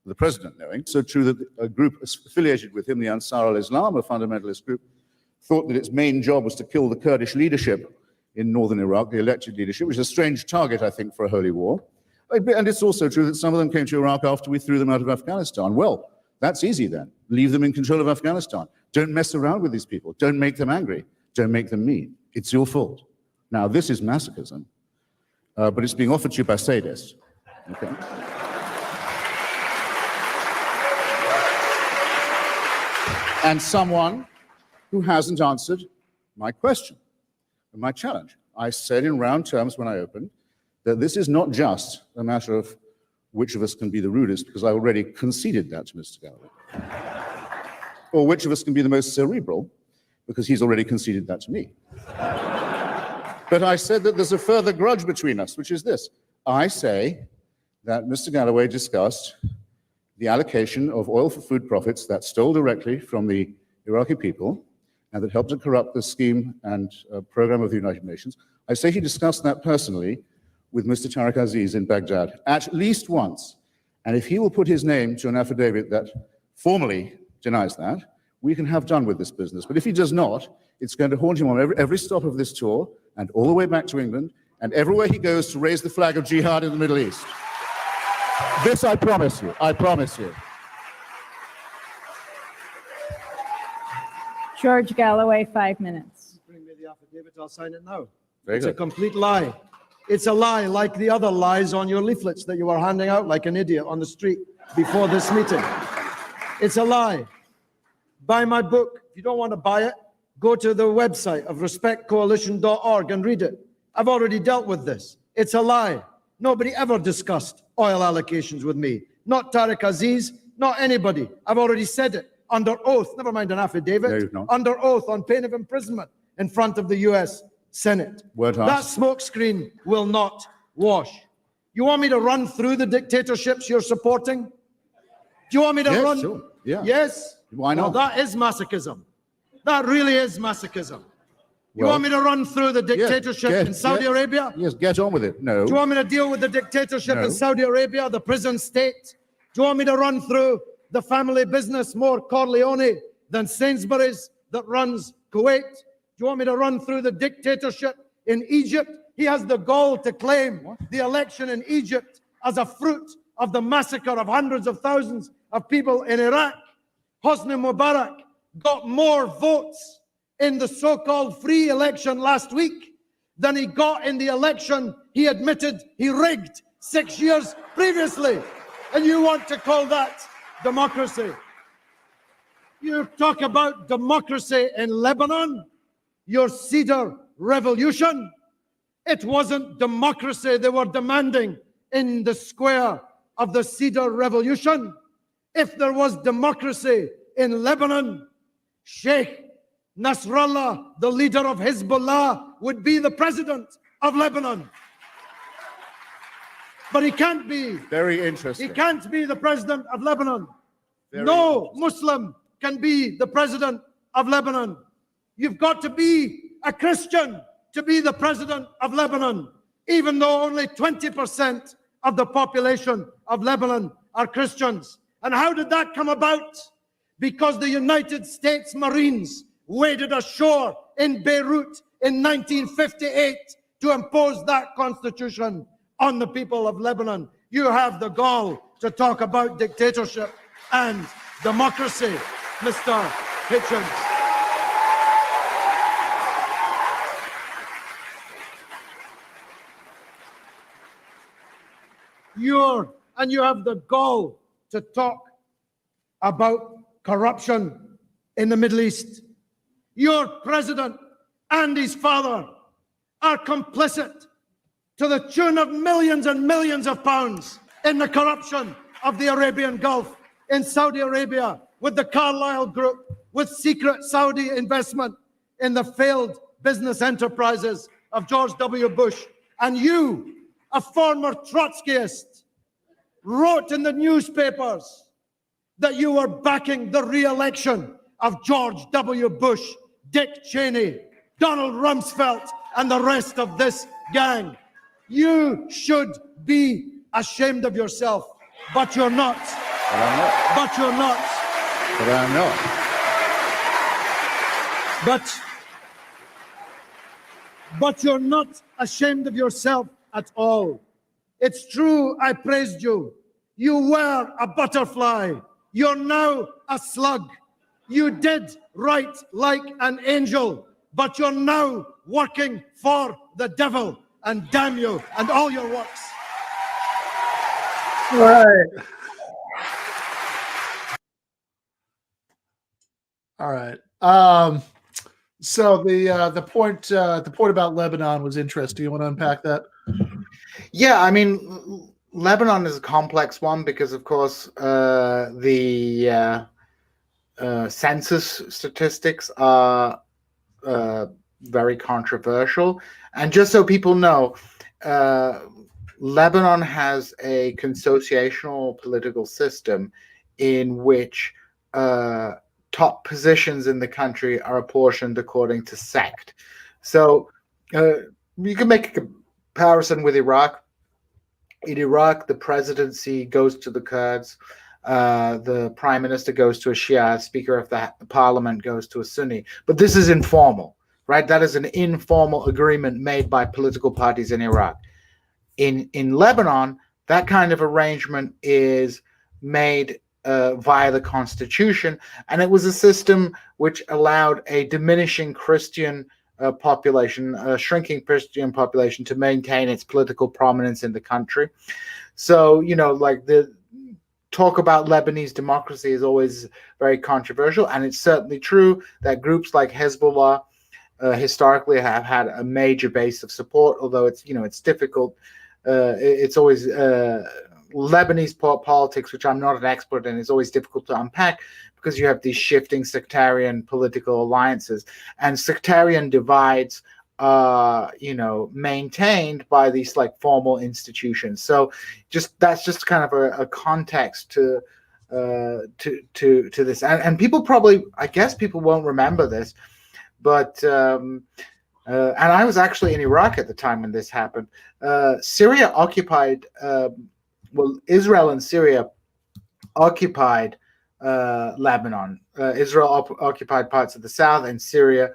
the president knowing. So true that a group affiliated with him, the Ansar al-Islam, a fundamentalist group, thought that its main job was to kill the Kurdish leadership in northern Iraq, the elected leadership, which is a strange target, I think, for a holy war. And it's also true that some of them came to Iraq after we threw them out of Afghanistan. Well, that's easy then. Leave them in control of Afghanistan. Don't mess around with these people. Don't make them angry. Don't make them mean. It's your fault. Now, this is masochism, but it's being offered to you by sadists. Okay? And someone who hasn't answered my question, my challenge. I said in round terms when I opened that this is not just a matter of which of us can be the rudest, because I already conceded that to Mr. Galloway, or which of us can be the most cerebral, because he's already conceded that to me. But I said that there's a further grudge between us, which is this. I say that Mr. Galloway discussed the allocation of oil for food profits that stole directly from the Iraqi people and that helped to corrupt the scheme and program of the United Nations. I say he discussed that personally with Mr. Tariq Aziz in Baghdad at least once. And if he will put his name to an affidavit that formally denies that, we can have done with this business. But if he does not, it's going to haunt him on every stop of this tour and all the way back to England and everywhere he goes to raise the flag of jihad in the Middle East. This I promise you. I promise you. George Galloway, 5 minutes. Bring me the affidavit, I'll sign it now. Very It's good. a complete lie. It's a lie like the other lies on your leaflets that you were handing out like an idiot on the street before this meeting. It's a lie. Buy my book. If you don't want to buy it, go to the website of respectcoalition.org and read it. I've already dealt with this. It's a lie. Nobody ever discussed oil allocations with me. Not Tariq Aziz, not anybody. I've already said it under oath, never mind an affidavit, No, you've not. under oath on pain of imprisonment in front of the US Senate. Word That asked. smokescreen will not wash. You want me to run through the dictatorships you're supporting? Do you want me to Yes, run? sure. Yeah. Yes? Why not? Well, that is masochism. That really is masochism. You Well, want me to run through the Yeah, dictatorship in Saudi Arabia? Yes, get on with it. No. Do you want me to deal with the dictatorship No. in Saudi Arabia, the prison state? Do you want me to run through the family business more Corleone than Sainsbury's that runs Kuwait? Do you want me to run through the dictatorship in Egypt? He has the gall to claim the election in Egypt as a fruit of the massacre of hundreds of thousands of people in Iraq. Hosni Mubarak got more votes in the so-called free election last week than he got in the election he admitted he rigged 6 years previously. And you want to call that democracy? You talk about democracy in Lebanon, your Cedar Revolution. It wasn't democracy they were demanding in the square of the Cedar Revolution. If there was democracy in Lebanon, Sheikh Nasrallah, the leader of Hezbollah, would be the president of Lebanon. But he can't be. Very He interesting. can't be the president of Lebanon. Very No interesting. Muslim can be the president of Lebanon. You've got to be a Christian to be the president of Lebanon, even though only 20% of the population of Lebanon are Christians. And how did that come about? Because the United States Marines waded ashore in Beirut in 1958 to impose that constitution on the people of Lebanon. You have the gall to talk about dictatorship and democracy, Mr. Hitchens. You have the gall to talk about corruption in the Middle East. Your president and his father are complicit to the tune of millions and millions of pounds in the corruption of the Arabian Gulf, in Saudi Arabia, with the Carlyle Group, with secret Saudi investment in the failed business enterprises of George W. Bush. And you, a former Trotskyist, wrote in the newspapers that you were backing the re-election of George W. Bush, Dick Cheney, Donald Rumsfeld, and the rest of this gang. You should be ashamed of yourself, but you're not. But I'm not. But you're not. But I'm not. But you're not ashamed of yourself at all. It's true, I praised you. You were a butterfly. You're now a slug. You did right like an angel, but you're now working for the devil. And damn you and all your works. All right. So the point about Lebanon was interesting. You want to unpack that? Yeah, I mean, Lebanon is a complex one because, of course, the census statistics are very controversial. And just so people know, Lebanon has a consociational political system in which top positions in the country are apportioned according to sect. So you can make a comparison with Iraq. In Iraq, the presidency goes to the Kurds, the prime minister goes to a Shia, speaker of the parliament goes to a Sunni. But this is informal, right? That is an informal agreement made by political parties in Iraq. In Lebanon, that kind of arrangement is made via the constitution, and it was a system which allowed a diminishing Christian population, a shrinking Christian population, to maintain its political prominence in the country. So, like the talk about Lebanese democracy is always very controversial, and it's certainly true that groups like Hezbollah historically have had a major base of support, although it's difficult. It's always Lebanese politics, which I'm not an expert in, is always difficult to unpack because you have these shifting sectarian political alliances, and sectarian divides are maintained by these like formal institutions. So that's just kind of a context to this, and people probably, I guess people won't remember this, but and I was actually in Iraq at the time when this happened. Syria occupied, Israel and Syria occupied Lebanon. Israel occupied parts of the south, and Syria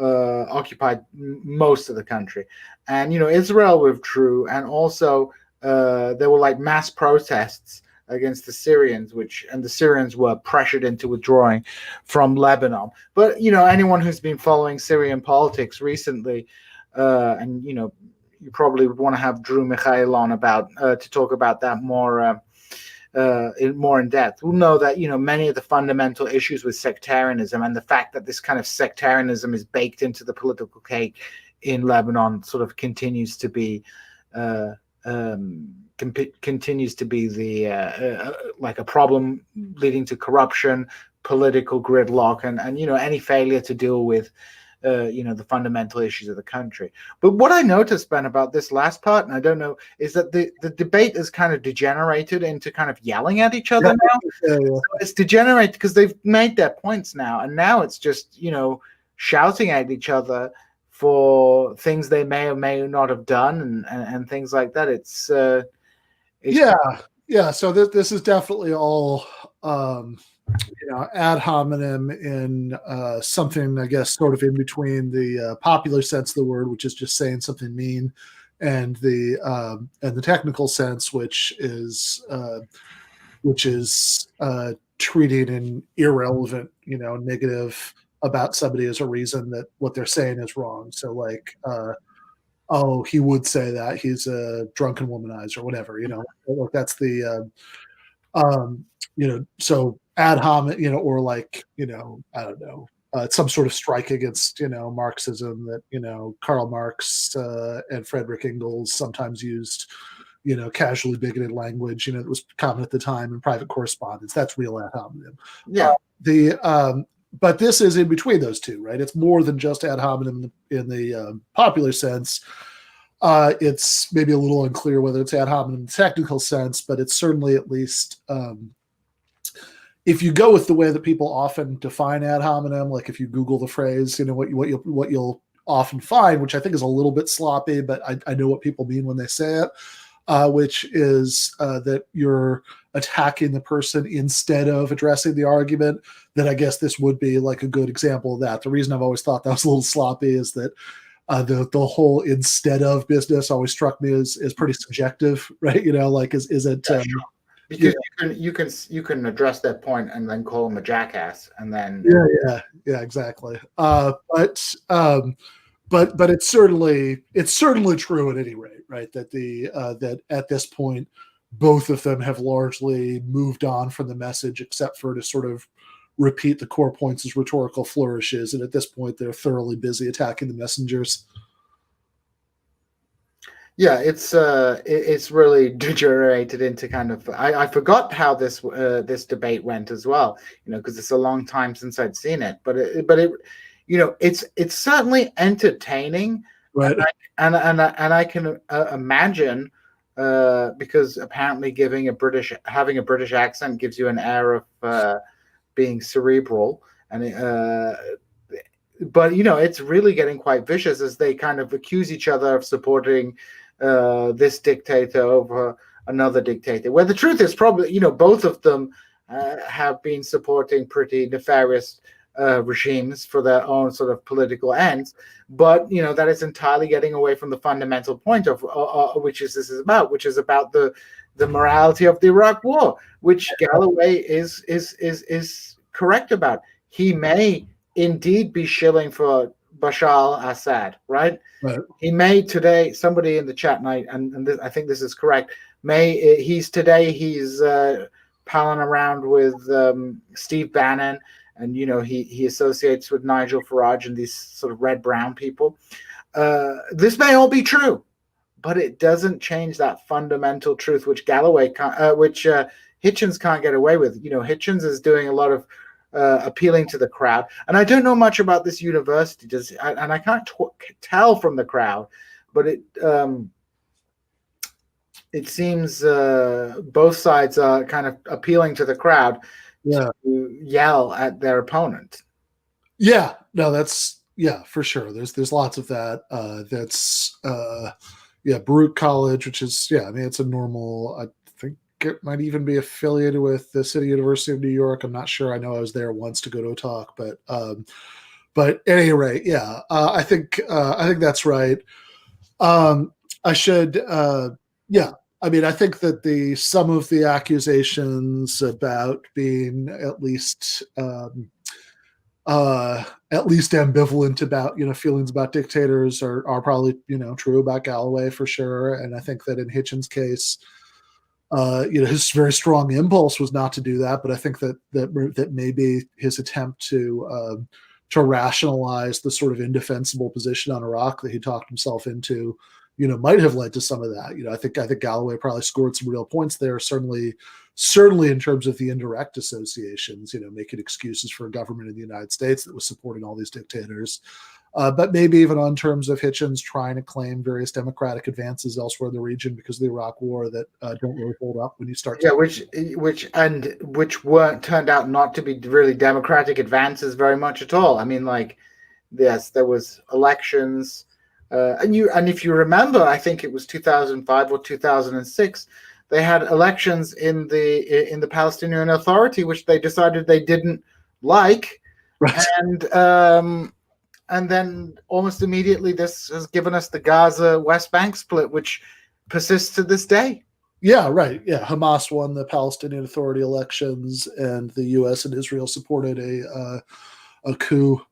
occupied most of the country. And Israel withdrew, and also there were like mass protests against the Syrians, and the Syrians were pressured into withdrawing from Lebanon. But anyone who's been following Syrian politics recently, and you probably would want to have Drew Mikhail on about to talk about that more in depth, will know that many of the fundamental issues with sectarianism, and the fact that this kind of sectarianism is baked into the political cake in Lebanon, sort of continues to be like a problem leading to corruption, political gridlock, and any failure to deal with the fundamental issues of the country. But what I noticed, Ben, about this last part, and I don't know, is that the debate has kind of degenerated into kind of yelling at each other now. So it's degenerated because they've made their points now, and now it's just shouting at each other for things they may or may not have done, and things like that. It's So this is definitely all ad hominem in something, I guess, sort of in between the popular sense of the word, which is just saying something mean, and the technical sense, which is treating an irrelevant, negative about somebody as a reason that what they're saying is wrong. So like, oh, he would say that he's a drunken womanizer or whatever, that's the so ad hominem, or like, I don't know, some sort of strike against, Marxism that, Karl Marx and Friedrich Engels sometimes used, casually bigoted language, that was common at the time in private correspondence. That's real ad hominem. Yeah. But this is in between those two, right? It's more than just ad hominem in the popular sense. It's maybe a little unclear whether it's ad hominem in the technical sense, but it's certainly, at least if you go with the way that people often define ad hominem, like if you Google the phrase, what you'll often find, which I think is a little bit sloppy, but I know what people mean when they say it, which is that you're attacking the person instead of addressing the argument. Then I guess this would be like a good example of that. The reason I've always thought that was a little sloppy is that the whole instead of business always struck me as pretty subjective, right? Like is it because you can address that point and then call him a jackass, and then yeah, exactly. But it's certainly true at any rate, right? That that at this point both of them have largely moved on from the message, except for to sort of repeat the core points as rhetorical flourishes, and at this point they're thoroughly busy attacking the messengers. Yeah, it's really degenerated into kind of. I forgot how this debate went as well, because it's a long time since I'd seen it. But it's certainly entertaining, right? And I can imagine because apparently having a British accent gives you an air of being cerebral, and but it's really getting quite vicious as they kind of accuse each other of supporting this dictator over another dictator, where the truth is probably both of them have been supporting pretty nefarious regimes for their own sort of political ends, but that is entirely getting away from the fundamental point of which is about the morality of the Iraq War, which Galloway is correct about. He may indeed be shilling for Bashar al-Assad, right? Right. He may today, somebody in the chat night, and this, I think this is correct, he's palling around with Steve Bannon, and he associates with Nigel Farage and these sort of red-brown people. This may all be true, but it doesn't change that fundamental truth which Hitchens can't get away with. Hitchens is doing a lot of appealing to the crowd, and I don't know much about this university, and I can't tell from the crowd, but it seems both sides are kind of appealing to the crowd to yell at their opponent. Yeah, no, that's for sure. There's lots of that. That's Baruch College, which is I mean, it's a normal. I think it might even be affiliated with the City University of New York. I'm not sure. I know I was there once to go to a talk, but at any rate, I think that's right. I should I mean, I think that some of the accusations about being at least ambivalent about feelings about dictators are probably true about Galloway for sure. And I think that in Hitchens' case, his very strong impulse was not to do that, but I think that maybe his attempt to rationalize the sort of indefensible position on Iraq that he talked himself into might have led to some of that. I think Galloway probably scored some real points there. Certainly in terms of the indirect associations, making excuses for a government in the United States that was supporting all these dictators. But maybe even on terms of Hitchens trying to claim various democratic advances elsewhere in the region because of the Iraq War that don't really hold up when you start. Which weren't turned out not to be really democratic advances very much at all. I mean, yes, there was elections. And if you remember, I think it was 2005 or 2006, they had elections in the Palestinian Authority, which they decided they didn't like, right. And then almost immediately this has given us the Gaza West Bank split, which persists to this day. Yeah, right. Yeah, Hamas won the Palestinian Authority elections, and the U.S. and Israel supported a coup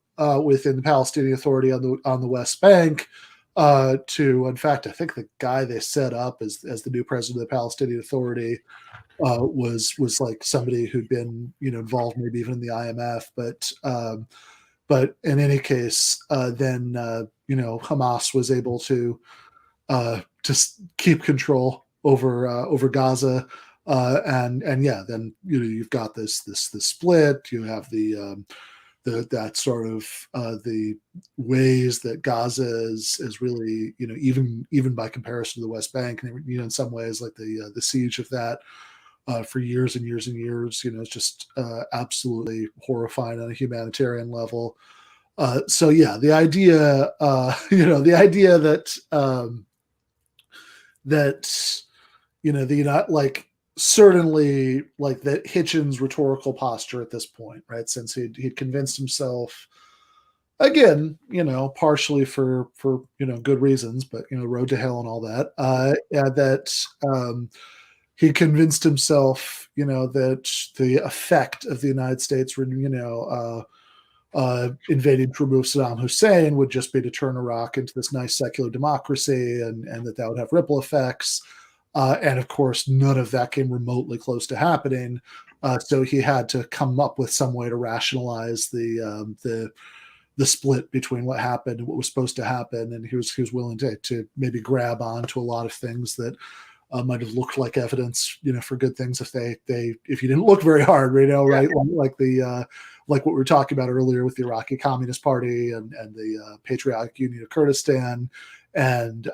within the Palestinian Authority on the West Bank. In fact, I think the guy they set up as the new president of the Palestinian Authority was like somebody who'd been involved maybe even in the IMF, but in any case, then Hamas was able to keep control over Gaza, and then you've got this split. You have that sort of the ways that Gaza is really even by comparison to the West Bank, and in some ways like the siege of that for years and years and years, it's just absolutely horrifying on a humanitarian level. The idea that certainly that Hitchens' rhetorical posture at this point, right, since he'd convinced himself, again, partially for good reasons, but road to hell and all that, that he convinced himself that the effect of the United States invading to remove Saddam Hussein would just be to turn Iraq into this nice secular democracy, and that would have ripple effects. And of course, none of that came remotely close to happening. So he had to come up with some way to rationalize the split between what happened and what was supposed to happen. And he was willing to maybe grab onto a lot of things that might have looked like evidence, for good things if you didn't look very hard, right? Like what we were talking about earlier with the Iraqi Communist Party and the Patriotic Union of Kurdistan. and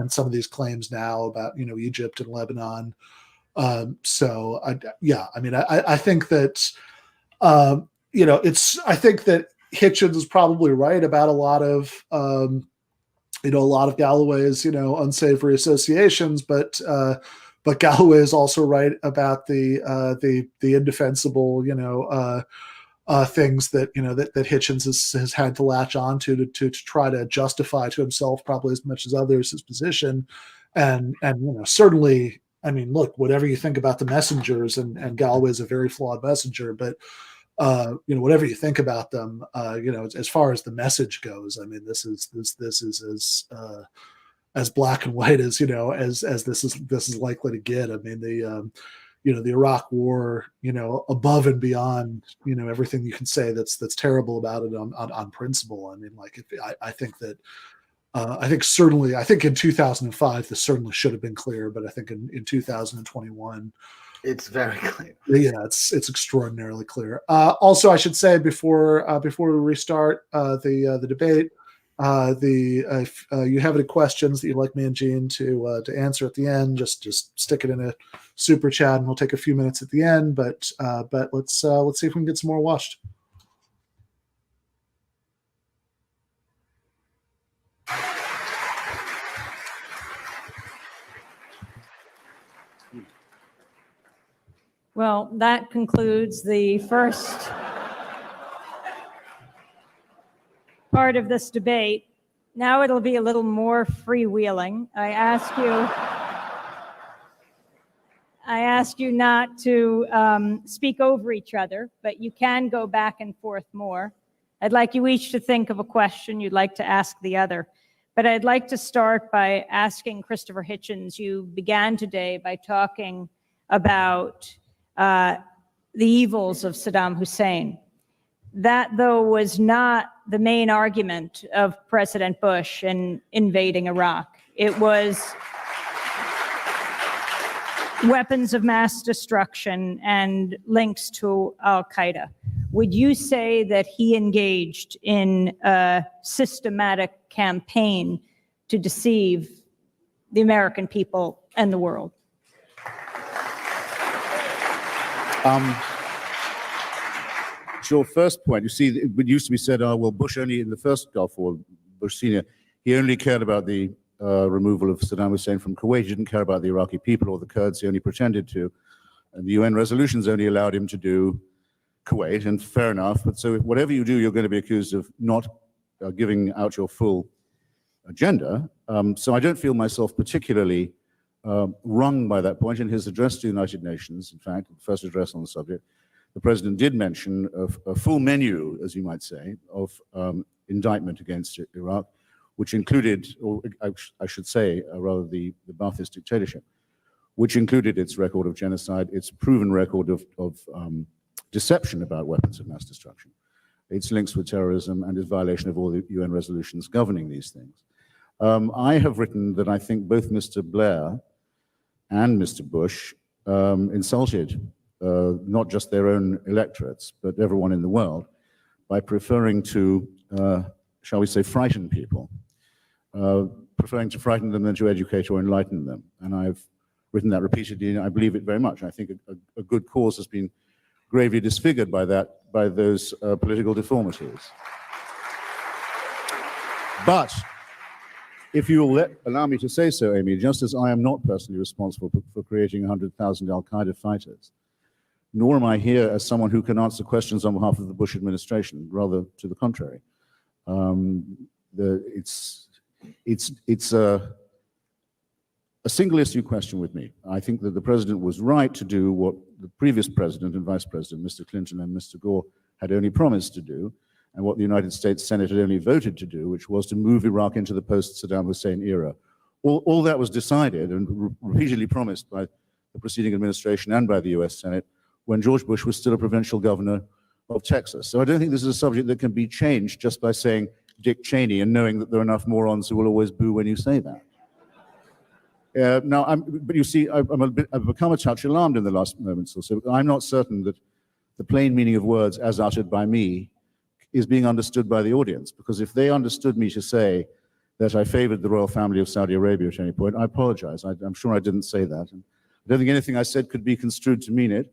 some of these claims now about Egypt and Lebanon. So I mean, I think that I think that Hitchens is probably right about a lot of Galloway's unsavory associations, but Galloway is also right about the indefensible things that that Hitchens has had to latch on to try to justify to himself, probably as much as others, his position, and certainly, I mean, look, whatever you think about the messengers, and Galloway is a very flawed messenger, but whatever you think about them, as far as the message goes, I mean, this is as black and white as as this is likely to get. I mean, the Iraq War, above and beyond, everything you can say that's terrible about it on principle. I mean, like, I think that. I think in 2005 this certainly should have been clear, but I think in 2021 it's very clear. Yeah, it's extraordinarily clear. Also, I should say before we restart the debate, if you have any questions that you'd like me and Gene to answer at the end, just stick it in a super chat, and we'll take a few minutes at the end. But let's see if we can get some more watched. Well, that concludes the first part of this debate. Now it'll be a little more freewheeling. I ask you not to speak over each other, but you can go back and forth more. I'd like you each to think of a question you'd like to ask the other. But I'd like to start by asking Christopher Hitchens. You began today by talking about the evils of Saddam Hussein. That, though, was not the main argument of President Bush in invading Iraq. It was weapons of mass destruction and links to al-Qaeda. Would you say that he engaged in a systematic campaign to deceive the American people and the world? To your first point, you see, it used to be said, well, Bush only, in the first Gulf War, Bush Sr., he only cared about the removal of Saddam Hussein from Kuwait. He didn't care about the Iraqi people or the Kurds. He only pretended to. And the UN resolutions only allowed him to do Kuwait, and fair enough. But so whatever you do, you're going to be accused of not giving out your full agenda. So I don't feel myself particularly wrung by that point. In his address to the United Nations, in fact, the first address on the subject, the president did mention a full menu, as you might say, of indictment against Iraq, which included, or I should say, rather the Ba'athist dictatorship, which included its record of genocide, its proven record of deception about weapons of mass destruction, its links with terrorism, and its violation of all the UN resolutions governing these things. I have written that I think both Mr. Blair and Mr. Bush insulted not just their own electorates, but everyone in the world, by preferring to, shall we say, frighten people, preferring to frighten them than to educate or enlighten them. And I've written that repeatedly, and I believe it very much. I think a good cause has been gravely disfigured by those political deformities. But if you will allow me to say so, Amy, just as I am not personally responsible for creating 100,000 al-Qaeda fighters, nor am I here as someone who can answer questions on behalf of the Bush administration, rather to the contrary. It's a single issue question with me. I think that the president was right to do what the previous president and vice president, Mr. Clinton and Mr. Gore, had only promised to do, and what the United States Senate had only voted to do, which was to move Iraq into the post-Saddam Hussein era. All that was decided and repeatedly promised by the preceding administration and by the US Senate when George Bush was still a provincial governor of Texas. So I don't think this is a subject that can be changed just by saying Dick Cheney and knowing that there are enough morons who will always boo when you say that. But you see, I've become a touch alarmed in the last moments or so. I'm not certain that the plain meaning of words as uttered by me is being understood by the audience, because if they understood me to say that I favored the royal family of Saudi Arabia at any point. I apologize. I'm sure I didn't say that. And I don't think anything I said could be construed to mean it.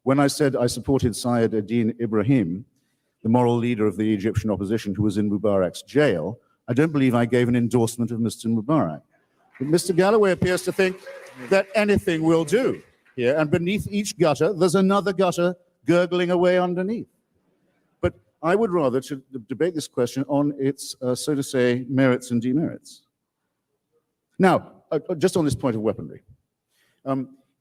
When I said I supported Syed ad-Din Ibrahim, the moral leader of the Egyptian opposition who was in Mubarak's jail, I don't believe I gave an endorsement of Mr. Mubarak. But Mr. Galloway appears to think that anything will do here, and beneath each gutter, there's another gutter gurgling away underneath. But I would rather to debate this question on its, so to say, merits and demerits. Now, just on this point of weaponry,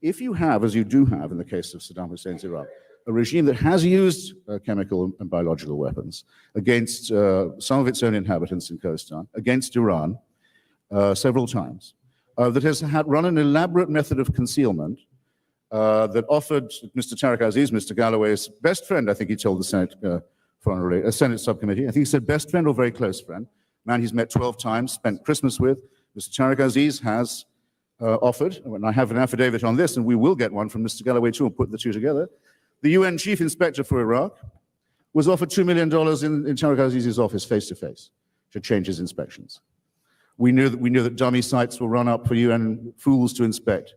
if you have, as you do have in the case of Saddam Hussein's Iraq, a regime that has used chemical and biological weapons against some of its own inhabitants in Khorasan, against Iran several times, that has run an elaborate method of concealment that offered Mr. Tariq Aziz, Mr. Galloway's best friend, I think he told the Senate, Senate subcommittee, I think he said best friend or very close friend, man he's met 12 times, spent Christmas with. Mr. Tariq Aziz has offered, and I have an affidavit on this, and we will get one from Mr. Galloway too, and put the two together. The UN chief inspector for Iraq was offered $2 million in Tariq Aziz's office face-to-face to change his inspections. We knew that dummy sites were run up for UN fools to inspect,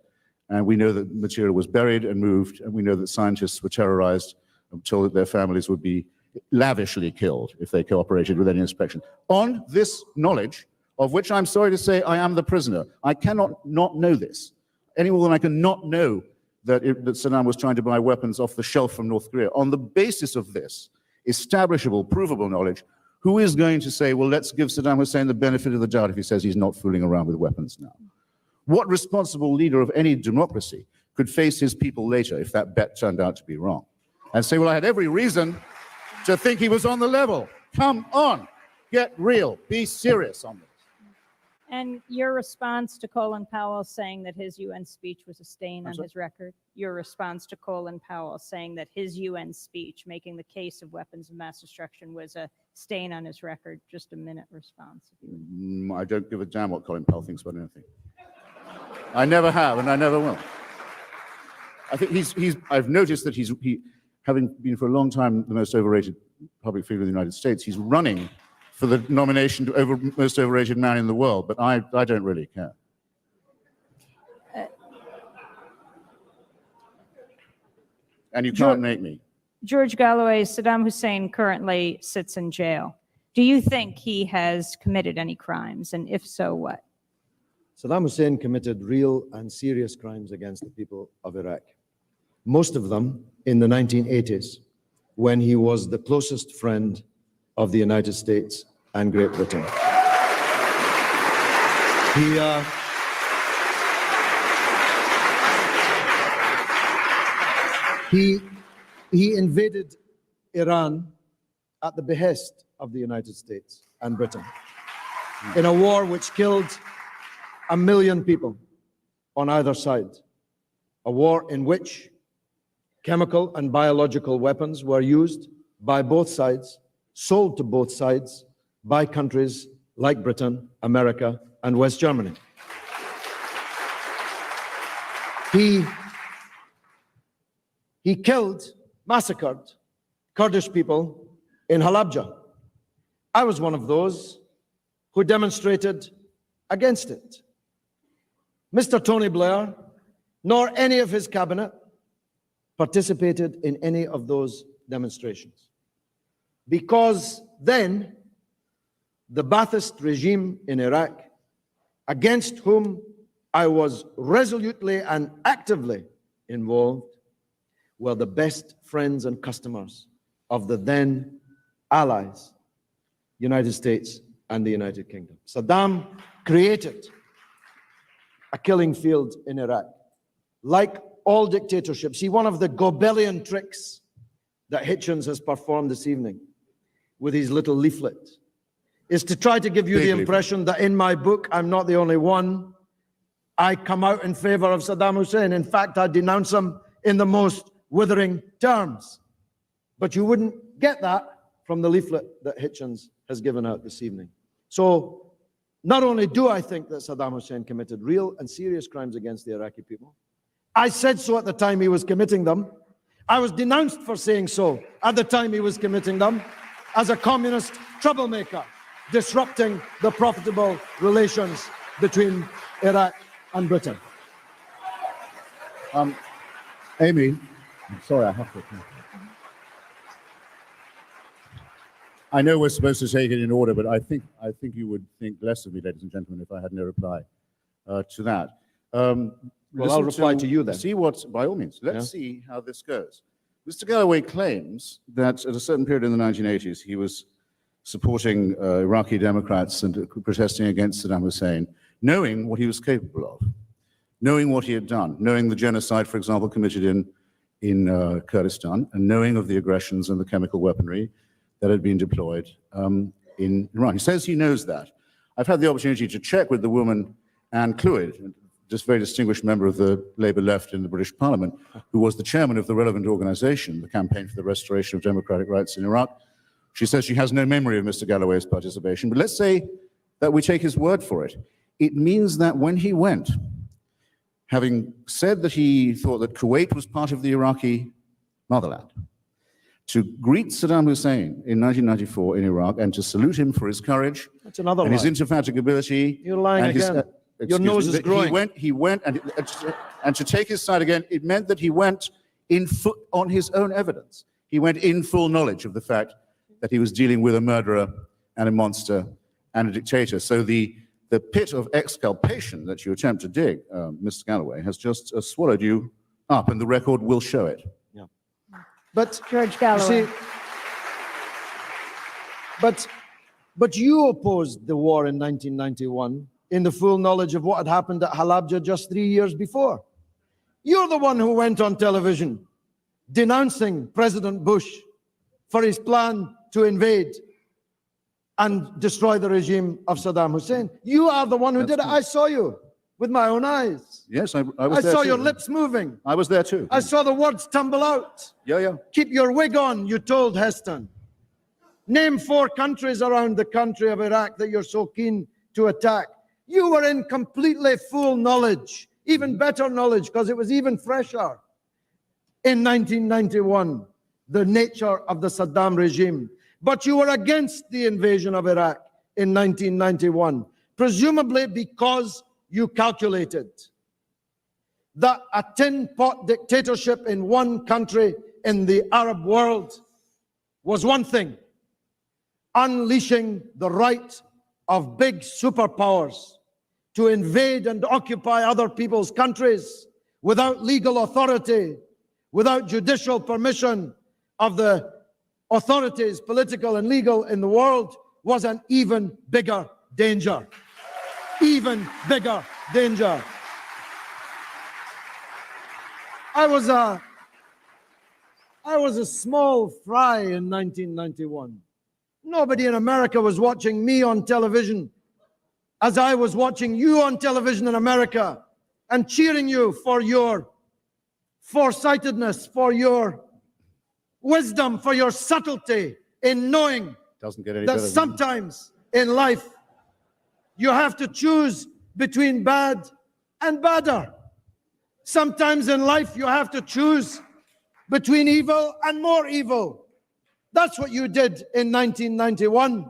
and we know that material was buried and moved, and we know that scientists were terrorized and told that their families would be lavishly killed if they cooperated with any inspection. On this knowledge, of which I'm sorry to say I am the prisoner, I cannot not know this. Any more than I can not know that Saddam was trying to buy weapons off the shelf from North Korea. On the basis of this establishable, provable knowledge, who is going to say, well, let's give Saddam Hussein the benefit of the doubt if he says he's not fooling around with weapons now? What responsible leader of any democracy could face his people later if that bet turned out to be wrong and say, well, I had every reason to think he was on the level? Come on, get real, be serious on this. And your response to Colin Powell saying that his UN speech was a stain on his record? Your response to Colin Powell saying that his UN speech, making the case of weapons of mass destruction, was a stain on his record? Just a minute response. I don't give a damn what Colin Powell thinks about anything. I never have, and I never will. I think I've noticed that he, having been for a long time the most overrated public figure in the United States, he's running for the nomination to most overrated man in the world, but I don't really care. And you can't make me. George Galloway, Saddam Hussein currently sits in jail. Do you think he has committed any crimes? And if so, what? Saddam Hussein committed real and serious crimes against the people of Iraq. Most of them in the 1980s, when he was the closest friend of the United States and Great Britain. He invaded Iran at the behest of the United States and Britain in a war which killed 1 million people on either side. A war in which chemical and biological weapons were used by both sides, sold to both sides by countries like Britain, America, and West Germany. He killed, massacred Kurdish people in Halabja. I was one of those who demonstrated against it. Mr. Tony Blair, nor any of his cabinet, participated in any of those demonstrations. Because then, the Ba'athist regime in Iraq, against whom I was resolutely and actively involved, were the best friends and customers of the then allies, United States and the United Kingdom. Saddam created a killing field in Iraq. Like all dictatorships, see, one of the Goebbelian tricks that Hitchens has performed this evening with his little leaflet is to try to give you the impression that in my book, I'm not the only one. I come out in favor of Saddam Hussein. In fact, I denounce him in the most withering terms. But you wouldn't get that from the leaflet that Hitchens has given out this evening. So not only do I think that Saddam Hussein committed real and serious crimes against the Iraqi people, I said so at the time he was committing them. I was denounced for saying so at the time he was committing them as a communist troublemaker. disrupting the profitable relations between Iraq and Britain. Amy, I'm sorry, I have to. I know we're supposed to take it in order, but I think you would think less of me, ladies and gentlemen, if I had no reply to that. Well, I'll reply to you then. See what, by all means, let's see how this goes. Mr. Galloway claims that at a certain period in the 1980s, he was supporting Iraqi Democrats and protesting against Saddam Hussein, knowing what he was capable of, knowing what he had done, knowing the genocide, for example, committed in Kurdistan, and knowing of the aggressions and the chemical weaponry that had been deployed in Iran. He says he knows that. I've had the opportunity to check with the woman, Anne Clwyd, just very distinguished member of the Labour left in the British Parliament, who was the chairman of the relevant organization, the Campaign for the Restoration of Democratic Rights in Iraq. She says she has no memory of Mr. Galloway's participation, but let's say that we take his word for it. It means that when he went, having said that he thought that Kuwait was part of the Iraqi motherland, to greet Saddam Hussein in 1994 in Iraq and to salute him for his courage That's another and lie. his indefatigability. You're lying and his, again. Your excuse nose me, is but growing. He went, and to take his side again, it meant that he went on his own evidence. He went in full knowledge of the fact that he was dealing with a murderer and a monster and a dictator. So the pit of exculpation that you attempt to dig, Mr. Galloway, has just swallowed you up, and the record will show it. But George Galloway. see, but you opposed the war in 1991 in the full knowledge of what had happened at Halabja just 3 years before. You're the one who went on television denouncing President Bush for his plan to invade and destroy the regime of Saddam Hussein. You are the one who did it. I saw you with my own eyes. Yes, I was I there saw too. your lips moving. I was there too. I saw the words tumble out. Yeah. Keep your wig on, you told Heston. Name 4 countries around the country of Iraq that you're so keen to attack. You were in completely full knowledge, even better knowledge, because it was even fresher in 1991, the nature of the Saddam regime. But you were against the invasion of Iraq in 1991, presumably because you calculated that a tin pot dictatorship in one country in the Arab world was one thing. Unleashing the right of big superpowers to invade and occupy other people's countries without legal authority, without judicial permission of the authorities, political and legal, in the world, was an even bigger danger. Even bigger danger. I was a small fry in 1991. Nobody in America was watching me on television as I was watching you on television in America and cheering you for your foresightedness, for your wisdom, for your subtlety in knowing Doesn't get any that better than sometimes in life you have to choose between bad and badder. Sometimes in life you have to choose between evil and more evil. That's what you did in 1991.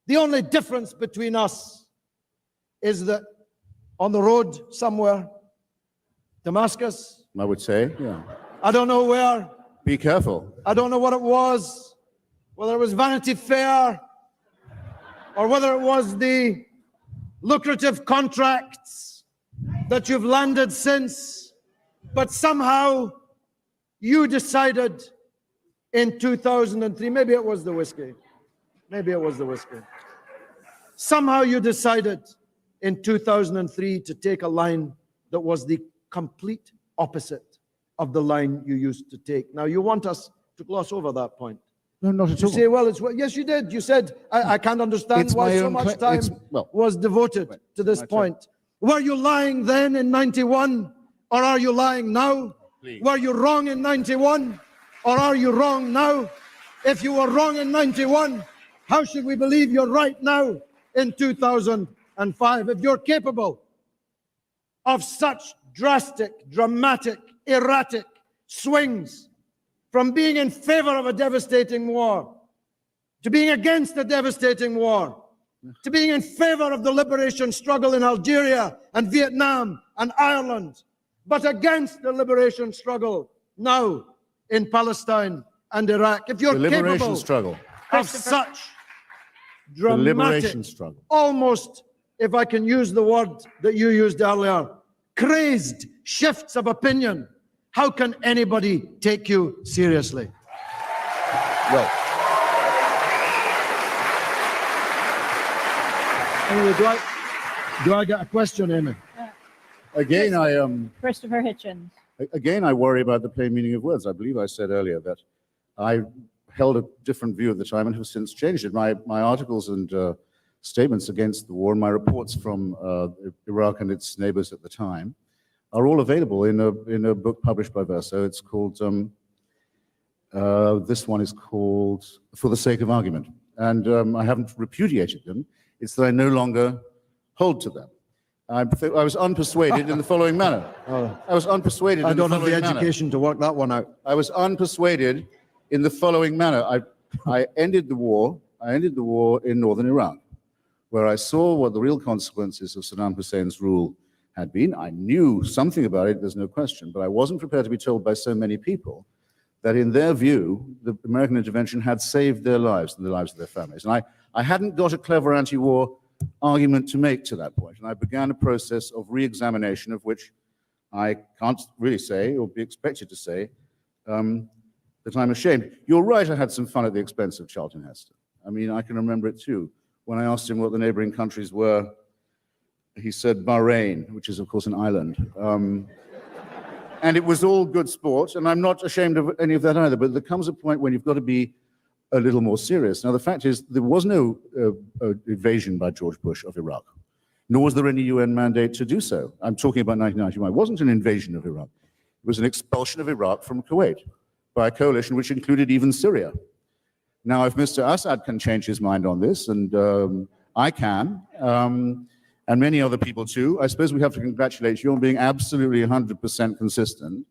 The only difference between us is that on the road somewhere, Damascus, I would say, yeah. I don't know where, Be careful. I don't know what it was, whether it was Vanity Fair or whether it was the lucrative contracts that you've landed since, but somehow you decided in 2003, maybe it was the whiskey, somehow you decided in 2003 to take a line that was the complete opposite of the line you used to take. Now you want us to gloss over that point. No, not at You all. say, well, yes, you did. You said, I can't understand It's why my so own much time was devoted to this point. Were you lying then in 91, or are you lying now? Please. Were you wrong in 91, or are you wrong now? If you were wrong in 91, how should we believe you're right now in 2005? If you're capable of such drastic, dramatic, erratic swings from being in favor of a devastating war to being against a devastating war to being in favor of the liberation struggle in Algeria and Vietnam and Ireland, but against the liberation struggle now in Palestine and Iraq. If you're The liberation capable struggle. of such The dramatic, liberation struggle. almost, if I can use the word that you used earlier, crazed shifts of opinion, how can anybody take you seriously? Well, Anyway, do I get a question, Amy? again, Christopher Hitchens. Again, I worry about the plain meaning of words. I believe I said earlier that I held a different view at the time and have since changed it. My articles and statements against the war and my reports from Iraq and its neighbors at the time are all available in a book published by Verso. It's called, this one is called For the Sake of Argument. And I haven't repudiated them. It's that I no longer hold to them. I was unpersuaded in the following manner. I was unpersuaded I in the don't have the following manner. education to work that one out. I was unpersuaded in the following manner. I ended the war. I ended the war in northern Iraq, where I saw what the real consequences of Saddam Hussein's rule had been. I knew something about it, there's no question, but I wasn't prepared to be told by so many people that in their view, the American intervention had saved their lives and the lives of their families. And I hadn't got a clever anti-war argument to make to that point. And I began a process of re-examination of which I can't really say or be expected to say that I'm ashamed. You're right, I had some fun at the expense of Charlton Heston. I mean, I can remember it too. When I asked him what the neighboring countries were, he said Bahrain, which is of course an island. And it was all good sport, and I'm not ashamed of any of that either, but there comes a point when you've got to be a little more serious. Now, the fact is, there was no invasion by George Bush of Iraq, nor was there any UN mandate to do so. I'm talking about 1991. It wasn't an invasion of Iraq. It was an expulsion of Iraq from Kuwait by a coalition which included even Syria. Now, if Mr. Assad can change his mind on this, and I can, and many other people too, I suppose we have to congratulate you on being absolutely 100% consistent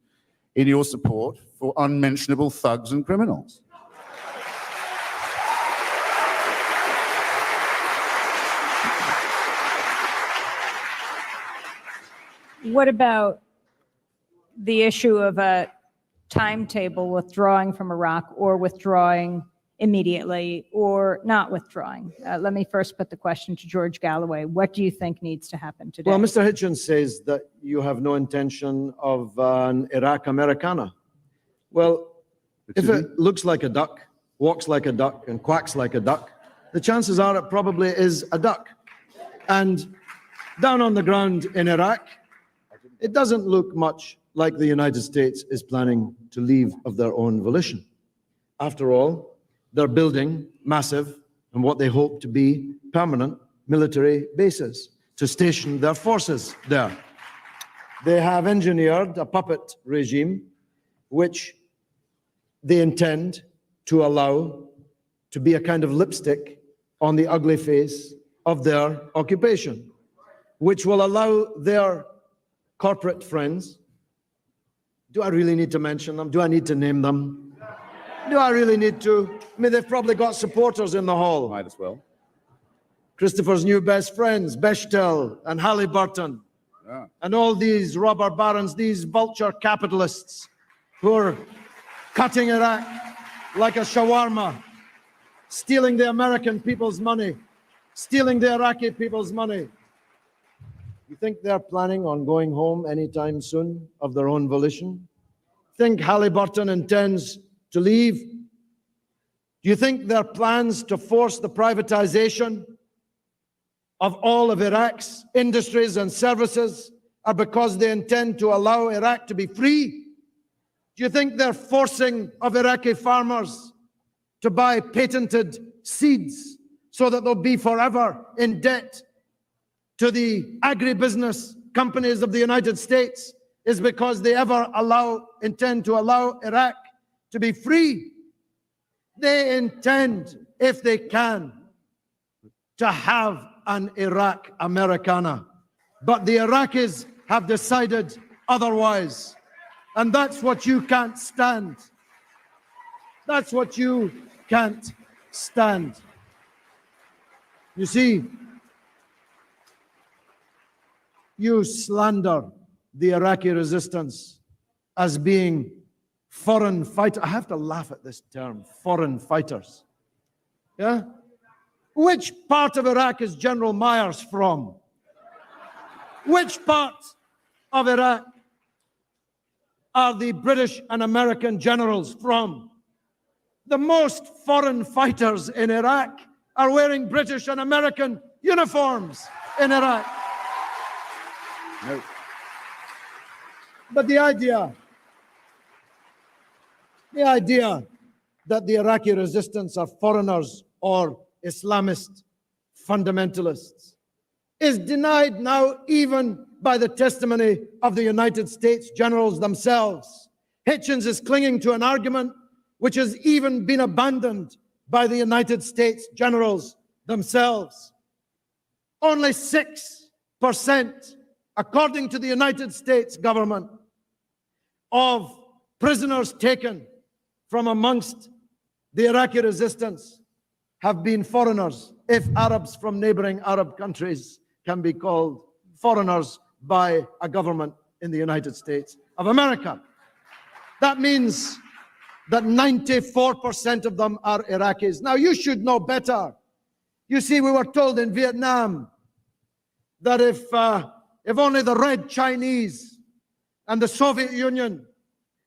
in your support for unmentionable thugs and criminals. What about the issue of a timetable withdrawing from Iraq or withdrawing immediately or not withdrawing? Let me first put the question to George Galloway. What do you think needs to happen today? Well, Mr. Hitchens says that you have no intention of an Iraq Americana. Well, if it looks like a duck, walks like a duck, and quacks like a duck, the chances are it probably is a duck. And down on the ground in Iraq, it doesn't look much like the United States is planning to leave of their own volition. After all, they're building massive and what they hope to be permanent military bases to station their forces there. They have engineered a puppet regime which they intend to allow to be a kind of lipstick on the ugly face of their occupation, which will allow their corporate friends. Do I really need to mention them? Do I need to name them? Do I really need to? I mean, they've probably got supporters in the hall. Might as well. Christopher's new best friends, Bechtel and Halliburton, and all these robber barons, these vulture capitalists who are cutting Iraq like a shawarma, stealing the American people's money, stealing the Iraqi people's money. You think they're planning on going home anytime soon of their own volition? Think Halliburton intends to leave? Do you think their plans to force the privatization of all of Iraq's industries and services are because they intend to allow Iraq to be free? Do you think they're forcing of Iraqi farmers to buy patented seeds so that they'll be forever in debt to the agribusiness companies of the United States is because they intend to allow Iraq to be free? They intend, if they can, to have an Iraq Americana. But the Iraqis have decided otherwise. And that's what you can't stand. That's what you can't stand. You see, you slander the Iraqi resistance as being foreign fighters. I have to laugh at this term, foreign fighters. Yeah? Which part of Iraq is General Myers from? Which part of Iraq are the British and American generals from? The most foreign fighters in Iraq are wearing British and American uniforms in Iraq. No. But the idea that the Iraqi resistance are foreigners or Islamist fundamentalists is denied now even by the testimony of the United States generals themselves. Hitchens is clinging to an argument which has even been abandoned by the United States generals themselves. Only 6%, according to the United States government, of prisoners taken from amongst the Iraqi resistance have been foreigners, if Arabs from neighboring Arab countries can be called foreigners by a government in the United States of America. That means that 94% of them are Iraqis. Now, you should know better. You see, we were told in Vietnam that if only the Red Chinese and the Soviet Union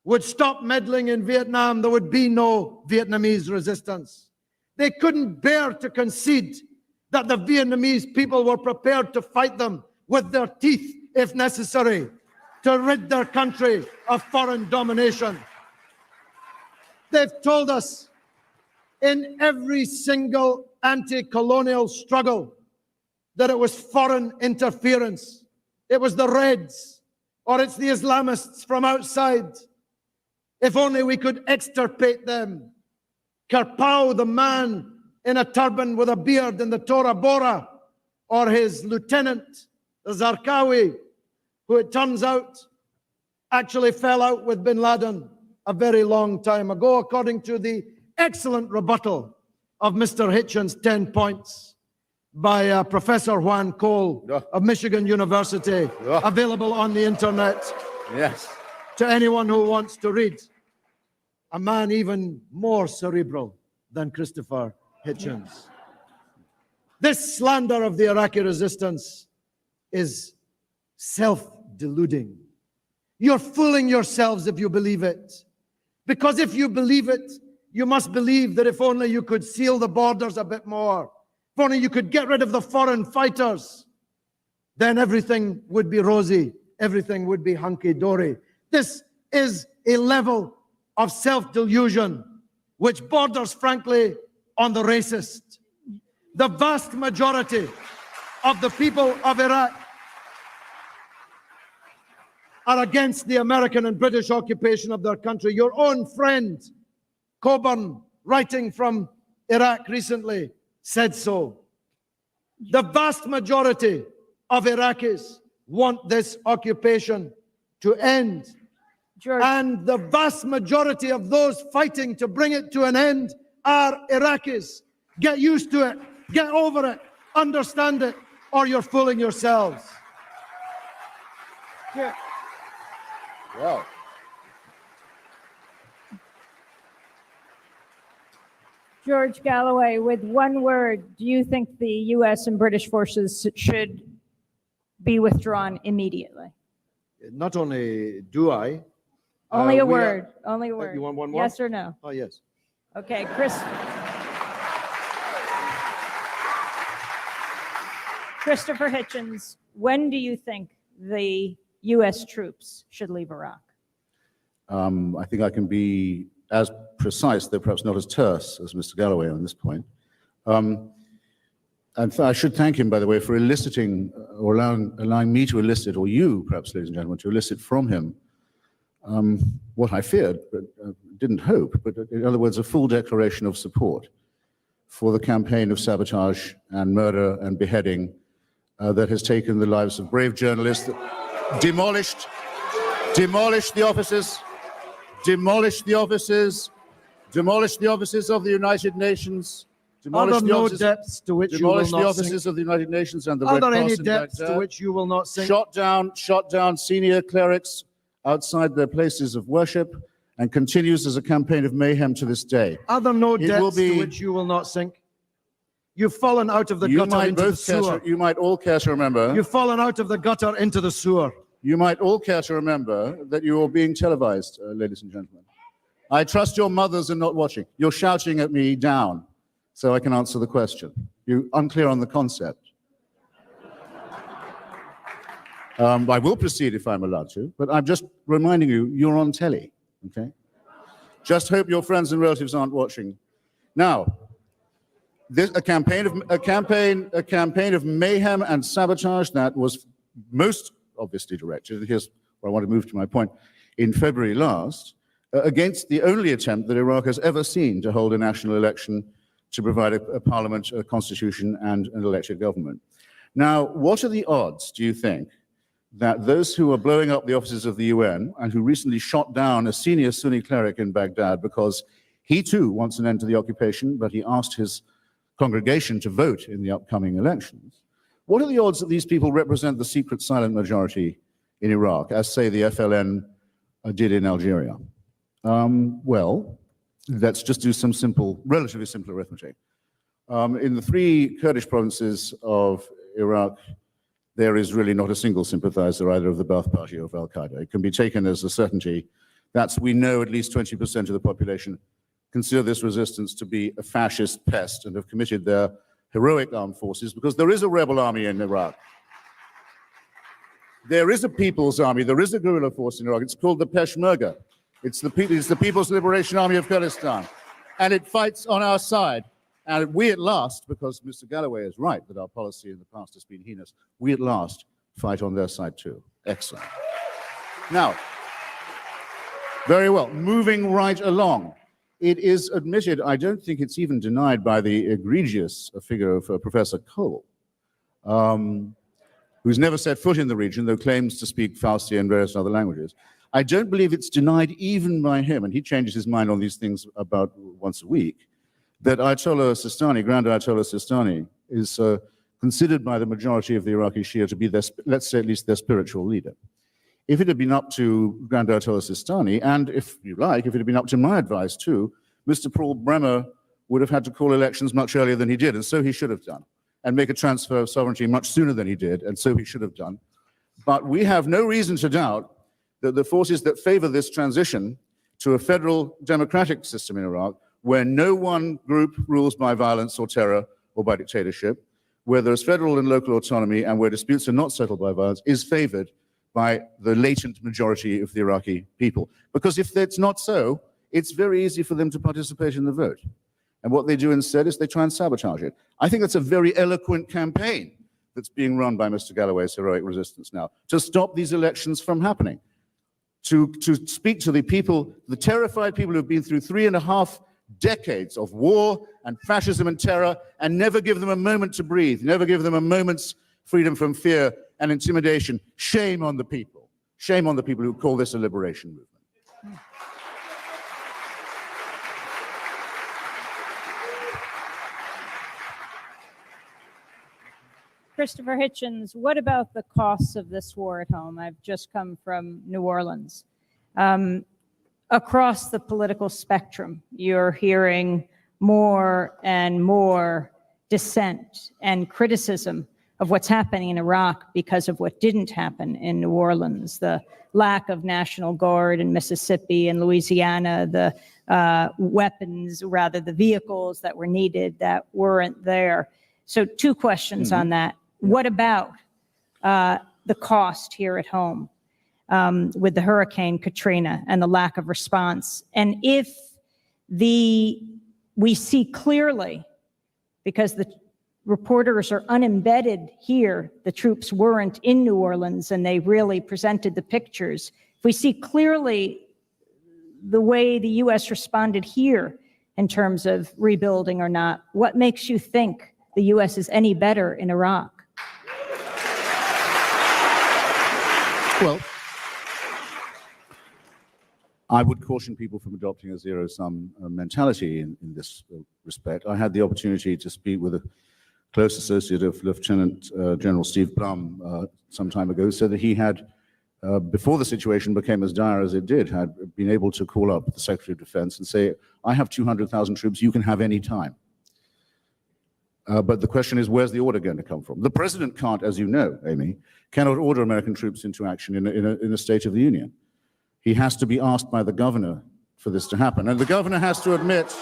would stop meddling in Vietnam, there would be no Vietnamese resistance. They couldn't bear to concede that the Vietnamese people were prepared to fight them with their teeth, if necessary, to rid their country of foreign domination. They've told us in every single anti-colonial struggle that it was foreign interference. It was the Reds, or it's the Islamists from outside. If only we could extirpate them. Kerpow, the man in a turban with a beard in the Tora Bora, or his lieutenant, the Zarqawi, who it turns out actually fell out with bin Laden a very long time ago, according to the excellent rebuttal of Mr. Hitchens' 10 points by Professor Juan Cole of Michigan University, available on the internet. Yes. To anyone who wants to read. A man even more cerebral than Cristopher Hitchens. This slander of the Iraqi resistance is self-deluding. You're fooling yourselves if you believe it. Because if you believe it, you must believe that if only you could seal the borders a bit more, if only you could get rid of the foreign fighters, then everything would be rosy, everything would be hunky-dory. This is a level of self-delusion which borders, frankly, on the racist. The vast majority of the people of Iraq are against the American and British occupation of their country. Your own friend, Coburn, writing from Iraq recently, said so. The vast majority of Iraqis want this occupation to end. George. And the vast majority of those fighting to bring it to an end are Iraqis. Get used to it. Get over it. Understand it, or you're fooling yourselves. George. Well. George Galloway, with one word, do you think the U.S. and British forces should be withdrawn immediately? Not only do I. Only a word. Only a word. You want one more? Yes or no? Oh, yes. Okay, Christopher Hitchens, when do you think the U.S. troops should leave Iraq? I think I can be as precise, though perhaps not as terse, as Mr. Galloway on this point. And I should thank him, by the way, for eliciting, or allowing me to elicit, or you, perhaps, ladies and gentlemen, to elicit from him what I feared, but didn't hope, but in other words, a full declaration of support for the campaign of sabotage and murder and beheading that has taken the lives of brave journalists, demolished the offices of the United Nations, Demolish Are there the no offices, depths to which you will demolish the not offices sink? of the United Nations and the Are Red there Cross any in depths to Baghdad. which you will not sink? Shot down senior clerics outside their places of worship, and continues as a campaign of mayhem to this day. Are there no It will depths to be- which you will not sink? You've fallen out of the You gutter might into the both care sewer. to, you might all care to remember. You've fallen out of the gutter into the sewer. You might all care to remember that you are being televised, ladies and gentlemen. I trust your mothers are not watching. You're shouting at me down so I can answer the question. You're unclear on the concept. I will proceed if I'm allowed to, but I'm just reminding you, you're on telly, okay? Just hope your friends and relatives aren't watching. Now, a campaign of mayhem and sabotage that was most obviously directed, and here's where I want to move to my point, in February last, against the only attempt that Iraq has ever seen to hold a national election to provide a parliament, a constitution, and an elected government. Now, what are the odds, do you think, that those who are blowing up the offices of the UN and who recently shot down a senior Sunni cleric in Baghdad because he too wants an end to the occupation, but he asked his congregation to vote in the upcoming elections, what are the odds that these people represent the secret silent majority in Iraq, as say the FLN did in Algeria? Well, let's just do some relatively simple arithmetic. In the 3 Kurdish provinces of Iraq, there is really not a single sympathizer either of the Ba'ath Party or of Al-Qaeda. It can be taken as a certainty that we know at least 20% of the population consider this resistance to be a fascist pest and have committed their heroic armed forces, because there is a rebel army in Iraq. There is a people's army, there is a guerrilla force in Iraq. It's called the Peshmerga. It's the People's Liberation Army of Kurdistan. And it fights on our side. And we at last, because Mr. Galloway is right that our policy in the past has been heinous, we at last fight on their side too. Excellent. Now, very well, moving right along. It is admitted, I don't think it's even denied by the egregious figure of Professor Cole, who's never set foot in the region, though claims to speak Farsi and various other languages. I don't believe it's denied even by him, and he changes his mind on these things about once a week, that Ayatollah Sistani, Grand Ayatollah Sistani, is considered by the majority of the Iraqi Shia to be their, let's say at least their spiritual leader. If it had been up to Grand Ayatollah Sistani, and if you like, if it had been up to my advice too, Mr. Paul Bremer would have had to call elections much earlier than he did, and so he should have done, and make a transfer of sovereignty much sooner than he did, and so he should have done. But we have no reason to doubt that the forces that favor this transition to a federal democratic system in Iraq, where no one group rules by violence or terror or by dictatorship, where there is federal and local autonomy, and where disputes are not settled by violence, is favored by the latent majority of the Iraqi people. Because if it's not so, it's very easy for them to participate in the vote. And what they do instead is they try and sabotage it. I think that's a very eloquent campaign that's being run by Mr. Galloway's heroic resistance now, to stop these elections from happening, to speak to the people, the terrified people who've been through 3.5 decades of war and fascism and terror, and never give them a moment to breathe, never give them a moment's freedom from fear and intimidation. Shame on the people. Shame on the people who call this a liberation movement. Christopher Hitchens, what about the costs of this war at home? I've just come from New Orleans. Across the political spectrum, you're hearing more and more dissent and criticism of what's happening in Iraq because of what didn't happen in New Orleans, the lack of National Guard in Mississippi and Louisiana, the weapons, rather the vehicles that were needed that weren't there. So 2 questions on that. What about the cost here at home with the Hurricane Katrina and the lack of response? And if we see clearly, because the reporters are unembedded here, the troops weren't in New Orleans and they really presented the pictures. If we see clearly the way the U.S. responded here in terms of rebuilding or not, what makes you think the U.S. is any better in Iraq? Well, I would caution people from adopting a zero-sum mentality in this respect. I had the opportunity to speak with a close associate of Lieutenant General Steve Blum some time ago, who said that he had, before the situation became as dire as it did, had been able to call up the Secretary of Defense and say, I have 200,000 troops, you can have any time. But the question is, where's the order going to come from? The president can't, as you know, Amy, cannot order American troops into action in a State of the Union. He has to be asked by the governor for this to happen. And the governor has to admit,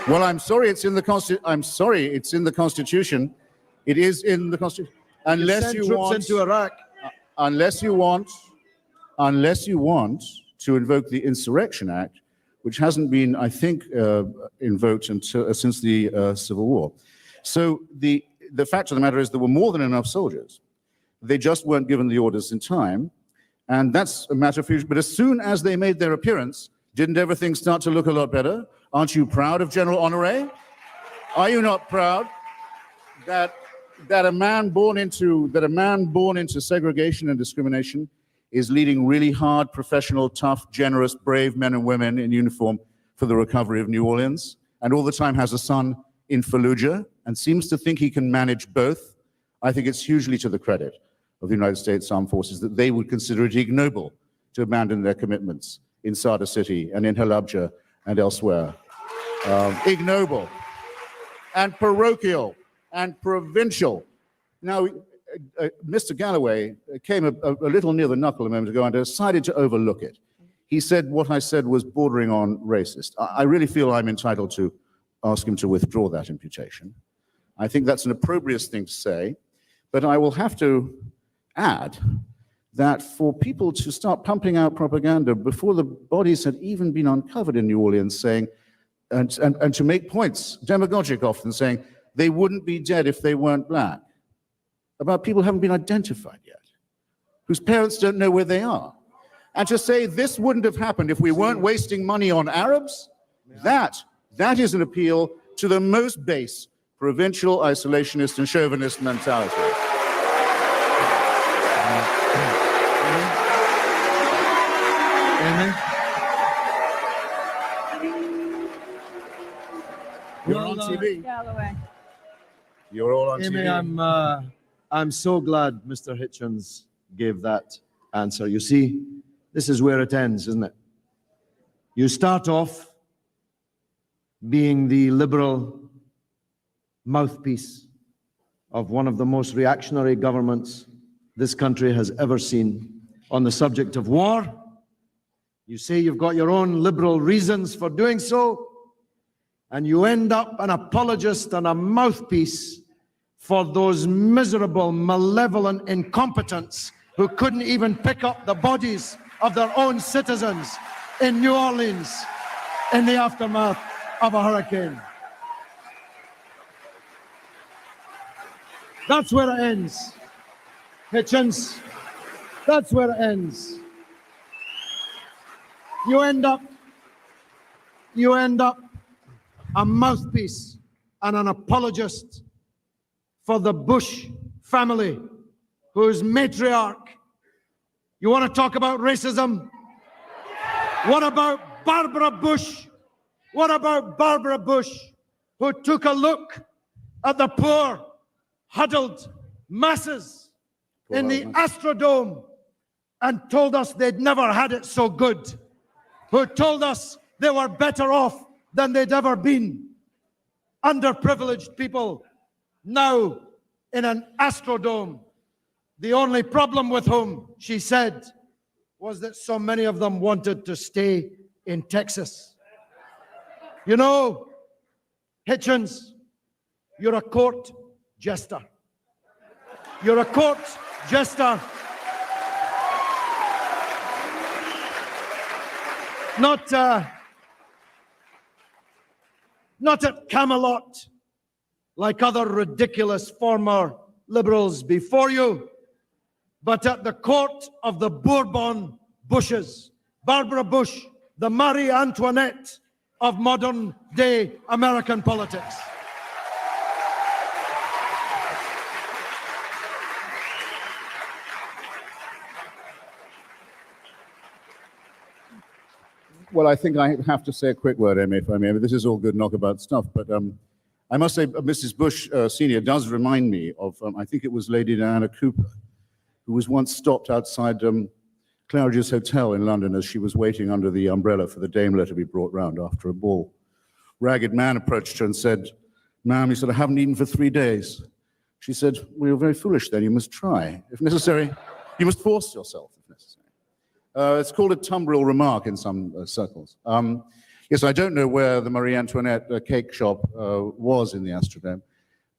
well, I'm sorry, it's in the Constitution. It is in the Constitution. Unless you want into Iraq. Unless you want to invoke the Insurrection Act, which hasn't been, I think, invoked until, since the Civil War. So the fact of the matter is there were more than enough soldiers. They just weren't given the orders in time. And that's a matter of future. But as soon as they made their appearance, didn't everything start to look a lot better? Aren't you proud of General Honoré? Are you not proud that a man born into segregation and discrimination is leading really hard, professional, tough, generous, brave men and women in uniform for the recovery of New Orleans, and all the time has a son in Fallujah and seems to think he can manage both? I think it's hugely to the credit of the United States Armed Forces that they would consider it ignoble to abandon their commitments in Sada City and in Halabja and elsewhere. Ignoble and parochial and provincial. Now, Mr. Galloway came a little near the knuckle a moment ago and decided to overlook it. He said what I said was bordering on racist. I really feel I'm entitled to ask him to withdraw that imputation. I think that's an opprobrious thing to say, but I will have to add that for people to start pumping out propaganda before the bodies had even been uncovered in New Orleans, saying, and to make points, demagogic often, saying they wouldn't be dead if they weren't black, about people who haven't been identified yet, whose parents don't know where they are. And to say this wouldn't have happened if we weren't wasting money on Arabs, that is an appeal to the most base provincial, isolationist, and chauvinist mentality. Amy? You're on TV. Galloway. You're all on Amy, TV. I'm so glad Mr. Hitchens gave that answer. You see, this is where it ends, isn't it? You start off being the liberal mouthpiece of one of the most reactionary governments this country has ever seen on the subject of war. You say you've got your own liberal reasons for doing so, and you end up an apologist and a mouthpiece for those miserable, malevolent incompetents who couldn't even pick up the bodies of their own citizens in New Orleans in the aftermath of a hurricane. That's where it ends. Hitchens, that's where it ends. You end up a mouthpiece and an apologist for the Bush family, whose matriarch. You want to talk about racism? What about Barbara Bush? What about Barbara Bush, who took a look at the poor, huddled masses in the Astrodome and told us they'd never had it so good, who told us they were better off than they'd ever been. Underprivileged people now in an Astrodome. The only problem with whom, she said, was that so many of them wanted to stay in Texas. You know, Hitchens, you're a court jester. You're a court jester. Not at Camelot, like other ridiculous former liberals before you, but at the court of the Bourbon Bushes. Barbara Bush, the Marie Antoinette of modern day American politics. Well, I think I have to say a quick word, Amy, if I may. This is all good knockabout stuff, but I must say Mrs. Bush Senior does remind me of, I think it was Lady Diana Cooper, who was once stopped outside Claridge's Hotel in London as she was waiting under the umbrella for the Daimler to be brought round after a ball. Ragged man approached her and said, "Ma'am," he said, "I haven't eaten for 3 days." She said, "Well, you're very foolish then. You must try. If necessary, you must force yourself, if necessary." It's called a tumbril remark in some circles. Yes, I don't know where the Marie Antoinette cake shop was in the Astrodome,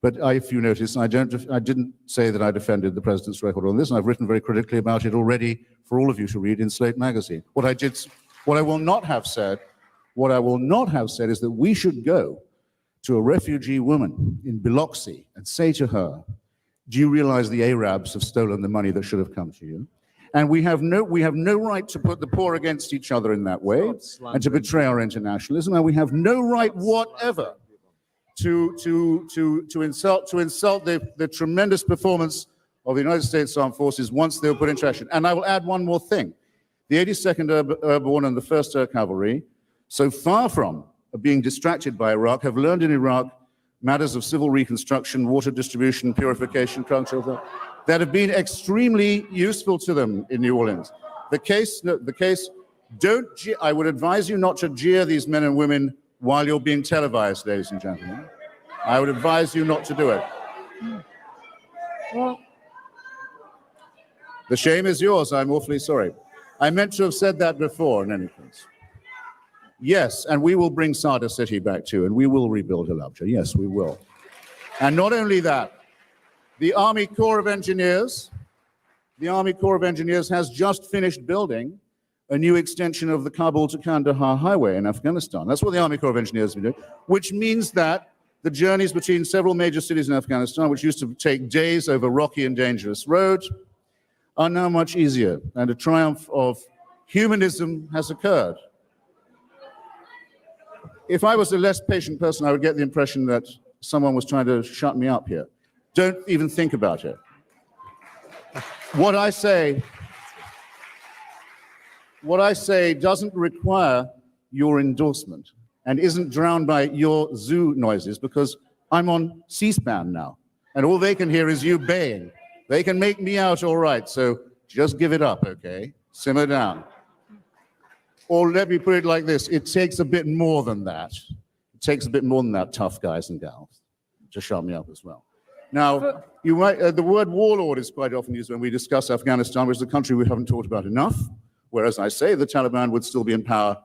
but if you notice, I didn't say that I defended the president's record on this, and I've written very critically about it already for all of you to read in Slate magazine. What I will not have said is that we should go to a refugee woman in Biloxi and say to her, "Do you realize the Arabs have stolen the money that should have come to you?" And we have no right to put the poor against each other in that way and to betray our internationalism. And we have no right whatever to insult the tremendous performance of the United States Armed Forces once they were put into action. And I will add one more thing. The 82nd Airborne and the 1st Air Cavalry, so far from being distracted by Iraq, have learned in Iraq matters of civil reconstruction, water distribution, purification, culture, that have been extremely useful to them in New Orleans. I would advise you not to jeer these men and women while you're being televised, ladies and gentlemen. I would advise you not to do it. Well, the shame is yours. I'm awfully sorry. I meant to have said that before, in any case. Yes, and we will bring Sada City back too, and we will rebuild Halabja. Yes, we will. And not only that, the Army Corps of Engineers has just finished building a new extension of the Kabul to Kandahar highway in Afghanistan. That's what the Army Corps of Engineers have been doing, which means that the journeys between several major cities in Afghanistan, which used to take days over rocky and dangerous roads, are now much easier, and a triumph of humanism has occurred. If I was a less patient person, I would get the impression that someone was trying to shut me up here. Don't even think about it. What I say doesn't require your endorsement and isn't drowned by your zoo noises, because I'm on C-SPAN now, and all they can hear is you baying. They can make me out all right, so just give it up, okay? Simmer down. Or let me put it like this, it takes a bit more than that. It takes a bit more than that, tough guys and gals, to shut me up as well. Now, you might, the word warlord is quite often used when we discuss Afghanistan, which is a country we haven't talked about enough, whereas I say the Taliban would still be in power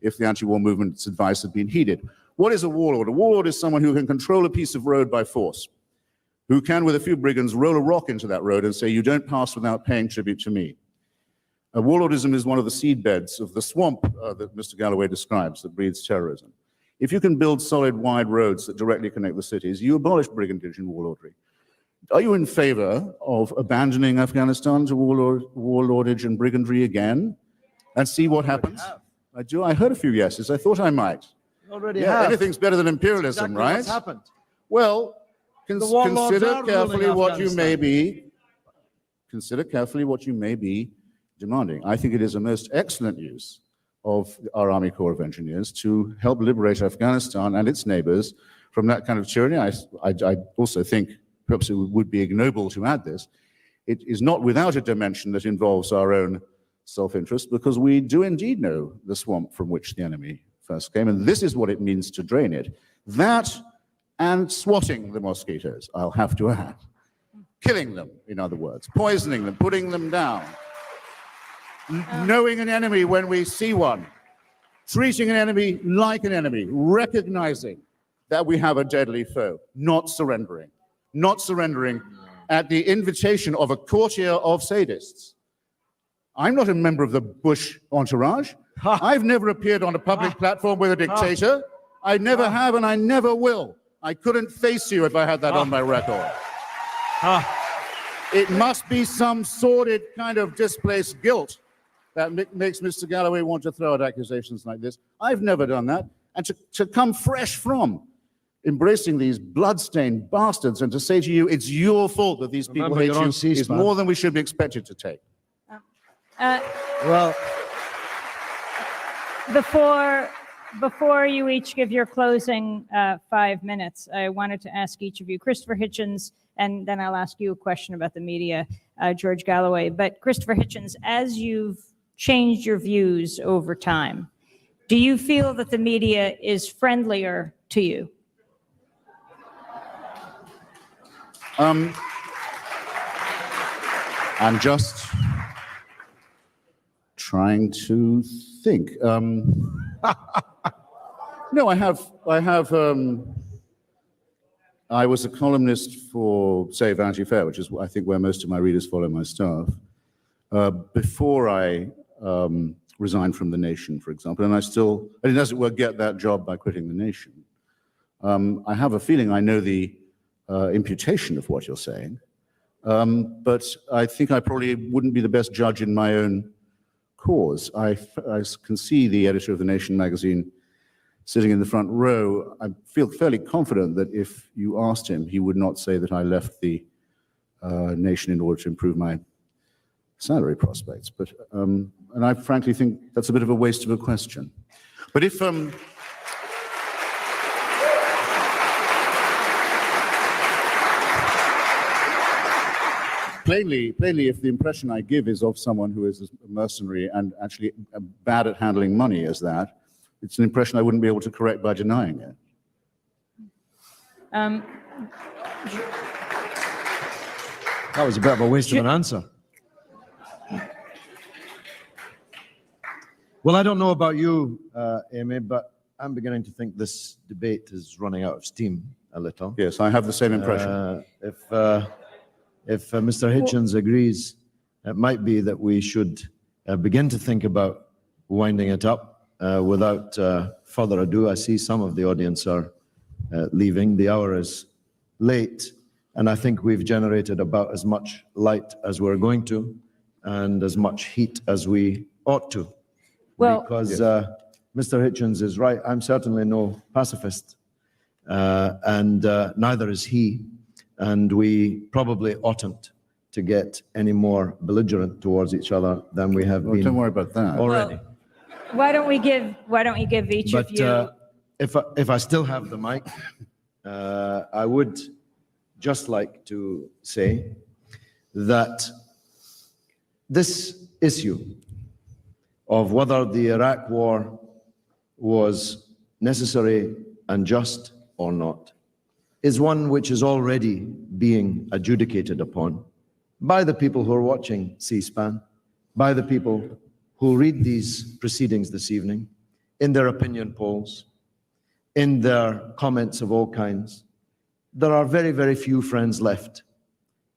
if the anti-war movement's advice had been heeded. What is a warlord? A warlord is someone who can control a piece of road by force, who can, with a few brigands, roll a rock into that road and say, "You don't pass without paying tribute to me." Warlordism is one of the seedbeds of the swamp that Mr. Galloway describes that breeds terrorism. If you can build solid, wide roads that directly connect the cities, you abolish brigandage and warlordry. Are you in favor of abandoning Afghanistan to warlordage and brigandry again and see what happens? I do. I heard a few yeses. I thought I might. Already have. Anything's better than imperialism, Exactly right? what's happened. Well, consider carefully what you may be. Consider carefully what you may be demanding. I think it is a most excellent use of our Army Corps of Engineers to help liberate Afghanistan and its neighbors from that kind of tyranny. I also think, perhaps it would be ignoble to add this, it is not without a dimension that involves our own self-interest, because we do indeed know the swamp from which the enemy first came, and this is what it means to drain it. That and swatting the mosquitoes, I'll have to add. Killing them, in other words, poisoning them, putting them down. Knowing an enemy when we see one, treating an enemy like an enemy, recognizing that we have a deadly foe, not surrendering at the invitation of a courtier of sadists. I'm not a member of the Bush entourage. I've never appeared on a public platform with a dictator. I never have, and I never will. I couldn't face you if I had that on my record. It must be some sordid kind of displaced guilt that makes Mr. Galloway want to throw out accusations like this. I've never done that. And to come fresh from embracing these bloodstained bastards and to say to you, it's your fault that these people hate you, is more than we should be expected to take. Well, Before you each give your closing 5 minutes, I wanted to ask each of you, Christopher Hitchens, and then I'll ask you a question about the media, George Galloway. But Christopher Hitchens, as you've changed your views over time, do you feel that the media is friendlier to you? I'm just trying to think. No, I was a columnist for, say, Vanity Fair, which is, I think, where most of my readers follow my stuff, before I resigned from The Nation, for example, and I didn't, as it were, get that job by quitting The Nation. I have a feeling I know the imputation of what you're saying, but I think I probably wouldn't be the best judge in my own cause. I can see the editor of The Nation magazine sitting in the front row. I feel fairly confident that if you asked him, he would not say that I left the Nation in order to improve my salary prospects. But and I frankly think that's a bit of a waste of a question. But if plainly, if the impression I give is of someone who is a mercenary and actually bad at handling money as that, it's an impression I wouldn't be able to correct by denying it. That was a bit of a waste of an answer. Well, I don't know about you, Amy, but I'm beginning to think this debate is running out of steam a little. Yes, I have the same impression. If Mr. Hitchens agrees, it might be that we should begin to think about winding it up. Without further ado, I see some of the audience are leaving. The hour is late, and I think we've generated about as much light as we're going to, and as much heat as we ought to. Well, because Mr. Hitchens is right. I'm certainly no pacifist, and neither is he. And we probably oughtn't to get any more belligerent towards each other than we have been. Don't worry about that already. Well, why don't you give each of you? If I still have the mic, I would just like to say that this issue of whether the Iraq War was necessary and just or not is one which is already being adjudicated upon by the people who are watching C-SPAN, by the people who read these proceedings this evening, in their opinion polls, in their comments of all kinds. There are very, very few friends left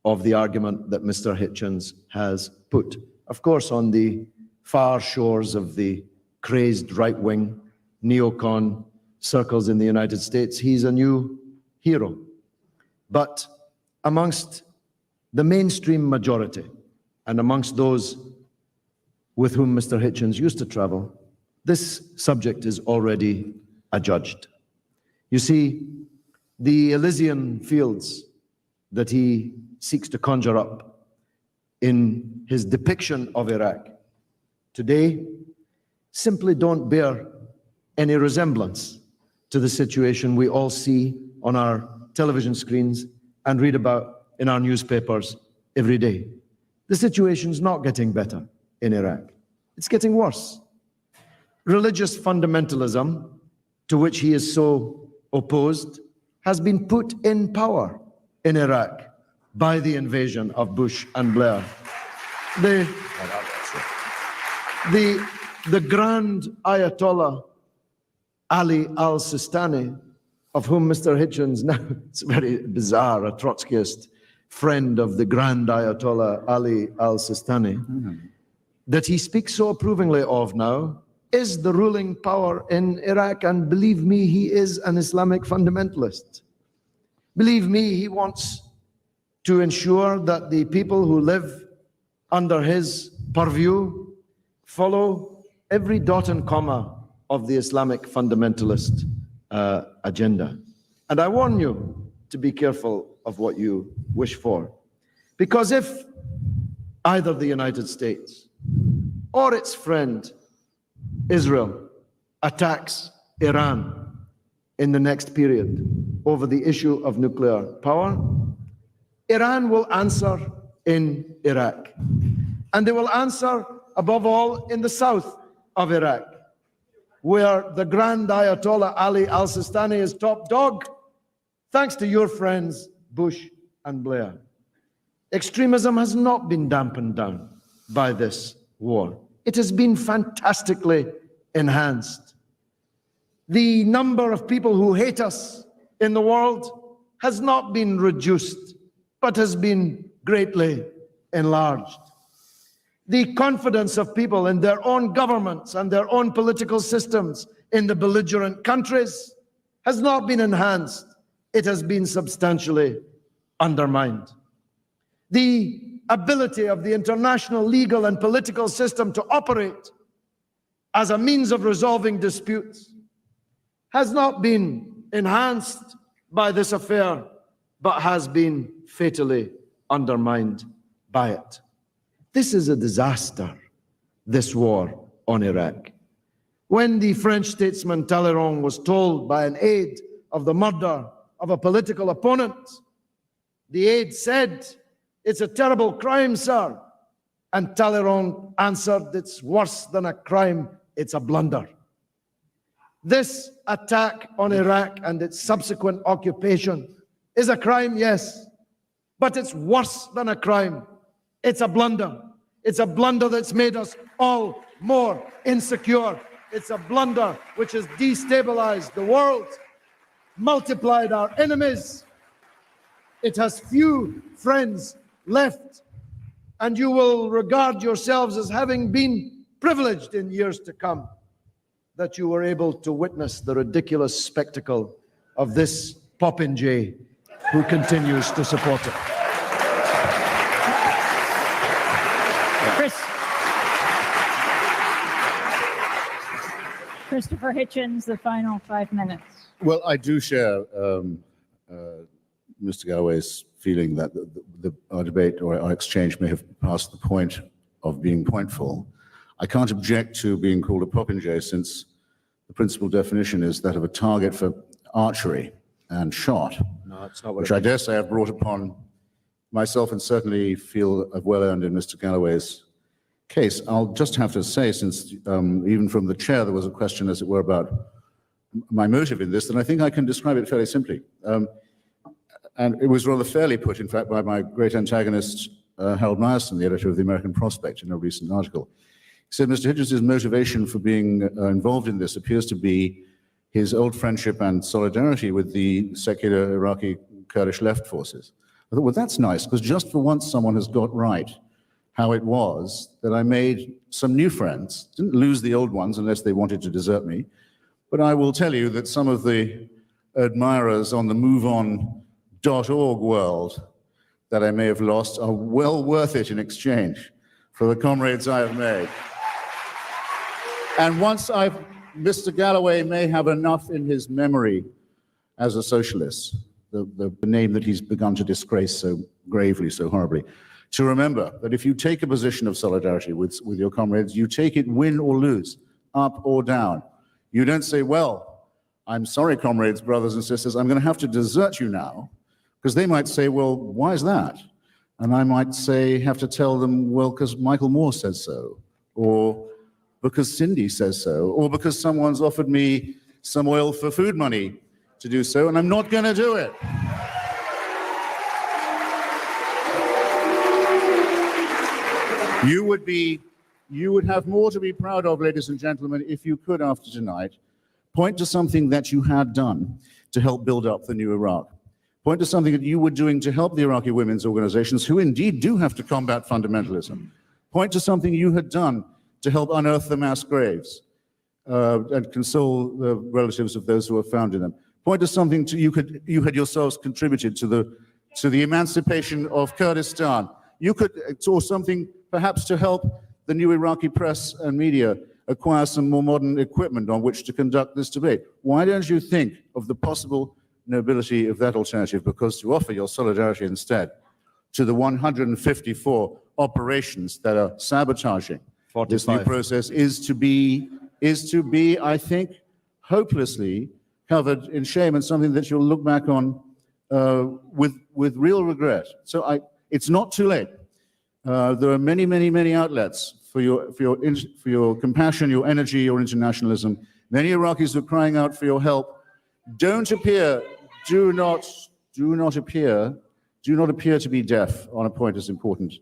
of the argument that Mr. Hitchens has put. Of course, on the far shores of the crazed right-wing neocon circles in the United States, he's a new hero. But amongst the mainstream majority and amongst those with whom Mr. Hitchens used to travel, this subject is already adjudged. You see, the Elysian fields that he seeks to conjure up in his depiction of Iraq today simply don't bear any resemblance to the situation we all see on our television screens and read about in our newspapers every day. The situation's not getting better in Iraq. It's getting worse. Religious fundamentalism, to which he is so opposed, has been put in power in Iraq by the invasion of Bush and Blair. The Grand Ayatollah Ali al-Sistani, of whom Mr. Hitchens, now it's very bizarre, a Trotskyist friend of the Grand Ayatollah Ali al-Sistani, that he speaks so approvingly of now, is the ruling power in Iraq, and believe me, he is an Islamic fundamentalist. Believe me, he wants to ensure that the people who live under his purview follow every dot and comma of the Islamic fundamentalist agenda. And I warn you to be careful of what you wish for. Because if either the United States or its friend Israel attacks Iran in the next period over the issue of nuclear power, Iran will answer in Iraq. And they will answer, above all, in the south of Iraq, where the Grand Ayatollah Ali al-Sistani is top dog, thanks to your friends Bush and Blair. Extremism has not been dampened down by this war. It has been fantastically enhanced. The number of people who hate us in the world has not been reduced, but has been greatly enlarged. The confidence of people in their own governments and their own political systems in the belligerent countries has not been enhanced. It has been substantially undermined. The ability of the international legal and political system to operate as a means of resolving disputes has not been enhanced by this affair, but has been fatally undermined by it. This is a disaster, this war on Iraq. When the French statesman Talleyrand was told by an aide of the murder of a political opponent, the aide said, "It's a terrible crime, sir." And Talleyrand answered, "It's worse than a crime, it's a blunder." This attack on Iraq and its subsequent occupation is a crime, yes, but it's worse than a crime. It's a blunder. It's a blunder that's made us all more insecure. It's a blunder which has destabilized the world, multiplied our enemies. It has few friends left, and you will regard yourselves as having been privileged in years to come that you were able to witness the ridiculous spectacle of this popinjay who continues to support it. Cristopher Hitchens, the final 5 minutes. Well, I do share Mr. Galloway's feeling that our debate or our exchange may have passed the point of being pointful. I can't object to being called a popinjay, since the principal definition is that of a target for archery and shot, No, it's not what which I dare say I've brought upon myself and certainly feel I've well earned in Mr. Galloway's case. I'll just have to say, since even from the chair there was a question, as it were, about my motive in this, then I think I can describe it fairly simply. And it was rather fairly put, in fact, by my great antagonist, Harold Meyerson, the editor of the American Prospect, in a recent article. He said Mr. Hitchens' motivation for being involved in this appears to be his old friendship and solidarity with the secular Iraqi Kurdish left forces. I thought, well, that's nice, because just for once someone has got right how it was that I made some new friends. Didn't lose the old ones unless they wanted to desert me. But I will tell you that some of the admirers on the MoveOn.org world that I may have lost are well worth it in exchange for the comrades I have made. And once Mr. Galloway may have enough in his memory as a socialist, the name that he's begun to disgrace so gravely, so horribly, to remember that if you take a position of solidarity with your comrades, you take it win or lose, up or down. You don't say, well, I'm sorry, comrades, brothers and sisters, I'm going to have to desert you now, because they might say, well, why is that? And I might say, have to tell them, well, because Michael Moore says so, or because Cindy says so, or because someone's offered me some oil for food money to do so, and I'm not going to do it. You would have more to be proud of, ladies and gentlemen, if you could, after tonight, point to something that you had done to help build up the new Iraq. Point to something that you were doing to help the Iraqi women's organizations, who indeed do have to combat fundamentalism. Point to something you had done to help unearth the mass graves and console the relatives of those who were found in them. Point to something you had yourselves contributed to the emancipation of Kurdistan. You could, or something perhaps to help the new Iraqi press and media acquire some more modern equipment on which to conduct this debate. Why don't you think of the possible nobility of that alternative? Because to offer your solidarity instead to the 154 operations that are sabotaging 45. this new process is to be is to be, I think, hopelessly covered in shame, and something that you'll look back on with real regret. So it's not too late. There are many, many, many outlets for your compassion, your energy, your internationalism. Many Iraqis are crying out for your help. Do not appear to be deaf on a point as important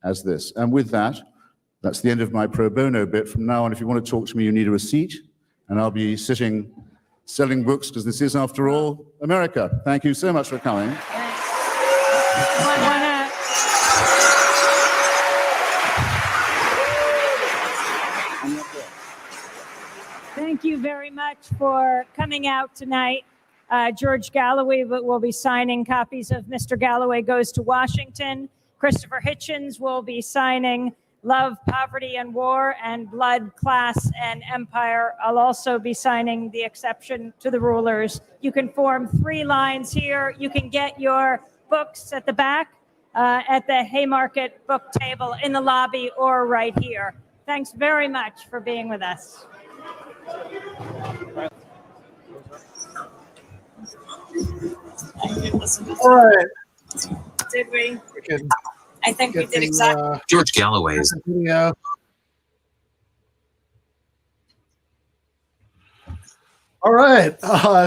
as this. And with that, that's the end of my pro bono bit. From now on, if you want to talk to me, you need a receipt, and I'll be sitting selling books, because this is, after all, America. Thank you so much for coming. Thank you very much for coming out tonight. George Galloway will be signing copies of Mr. Galloway Goes to Washington. Cristopher Hitchens will be signing Love, Poverty, and War, and Blood, Class, and Empire. I'll also be signing The Exception to the Rulers. You can form 3 lines here. You can get your books at the back, at the Haymarket book table in the lobby, or right here. Thanks very much for being with us. All right. Did we? can I think we get did the, exactly. George Galloway's. video. All right.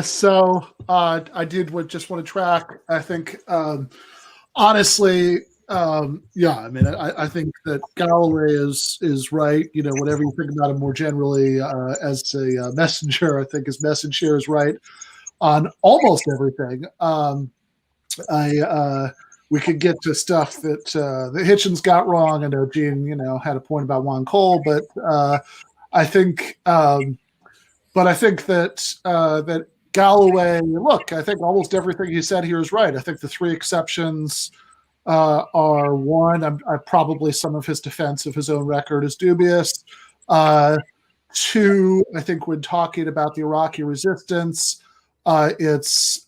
So I did just want to track. I think, honestly, yeah. I mean, I think that Galloway is right. You know, whatever you think about him more generally as a messenger, I think his message here is right on almost everything. We could get to stuff that Hitchens got wrong. I know Gene, had a point about Juan Cole, but I think that that Galloway. Look, I think almost everything he said here is right. I think the 3 exceptions are: 1, probably some of his defense of his own record is dubious. 2, I think when talking about the Iraqi resistance, it's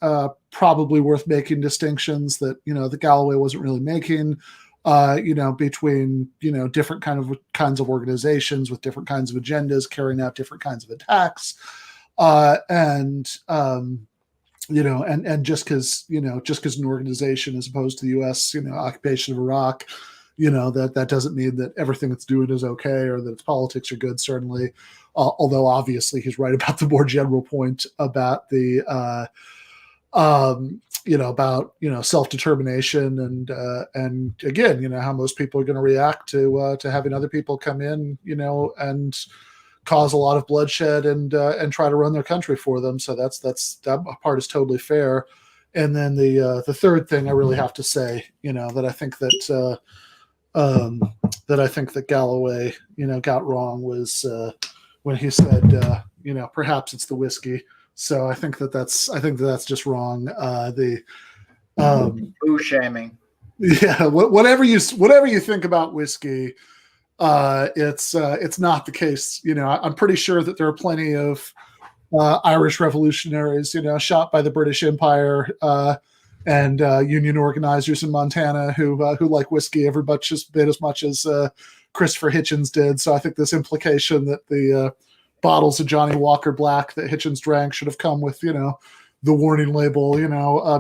probably worth making distinctions that that Galloway wasn't really making, between different kinds of organizations with different kinds of agendas carrying out different kinds of attacks, and just because an organization as opposed to the U.S. occupation of Iraq, that doesn't mean that everything it's doing is okay or that its politics are good. Certainly. Although obviously he's right about the more general point about the, about self-determination and again, how most people are going to react to having other people come in, and cause a lot of bloodshed and try to run their country for them. So that part is totally fair. And then the third thing I really have to say, that I think that Galloway, got wrong was. When he said, perhaps it's the whiskey. So I think that's just wrong. Boo shaming. Yeah, whatever you think about whiskey, it's not the case. I'm pretty sure that there are plenty of Irish revolutionaries, shot by the British Empire and union organizers in Montana who like whiskey every bit as much as Christopher Hitchens did. So I think this implication that the bottles of Johnny Walker Black that Hitchens drank should have come with, the warning label,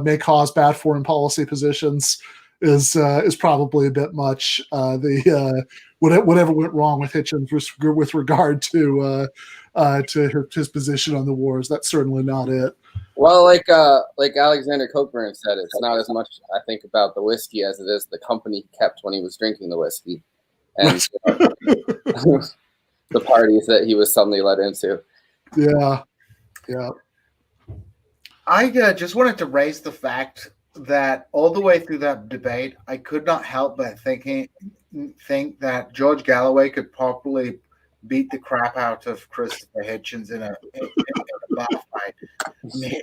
may cause bad foreign policy positions is probably a bit much. Whatever went wrong with Hitchens with regard to his position on the wars, that's certainly not it. Well, like Alexander Cockburn said, it's not as much, I think, about the whiskey as it is the company he kept when he was drinking the whiskey. And the parties that he was suddenly let into. Yeah. I just wanted to raise the fact that all the way through that debate, I could not help but think that George Galloway could probably beat the crap out of Cristopher Hitchens in a bar fight. I mean,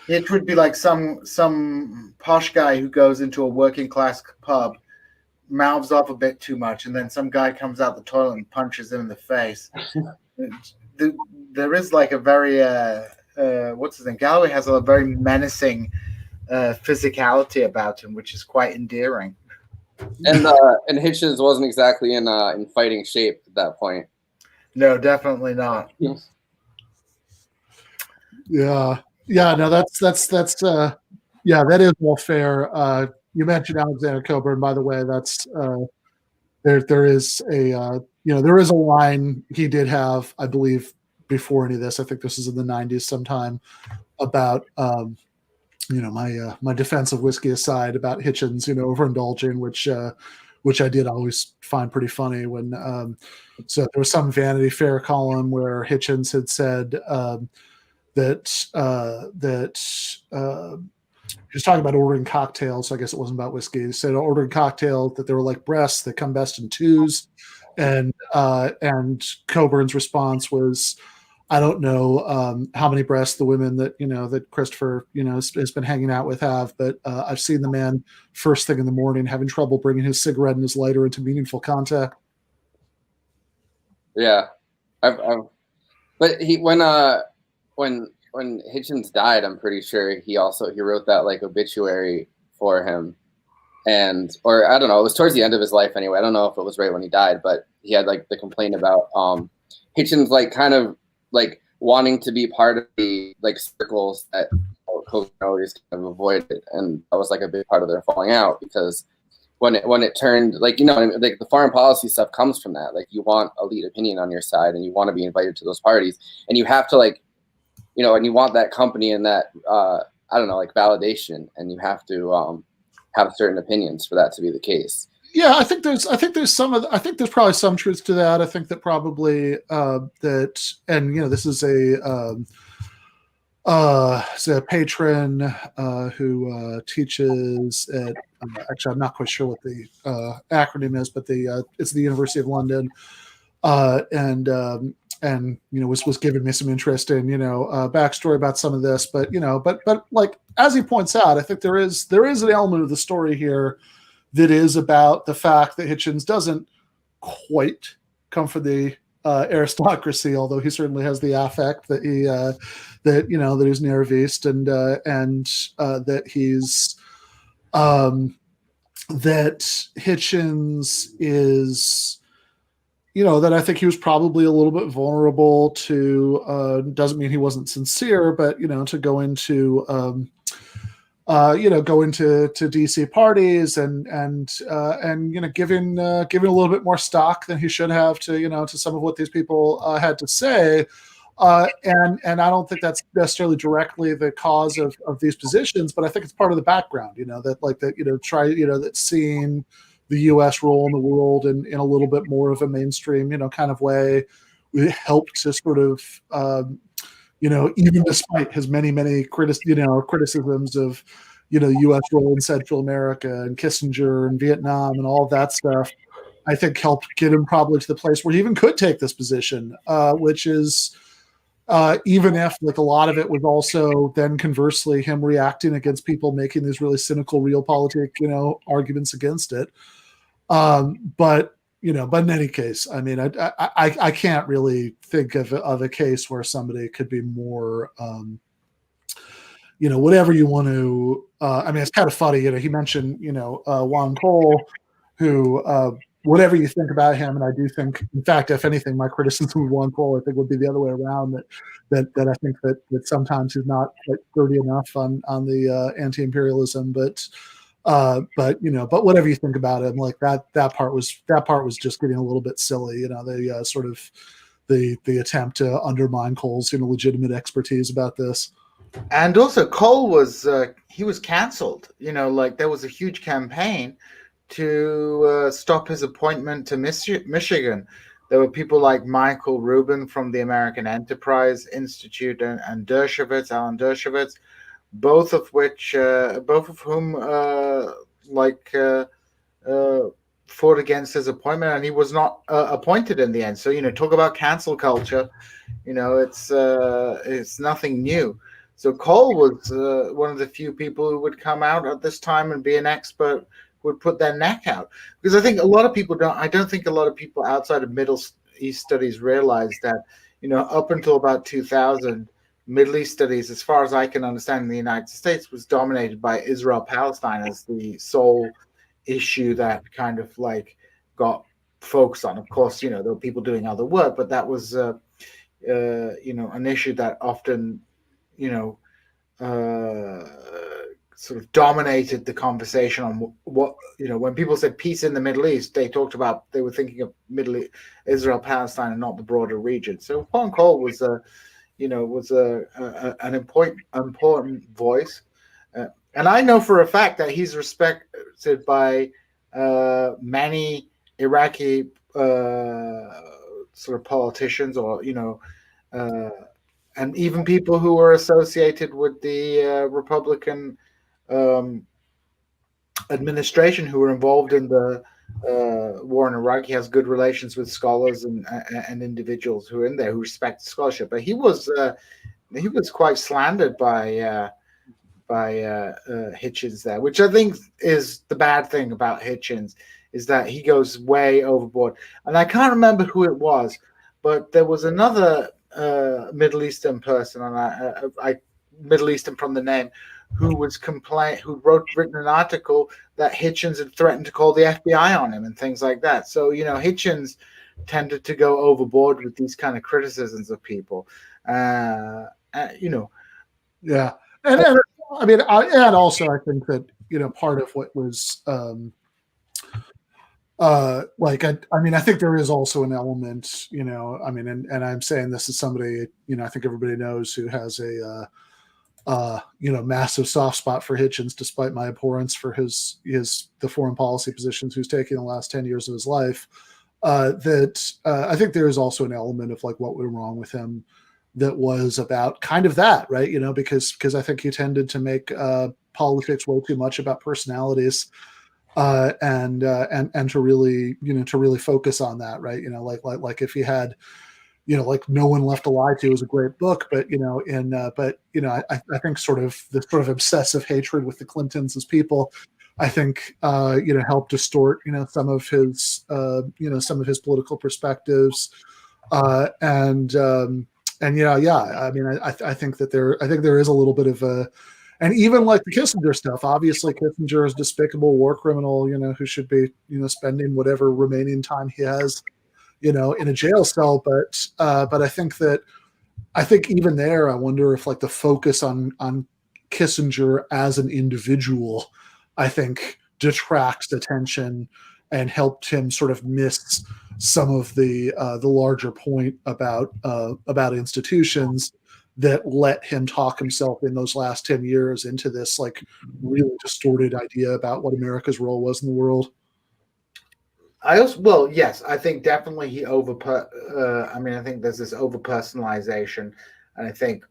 it would be like some posh guy who goes into a working class pub, mouths off a bit too much, and then some guy comes out the toilet and punches him in the face. There is like a very what's his name? Galloway has a very menacing physicality about him, which is quite endearing. And Hitchens wasn't exactly in fighting shape at that point. No, definitely not. Yeah. No, that's yeah, that is all fair. You mentioned Alexander Coburn, by the way. That's there is a there is a line he did have, I believe, before any of this. I think this is in the '90s sometime, about my defense of whiskey aside, about Hitchens overindulging, which I did always find pretty funny. When so there was some Vanity Fair column where Hitchens had said that he was talking about ordering cocktails. So I guess it wasn't about whiskey. He said ordering cocktails that they were like breasts that come best in twos, and Coburn's response was, I don't know how many breasts the women that Christopher has been hanging out with have, but I've seen the man first thing in the morning having trouble bringing his cigarette and his lighter into meaningful contact. Yeah, but when Hitchens died, I'm pretty sure he wrote that like obituary for him, or I don't know, it was towards the end of his life anyway. I don't know if it was right when he died, but he had like the complaint about Hitchens like kind of like wanting to be part of the like circles that Coke always kind of avoided, and that was like a big part of their falling out, because when it turned like like the foreign policy stuff comes from that. Like you want elite opinion on your side, and you want to be invited to those parties, and you have to like and you want that company and that I don't know, like validation, and you have to have certain opinions for that to be the case. Yeah, I think there's probably some truth to that. I think that probably that, and this is a patron who teaches at actually I'm not quite sure what the acronym is, but it's the University of London, and was giving me some interesting backstory about some of this, but like as he points out, I think there is an element of the story here that is about the fact that Hitchens doesn't quite come from the aristocracy, although he certainly has the affect that that he's Nervist, and that he's that Hitchens is that I think he was probably a little bit vulnerable to, doesn't mean he wasn't sincere, but to go into go into DC parties and giving a little bit more stock than he should have to some of what these people had to say, and I don't think that's necessarily directly the cause of these positions, but I think it's part of the background, that seeing the U.S. role in the world in a little bit more of a mainstream kind of way helped to sort of even despite his many criticisms of the U.S. role in Central America and Kissinger and Vietnam and all of that stuff, I think helped get him probably to the place where he even could take this position, which is even if like a lot of it was also then conversely him reacting against people making these really cynical realpolitik arguments against it, but in any case, I mean, I can't really think of a case where somebody could be more, whatever you want to. I mean, it's kind of funny. He mentioned, Juan Cole, who, whatever you think about him, and I do think, in fact, if anything, my criticism of Juan Cole, I think, would be the other way around. That I think that sometimes he's not quite sturdy enough on the anti-imperialism, but whatever you think about him, like that part was just getting a little bit silly. The sort of the attempt to undermine Cole's legitimate expertise about this. And also Cole was he was canceled. Like there was a huge campaign to stop his appointment to Michigan. There were people like Michael Rubin from the American Enterprise Institute and Alan Dershowitz, both of whom fought against his appointment, and he was not appointed in the end. So talk about cancel culture. It's nothing new. So Cole was one of the few people who would come out at this time and be an expert, would put their neck out, because I think a lot of people don't. I don't think a lot of people outside of Middle East studies realize that up until about 2000. Middle East studies, as far as I can understand, in the United States was dominated by Israel-Palestine as the sole issue that kind of like got focus on. Of course, there were people doing other work, but that was an issue that often, sort of dominated the conversation on what, when people said peace in the Middle East, they were thinking of Israel, Palestine, and not the broader region. So Juan Cole was an important voice. And I know for a fact that he's respected by many Iraqi sort of politicians, or and even people who were associated with the Republican administration who were involved in the war in Iraq. He has good relations with scholars and individuals who are in there who respect scholarship. But he was quite slandered by Hitchens there, which I think is the bad thing about Hitchens, is that he goes way overboard. And I can't remember who it was, but there was another Middle Eastern person, and I Middle Eastern from the name, who written an article that Hitchens had threatened to call the FBI on him and things like that. So Hitchens tended to go overboard with these kind of criticisms of people. Yeah, and I mean, and also I think that part of what was I think there is also an element, and I'm saying this as somebody, I think everybody knows, who has a massive soft spot for Hitchens, despite my abhorrence for the foreign policy positions who's taken the last 10 years of his life. That I think there is also an element of like what went wrong with him that was about kind of that, right? Because I think he tended to make politics way too much about personalities. And to really focus on that, right? Like if he had, like No One Left to Lie To is a great book, but I think sort of obsessive hatred with the Clintons as people, I think helped distort some of his political perspectives, I think that there is a little bit of a. And even like the Kissinger stuff, obviously Kissinger is a despicable war criminal, who should be, spending whatever remaining time he has, in a jail cell. But I think even there, I wonder if like the focus on Kissinger as an individual, I think detracts attention and helped him sort of miss some of the larger point about institutions that let him talk himself in those last 10 years into this like really distorted idea about what America's role was in the world. Yes, I think definitely he I think there's this over personalization, and I think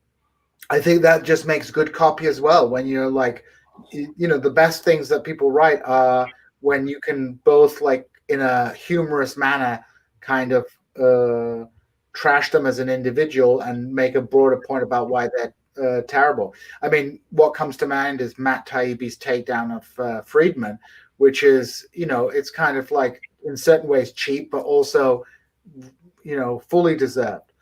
that just makes good copy as well. When you're like, the best things that people write are when you can both like in a humorous manner kind of trash them as an individual and make a broader point about why they're terrible. I mean, what comes to mind is Matt Taibbi's takedown of Friedman, which is, it's kind of like in certain ways cheap, but also, fully deserved.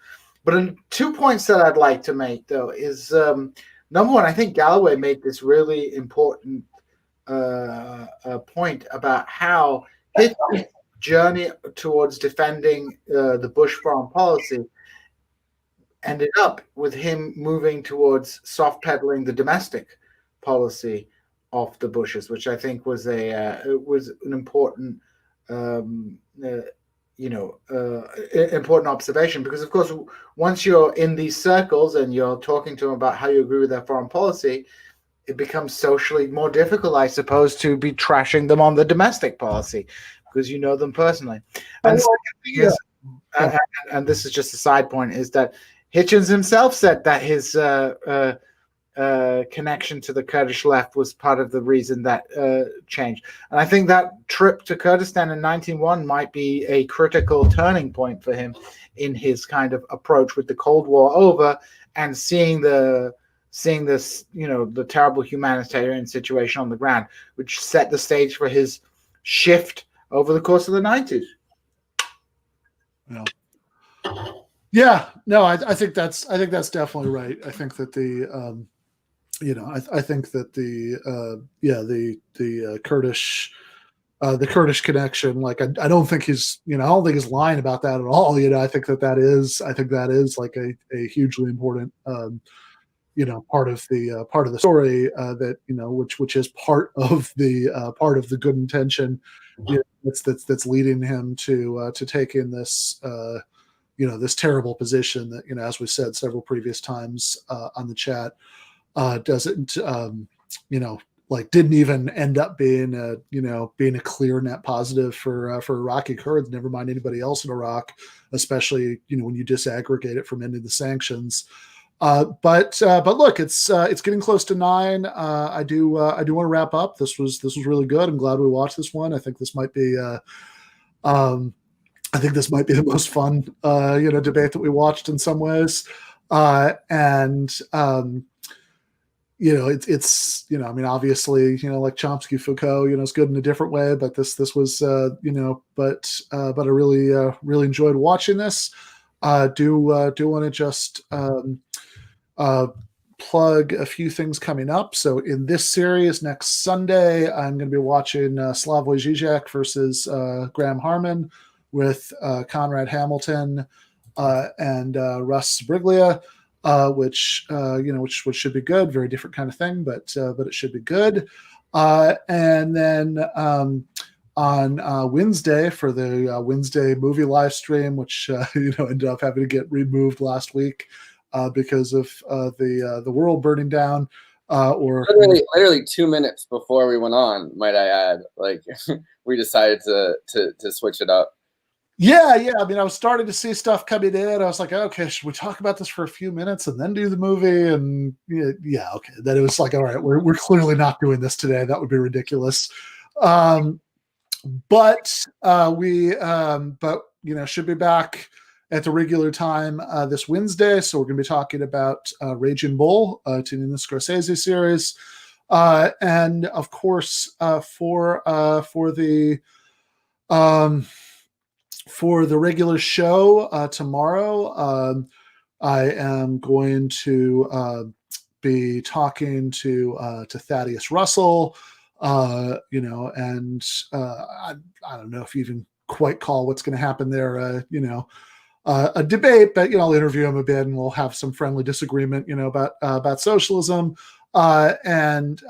But 2 points that I'd like to make, though, is number one, I think Galloway made this really important point about how his journey towards defending the Bush foreign policy ended up with him moving towards soft pedaling the domestic policy of the Bushes, which I think was an important important observation, because of course once you're in these circles and you're talking to them about how you agree with their foreign policy, it becomes socially more difficult, I suppose, to be trashing them on the domestic policy because you know them personally. And and this is just a side point, is that Hitchens himself said that his connection to the Kurdish left was part of the reason that changed. And I think that trip to Kurdistan in 1991 might be a critical turning point for him in his kind of approach with the Cold War over and seeing this, the terrible humanitarian situation on the ground, which set the stage for his shift over the course of the 90s. Yeah, no, I think that's definitely right. I think that the I think that the Kurdish the Kurdish connection. Like I don't think he's I don't think he's lying about that at all. I think that is like a hugely important part of the story that which is part of the good intention that's leading him to take in this this terrible position that as we said several previous times on the chat doesn't like didn't even end up being a clear net positive for Iraqi Kurds, never mind anybody else in Iraq, especially when you disaggregate it from ending the sanctions. But look, it's getting close to 9. I do want to wrap up. This was really good. I'm glad we watched this one. I think this might be the most fun debate that we watched in some ways. It's I mean, obviously, like Chomsky, Foucault, is good in a different way, but this was, but I really enjoyed watching this. Do want to just plug a few things coming up. So in this series next Sunday, I'm going to be watching Slavoj Žižek versus Graham Harmon with Conrad Hamilton and Russ Briglia. Which should be good. Very different kind of thing, but it should be good. And then on Wednesday for the Wednesday movie live stream, which ended up having to get removed last week because of the world burning down. Or literally 2 minutes before we went on, might I add, like we decided to switch it up. Yeah. I mean, I was starting to see stuff coming in. I was like, okay, should we talk about this for a few minutes and then do the movie? And yeah, okay. Then it was like, all right, we're clearly not doing this today. That would be ridiculous. But we should be back at the regular time this Wednesday. So we're going to be talking about Raging Bull, tuning the Scorsese series, and of course for the regular show tomorrow, I am going to be talking to Thaddeus Russell, and I don't know if you even quite call what's going to happen there, a debate, but I'll interview him a bit, and we'll have some friendly disagreement, about socialism, and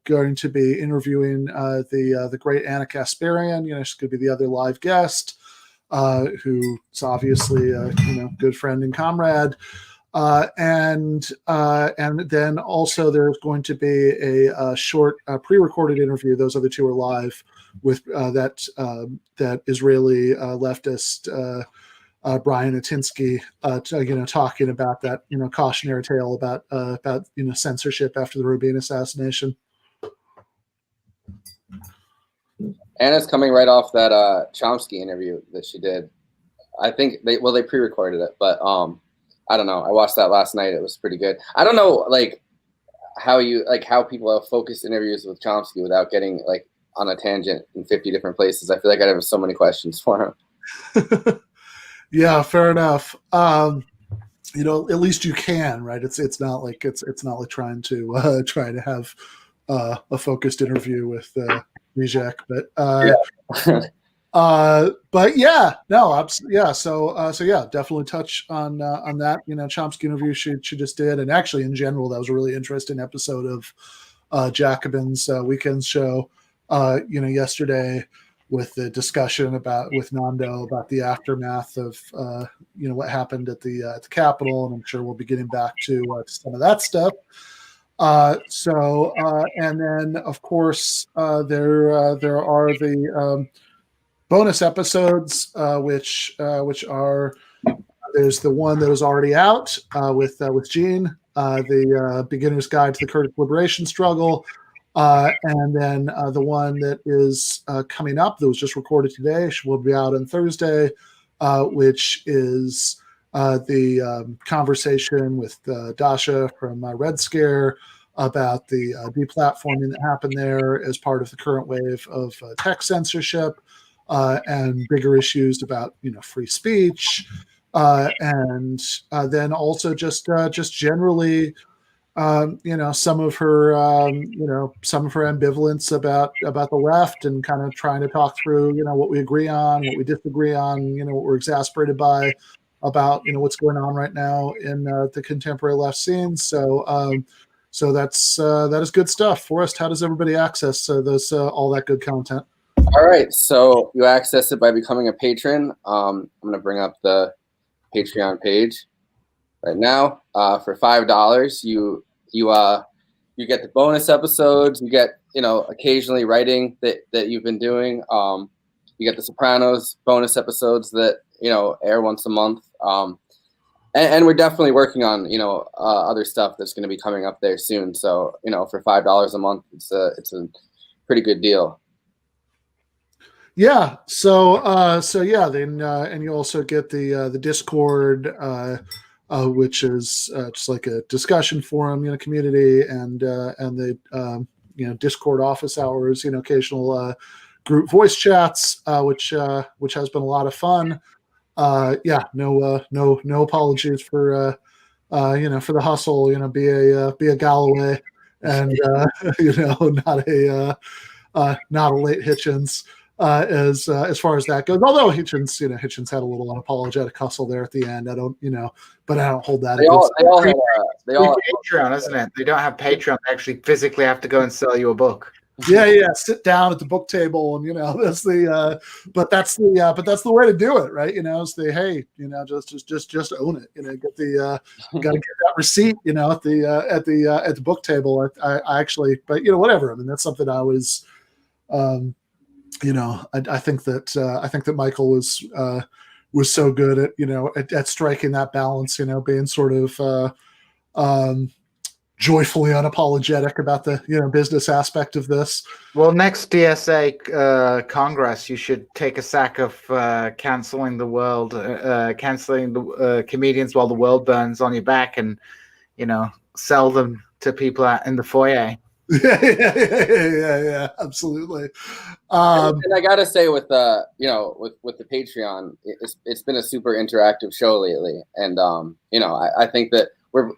going to be interviewing the great Anna Kasparian. She's going to be the other live guest. Who's obviously a good friend and comrade, and then also there's going to be a short pre-recorded interview. Those other two are live with that Israeli leftist Brian Atinsky, talking about that cautionary tale about censorship after the Rabin assassination. Anna's coming right off that Chomsky interview that she did. I think they pre-recorded it, but I don't know. I watched that last night. It was pretty good. I don't know how people have focused interviews with Chomsky without getting like on a tangent in 50 different places. I feel like I have so many questions for him. Yeah, fair enough. At least you can, right? It's not like trying to have a focused interview with Zizek, but yeah, no, yeah. So yeah, definitely touch on that. Chomsky interview she just did, and actually in general, that was a really interesting episode of Jacobin's Weekend Show. Yesterday with the discussion with Nando about the aftermath of what happened at the Capitol, and I'm sure we'll be getting back to some of that stuff. And then of course there are the bonus episodes, which are there's the one that was already out with Gene, the Beginner's Guide to the Kurdish Liberation Struggle, and then the one that is coming up that was just recorded today, will be out on Thursday, which is the conversation with Dasha from Red Scare about the deplatforming that happened there as part of the current wave of tech censorship, and bigger issues about free speech, and then also just generally some of her ambivalence about the left, and kind of trying to talk through, what we agree on, what we disagree on, what we're exasperated by about, what's going on right now in the contemporary left scene. So that is good stuff. Forrest, how does everybody access those all that good content? All right, so you access it by becoming a patron. I'm going to bring up the Patreon page right now. For $5, you get the bonus episodes. You get, occasionally writing that you've been doing. You get the Sopranos bonus episodes that, air once a month. And we're definitely working on, other stuff that's going to be coming up there soon. So, for $5 a month, it's a pretty good deal. Yeah. So yeah. Then and you also get the Discord, which is just like a discussion forum, community, and the Discord office hours, occasional group voice chats, which has been a lot of fun. No apologies for for the hustle. Be a Galloway, and not a late Hitchens. As far as that goes, although Hitchens had a little unapologetic hustle there at the end. I don't, but I don't hold that. They all have Patreon, isn't it? They don't have Patreon. They actually physically have to go and sell you a book. Yeah. Sit down at the book table, and that's the way to do it, right? Hey, just own it. Get the got to get that receipt, at the book table. I actually, but whatever. I mean, that's something I was. I think that Michael was so good at at striking that balance, being sort of joyfully unapologetic about the business aspect of this. Well, next DSA Congress, you should take a sack of canceling the comedians while the world burns on your back, and sell them to people in the foyer. Yeah, absolutely. And I gotta say, with the Patreon, it's been a super interactive show lately, and I think that we're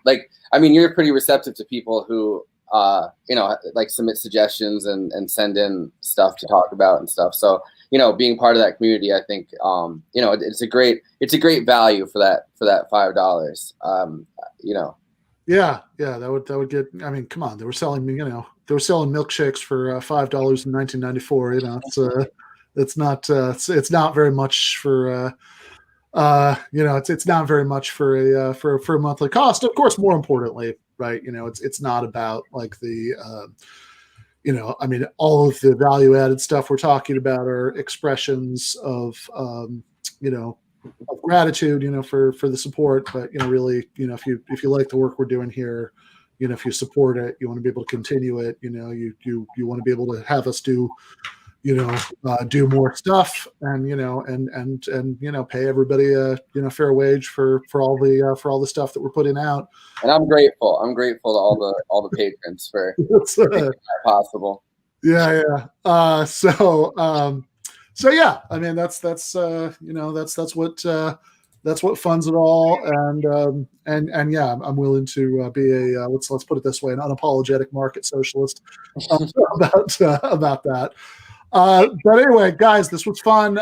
you're pretty receptive to people who submit suggestions and send in stuff to talk about and stuff. So being part of that community, I think it's a great value for that $5. Yeah, that would get. I mean, come on, they were selling milkshakes for $5 in 1994. It's not very much for it's not very much for a monthly cost. Of course, more importantly, right? It's not about like the all of the value added stuff we're talking about are expressions of of gratitude, for the support. But really, if you like the work we're doing here, if you support it, you want to be able to continue it. You want to be able to have us do do more stuff, and pay everybody a fair wage for all the stuff that we're putting out. And I'm grateful to all the patrons for making that possible. Yeah. So yeah, I mean that's what funds it all, and yeah, I'm willing to be a let's put it this way, an unapologetic market socialist about that. But anyway, guys, this was fun.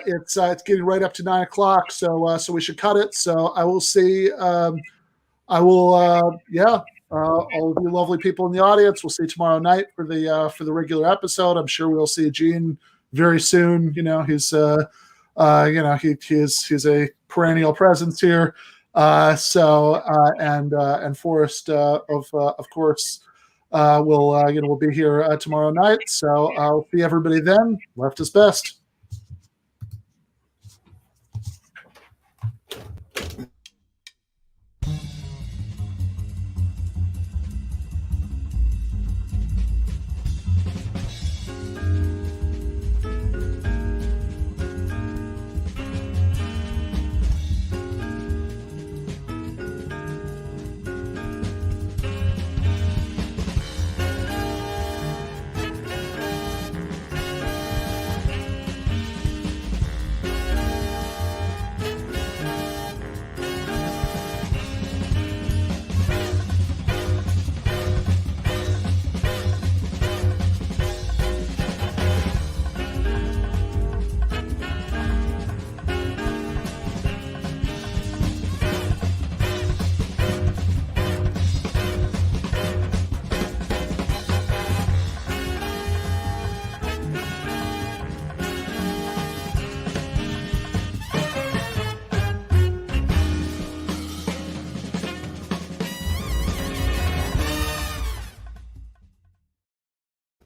It's getting right up to 9 o'clock, so we should cut it. So I will see. All of you lovely people in the audience, we'll see you tomorrow night for the regular episode. I'm sure we'll see Gene very soon. He's he's a perennial presence here. And Forrest, of course, will be here tomorrow night. So I'll see everybody then. Left is best.